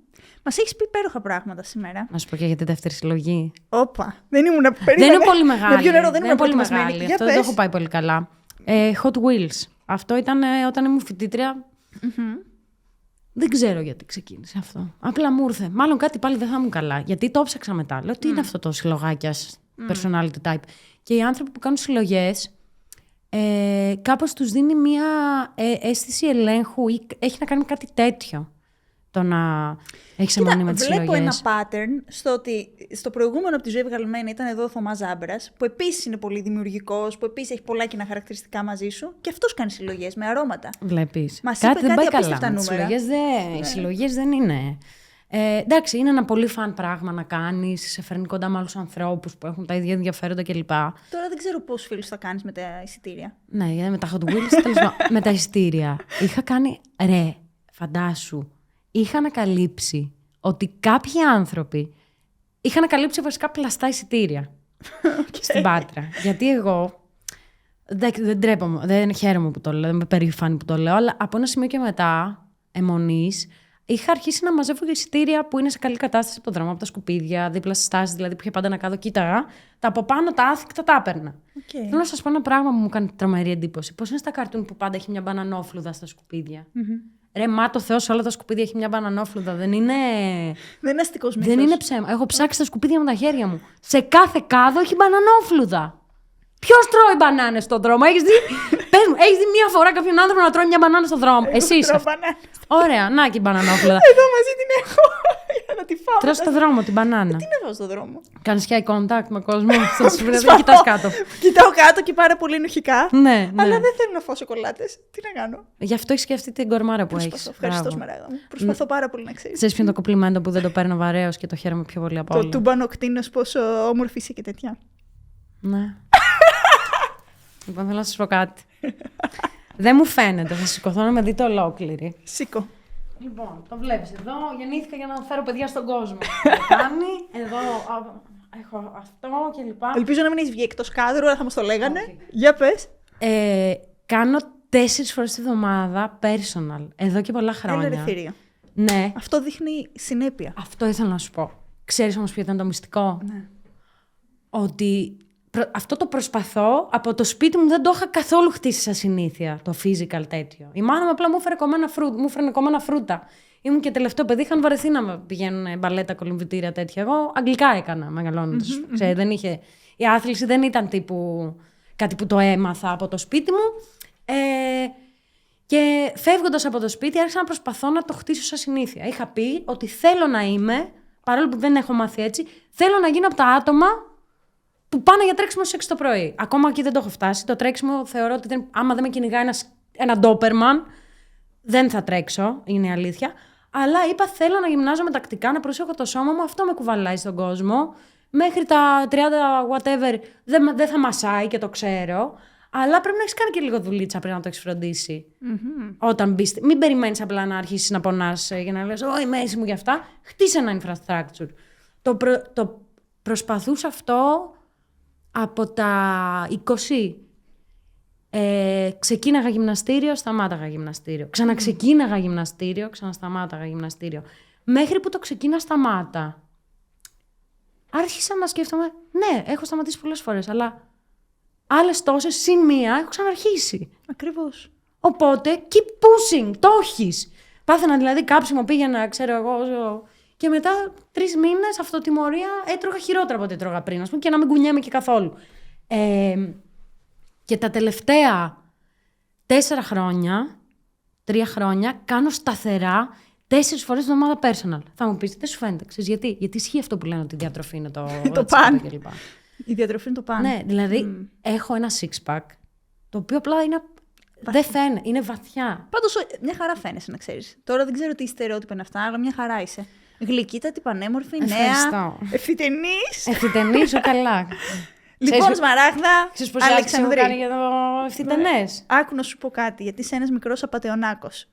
Speaker 2: Μας έχεις πει υπέροχα πράγματα σήμερα.
Speaker 1: Να σου πω και για τη δεύτερη συλλογή.
Speaker 2: Όπα. Δεν ήμουν
Speaker 1: Δεν είναι πολύ μεγάλη.
Speaker 2: Με ποιο νερό δεν
Speaker 1: είναι πολύ μεγάλη. Αυτό δεν το έχω πάει πολύ καλά. Hot Wheels. Αυτό ήταν όταν ήμουν φοιτήτρια. Δεν ξέρω γιατί ξεκίνησε αυτό. Απλά μου ήρθε. Μάλλον κάτι πάλι δεν θα ήμουν καλά. Γιατί το ψάξα μετά. Λέω τι είναι αυτό το συλλογάκια personality type. Και οι άνθρωποι που κάνουν συλλογές κάπως τους δίνει μια αίσθηση ελέγχου ή έχει να κάνει κάτι τέτοιο. Το να έχεις αιμονή με τις συλλογές.
Speaker 2: Βλέπω ένα pattern στο ότι στο προηγούμενο από τη ζωή βγαλμένη ήταν εδώ ο Θωμάς Ζάμπρας, που επίσης είναι πολύ δημιουργικός, που επίσης έχει πολλά κοινά χαρακτηριστικά μαζί σου και αυτός κάνει συλλογές με αρώματα.
Speaker 1: Βλέπεις.
Speaker 2: Μας
Speaker 1: κάτι
Speaker 2: είπε
Speaker 1: δεν πάει
Speaker 2: απίστευτα
Speaker 1: καλά.
Speaker 2: νούμερα.
Speaker 1: Οι συλλογές δεν είναι. Εντάξει, είναι ένα πολύ φαν πράγμα να κάνεις, σε φέρνει κοντά με άλλους ανθρώπους που έχουν τα ίδια ενδιαφέροντα κλπ.
Speaker 2: Τώρα δεν ξέρω πόσους φίλους θα κάνεις με τα εισιτήρια.
Speaker 1: Ναι, με τα Hot Wheels, με τα εισιτήρια. Είχα κάνει, φαντάσου, είχα ανακαλύψει ότι κάποιοι άνθρωποι είχαν ανακαλύψει βασικά πλαστά εισιτήρια στην Πάτρα. Γιατί εγώ, δεν τρέπομαι, δεν χαίρομαι που το λέω, δεν είμαι περήφανη που το λέω, αλλά από ένα σημείο και μετά, αιμονής, είχα αρχίσει να μαζεύω εισιτήρια που είναι σε καλή κατάσταση από το δρόμο, από τα σκουπίδια, δίπλα στις στάσεις δηλαδή που είχε πάντα να κάτω, κοίταγα. Τα από πάνω τα άθικτα τα έπαιρνα.
Speaker 2: Okay.
Speaker 1: Θέλω να σας πω ένα πράγμα που μου κάνει τρομερή εντύπωση. Πώς είναι στα καρτούν που πάντα έχει μια μπανανόφλουδα στα σκουπίδια. Ρε, μα το Θεό, σε όλα τα σκουπίδια έχει μια μπανανόφλουδα. Δεν είναι.
Speaker 2: Δεν είναι αστικός μύθος.
Speaker 1: Δεν είναι ψέμα. Έχω ψάξει τα σκουπίδια με τα χέρια μου. Σε κάθε κάδο έχει μπανανόφλουδα. Ποιος τρώει μπανάνες στον δρόμο, έχεις δει? Πες μου, έχεις δει μία φορά κάποιον άνθρωπο να τρώει μια μπανάνα στον δρόμο? Εσύ. Ωραία, να και η μπανανόφλουδα.
Speaker 2: Εδώ μαζί την έχω. Για να τη φάω.
Speaker 1: Τρως στον δρόμο την μπανάνα.
Speaker 2: Τι είναι εδώ στον δρόμο?
Speaker 1: Κάνεις eye contact με κόσμο. Δεν κοιτάς κάτω.
Speaker 2: Κοιτάω κάτω και πάρα πολύ ενοχικά.
Speaker 1: Ναι.
Speaker 2: Αλλά δεν θέλω να φάω σοκολάτες. Τι να κάνω?
Speaker 1: Γι' αυτό έχεις και αυτή την κορμάρα που έχεις.
Speaker 2: Ευχαριστώ, Σμαράγδα μου. Προσπαθώ πάρα πολύ να ξέρεις.
Speaker 1: Ξέρεις ποιο είναι το κομπλιμέντο που δεν το παίρνω βαρέως και το χαίρομαι πιο πολύ από όλα?
Speaker 2: Το τούμπανοκτίνος, πόσο όμορφη είσαι και τέτοια.
Speaker 1: Ναι. Λοιπόν, θέλω να σας πω κάτι. Δεν μου φαίνεται. Θα σηκωθώ να με δείτε ολόκληρη.
Speaker 2: Σήκω.
Speaker 1: Λοιπόν, το βλέπεις εδώ. Γεννήθηκα για να φέρω παιδιά στον κόσμο. Το κάνει. Εδώ έχω αυτό και λοιπά.
Speaker 2: Ελπίζω να μην έχεις βγει εκτός κάδρου, αλλά θα μας το λέγανε. Για πες.
Speaker 1: Κάνω 4 φορές τη βδομάδα personal. Εδώ και πολλά χρόνια.
Speaker 2: Έλα ρε θηρίο.
Speaker 1: Ναι.
Speaker 2: Αυτό δείχνει συνέπεια.
Speaker 1: Αυτό ήθελα να σου πω. Ξέρεις όμως ποιο ήταν το μυστικό?
Speaker 2: Ναι.
Speaker 1: Ότι αυτό το προσπαθώ, από το σπίτι μου δεν το είχα καθόλου χτίσει σαν συνήθεια, το physical τέτοιο. Η μάνα μου απλά μου έφερε κομμένα φρούτα. Ήμουν και τελευταίο παιδί, είχαν βαρεθεί να πηγαίνουν μπαλέτα, κολυμβητήρια τέτοια. Εγώ αγγλικά έκανα μεγαλώνοντας. Δεν είχε, η άθληση δεν ήταν τύπου κάτι που το έμαθα από το σπίτι μου. Και φεύγοντας από το σπίτι άρχισα να προσπαθώ να το χτίσω σαν συνήθεια. Είχα πει ότι θέλω να είμαι, παρόλο που δεν έχω μάθει έτσι, θέλω να γίνω από τα άτομα που πάνε για τρέξιμο στις 6 το πρωί. Ακόμα εκεί δεν το έχω φτάσει. Το τρέξιμο θεωρώ ότι άμα δεν με κυνηγάει ένα ντόπερμαν, δεν θα τρέξω, είναι η αλήθεια. Αλλά είπα θέλω να γυμνάζομαι τακτικά, να προσέχω το σώμα μου, αυτό με κουβαλάει στον κόσμο. Μέχρι τα 30 whatever δεν θα μασάει και το ξέρω. Αλλά πρέπει να έχεις κάνει και λίγο δουλίτσα πριν να το έχεις φροντίσει. Όταν μπεις. Μην περιμένεις απλά να αρχίσεις να πονάς για να λες «Ω, η μέση μου γι' αυτά». Χτίσε ένα infrastructure. Το προσπαθούσα αυτό από τα 20. Ξεκίναγα γυμναστήριο, σταμάταγα γυμναστήριο. Ξαναξεκίναγα γυμναστήριο, ξανασταμάταγα γυμναστήριο. Μέχρι που το ξεκίνα σταμάτα. Άρχισα να σκέφτομαι, ναι, έχω σταματήσει πολλές φορές, αλλά άλλες τόσες συν μία έχω ξαναρχίσει.
Speaker 2: Ακριβώς.
Speaker 1: Οπότε, keep pushing, το έχεις. Πάθαινα δηλαδή κάψιμο, πήγαινα, ξέρω εγώ, και μετά 3 μήνες αυτοτιμωρία έτρωγα χειρότερα από ό,τι έτρωγα πριν, ας πούμε, και να μην κουνιέμαι και καθόλου. Και τα τελευταία 4 χρόνια, 3 χρόνια, κάνω σταθερά 4 φορές την εβδομάδα personal. Θα μου πεις, δεν σου φαίνεται, ξέρεις γιατί? Γιατί ισχύει αυτό που λένε ότι η διατροφή είναι το
Speaker 2: παν. Η διατροφή είναι το παν.
Speaker 1: Ναι, δηλαδή έχω ένα six-pack, το οποίο απλά είναι. Δεν φαίνεται, είναι βαθιά.
Speaker 2: Πάντως, μια χαρά φαίνεσαι, να ξέρεις. Τώρα δεν ξέρω τι στερεότυπα είναι αυτά, αλλά μια χαρά είσαι. Γλυκύτατη, πανέμορφη, νέα. Ευθυτενής.
Speaker 1: Ευθυτενής, καλά.
Speaker 2: Λοιπόν, Σμαράγδα,
Speaker 1: Ξέρεις πώς Αλεξανδρή κάνει για το ευθυτενές?
Speaker 2: Άκου να σου πω κάτι, γιατί είσαι ένας μικρός απατεωνάκος.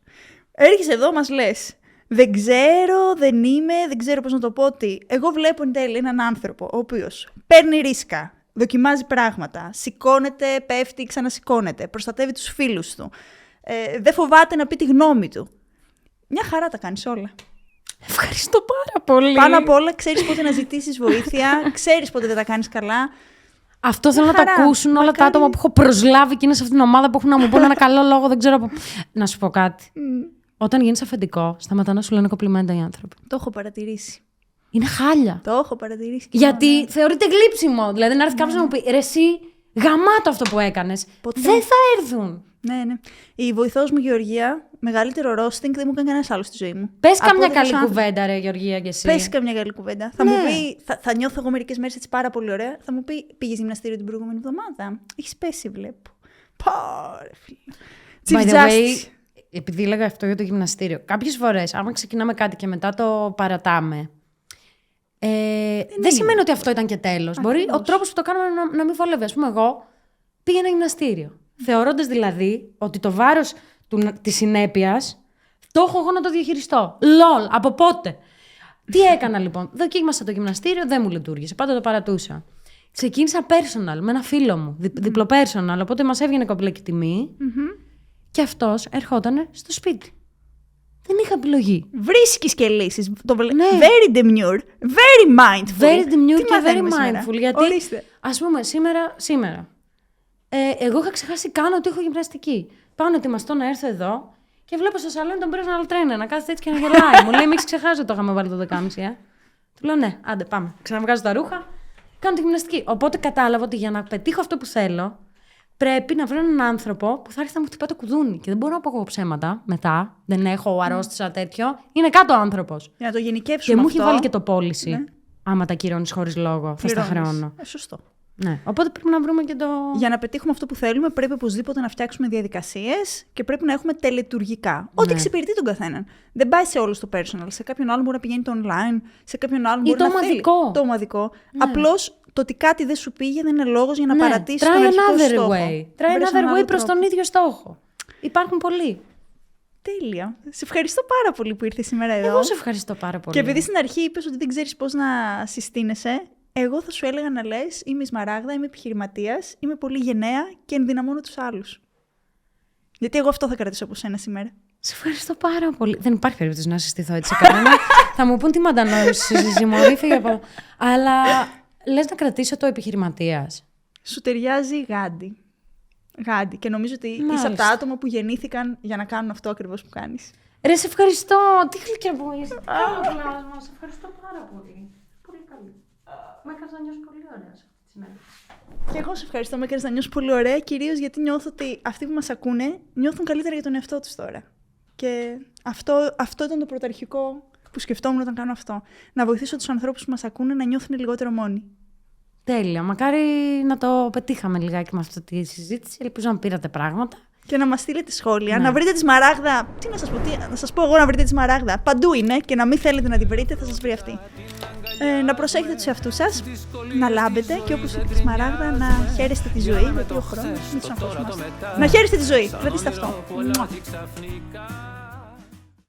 Speaker 2: Έρχεσαι εδώ, μας λες. Δεν ξέρω, δεν είμαι, δεν ξέρω πώς να το πω τι. Εγώ βλέπω εν τέλει έναν άνθρωπο, ο οποίος παίρνει ρίσκα, δοκιμάζει πράγματα, σηκώνεται, πέφτει, ξανασηκώνεται, προστατεύει τους φίλους του. Δεν φοβάται να πει τη γνώμη του. Μια χαρά τα κάνεις όλα.
Speaker 1: Ευχαριστώ πάρα πολύ.
Speaker 2: Πάνω απ' όλα, ξέρεις πότε να ζητήσεις βοήθεια, ξέρεις πότε δεν τα κάνεις καλά.
Speaker 1: Αυτό θέλω να το ακούσουν όλα τα άτομα που έχω προσλάβει και είναι σε αυτήν την ομάδα που έχουν να μου πούνε ένα καλό λόγο, δεν ξέρω. Να σου πω κάτι. Όταν γίνεις αφεντικό, σταματά να σου λένε κομπλιμέντα οι άνθρωποι.
Speaker 2: Το έχω παρατηρήσει.
Speaker 1: Είναι χάλια.
Speaker 2: Το έχω παρατηρήσει.
Speaker 1: Γιατί θεωρείται γλύψιμο. Δηλαδή να έρθει κάποιος να μου πει ρε, εσύ γαμάτο αυτό που έκανες. Δεν θα έρθουν.
Speaker 2: Ναι, ναι. Η βοηθός μου Γεωργία, μεγαλύτερο roasting δεν μου έκανε κανένας άλλος στη ζωή μου.
Speaker 1: Πες καμιά καλή κουβέντα, ρε Γεωργία, και εσύ.
Speaker 2: Πες καμιά καλή κουβέντα. Θα μου πει, θα νιώθω εγώ μερικές μέρες έτσι πάρα πολύ ωραία. Θα μου πει, πήγες γυμναστήριο την προηγούμενη εβδομάδα? Έχεις πέσει, βλέπω. Πάρε, φίλε.
Speaker 1: By the way, επειδή έλεγα αυτό για το γυμναστήριο, κάποιες φορές, άμα ξεκινάμε κάτι και μετά το παρατάμε. Δεν σημαίνει ότι αυτό ήταν και τέλος. Μπορεί ο τρόπος που το κάνουμε να μην βολεύει. Ας πούμε, εγώ πήγαινα γυμναστήριο. Θεωρώντας δηλαδή ότι το βάρος της συνέπειας το έχω εγώ να το διαχειριστώ. Λολ, από πότε? Τι έκανα λοιπόν? Δοκίμασα το γυμναστήριο, δεν μου λειτουργήσε. Πάντα το παρατούσα. Ξεκίνησα personal με ένα φίλο μου, διπλό personal, οπότε μας έβγαινε κομπλέκη τιμή και αυτός ερχόταν στο σπίτι. Δεν είχα επιλογή.
Speaker 2: Βρίσκεις και λύσεις.
Speaker 1: Ναι.
Speaker 2: Very demure, very mindful.
Speaker 1: Very demure και very
Speaker 2: μαθαίνουμε σήμερα?
Speaker 1: mindful. Γιατί,
Speaker 2: Ορίστε.
Speaker 1: ας πούμε, σήμερα εγώ είχα ξεχάσει καν ότι έχω γυμναστική. Πάω να ετοιμαστώ να έρθω εδώ και βλέπω στο σαλόνι τον personal trainer να κάθεται έτσι και να γελάει. Μου λέει: Μην ξεχάσει ότι το είχαμε βάλει το 12.30. Του λέω: Ναι, άντε πάμε. Ξαναβγάζω τα ρούχα, κάνω τη γυμναστική. Οπότε κατάλαβα ότι για να πετύχω αυτό που θέλω, πρέπει να βρω έναν άνθρωπο που θα έρθει να μου χτυπάει το κουδούνι. Και δεν μπορώ να πω εγώ ψέματα μετά. Δεν έχω αρρώστησα τέτοιο. Είναι κάτω ο άνθρωπος.
Speaker 2: Για να το γενικεύσουμε.
Speaker 1: Και μου
Speaker 2: αυτό,
Speaker 1: έχει βάλει και το policy.
Speaker 2: Ναι.
Speaker 1: Άμα τα κυρώνεις χωρίς λόγο, θα στα χρεώνω.
Speaker 2: Σωστό.
Speaker 1: Ναι. Οπότε πρέπει να βρούμε και το.
Speaker 2: Για να πετύχουμε αυτό που θέλουμε, πρέπει οπωσδήποτε να φτιάξουμε διαδικασίες και πρέπει να έχουμε τελετουργικά. Ό,τι εξυπηρετεί τον καθέναν. Δεν πάει σε όλους το personal. Σε κάποιον άλλον μπορεί να πηγαίνει το online, σε κάποιον άλλον μπορεί
Speaker 1: το
Speaker 2: να
Speaker 1: ομαδικό.
Speaker 2: θέλει το ομαδικό. Ναι. Απλώς το ότι κάτι δεν σου πήγε δεν είναι λόγος για να παρατήσεις
Speaker 1: Try
Speaker 2: τον αρχικό στόχο.
Speaker 1: Try another way προς τον ίδιο στόχο. Υπάρχουν πολλοί.
Speaker 2: Τέλεια. Σε ευχαριστώ πάρα πολύ που ήρθες σήμερα εδώ.
Speaker 1: Εγώ σε ευχαριστώ πάρα πολύ.
Speaker 2: Και επειδή στην αρχή είπες ότι δεν ξέρεις πώς να συστήνεσαι, εγώ θα σου έλεγα να λες: Είμαι η Σμαράγδα, είμαι επιχειρηματίας, είμαι πολύ γενναία και ενδυναμώνω τους άλλους. Γιατί εγώ αυτό θα κρατήσω από σένα σήμερα.
Speaker 1: Σε ευχαριστώ πάρα πολύ. Δεν υπάρχει περίπτωση να συστηθώ έτσι σε κανένα. Θα μου πούν τι μαντανόηση, Ζημωρή, φύγε από εδώ. Αλλά λες να κρατήσω το επιχειρηματίας.
Speaker 2: Σου ταιριάζει γάντι. Γάντι. Και νομίζω ότι είσαι από τα άτομα που γεννήθηκαν για να κάνουν αυτό ακριβώς που κάνεις.
Speaker 1: Ρε, σε ευχαριστώ. Τι γλυκιά που είσαι. Σε ευχαριστώ πάρα πολύ. Πολύ καλή. Με έκανες να νιώσω πολύ ωραία σε αυτή τη συνέντευξη.
Speaker 2: Και εγώ σε ευχαριστώ, με έκανες να νιώσω πολύ ωραία, κυρίως γιατί νιώθω ότι αυτοί που μας ακούνε νιώθουν καλύτερα για τον εαυτό τους τώρα. Και αυτό ήταν το πρωταρχικό που σκεφτόμουν όταν κάνω αυτό. Να βοηθήσω τους ανθρώπους που μας ακούνε να νιώθουν λιγότερο μόνοι. Τέλεια.
Speaker 1: Μακάρι να το πετύχαμε λιγάκι με αυτή τη συζήτηση. Ελπίζω να πήρατε πράγματα.
Speaker 2: Και να μας στείλετε σχόλια. Ναι. Να βρείτε τη Σμαράγδα. Τι να σας πω, να σας πω εγώ να βρείτε τη Σμαράγδα. Παντού είναι και να μην θέλετε να τη βρείτε, θα σας βρει αυτή. Να προσέχετε τους εαυτούς σας, να λάμπετε και όπως είπε η Σμαράγδα, να χαίρεστε τη ζωή. Γιατί ο χρόνος είναι τους ανθρώπους μας. Να χαίρεστε τη ζωή. Κρατήστε αυτό.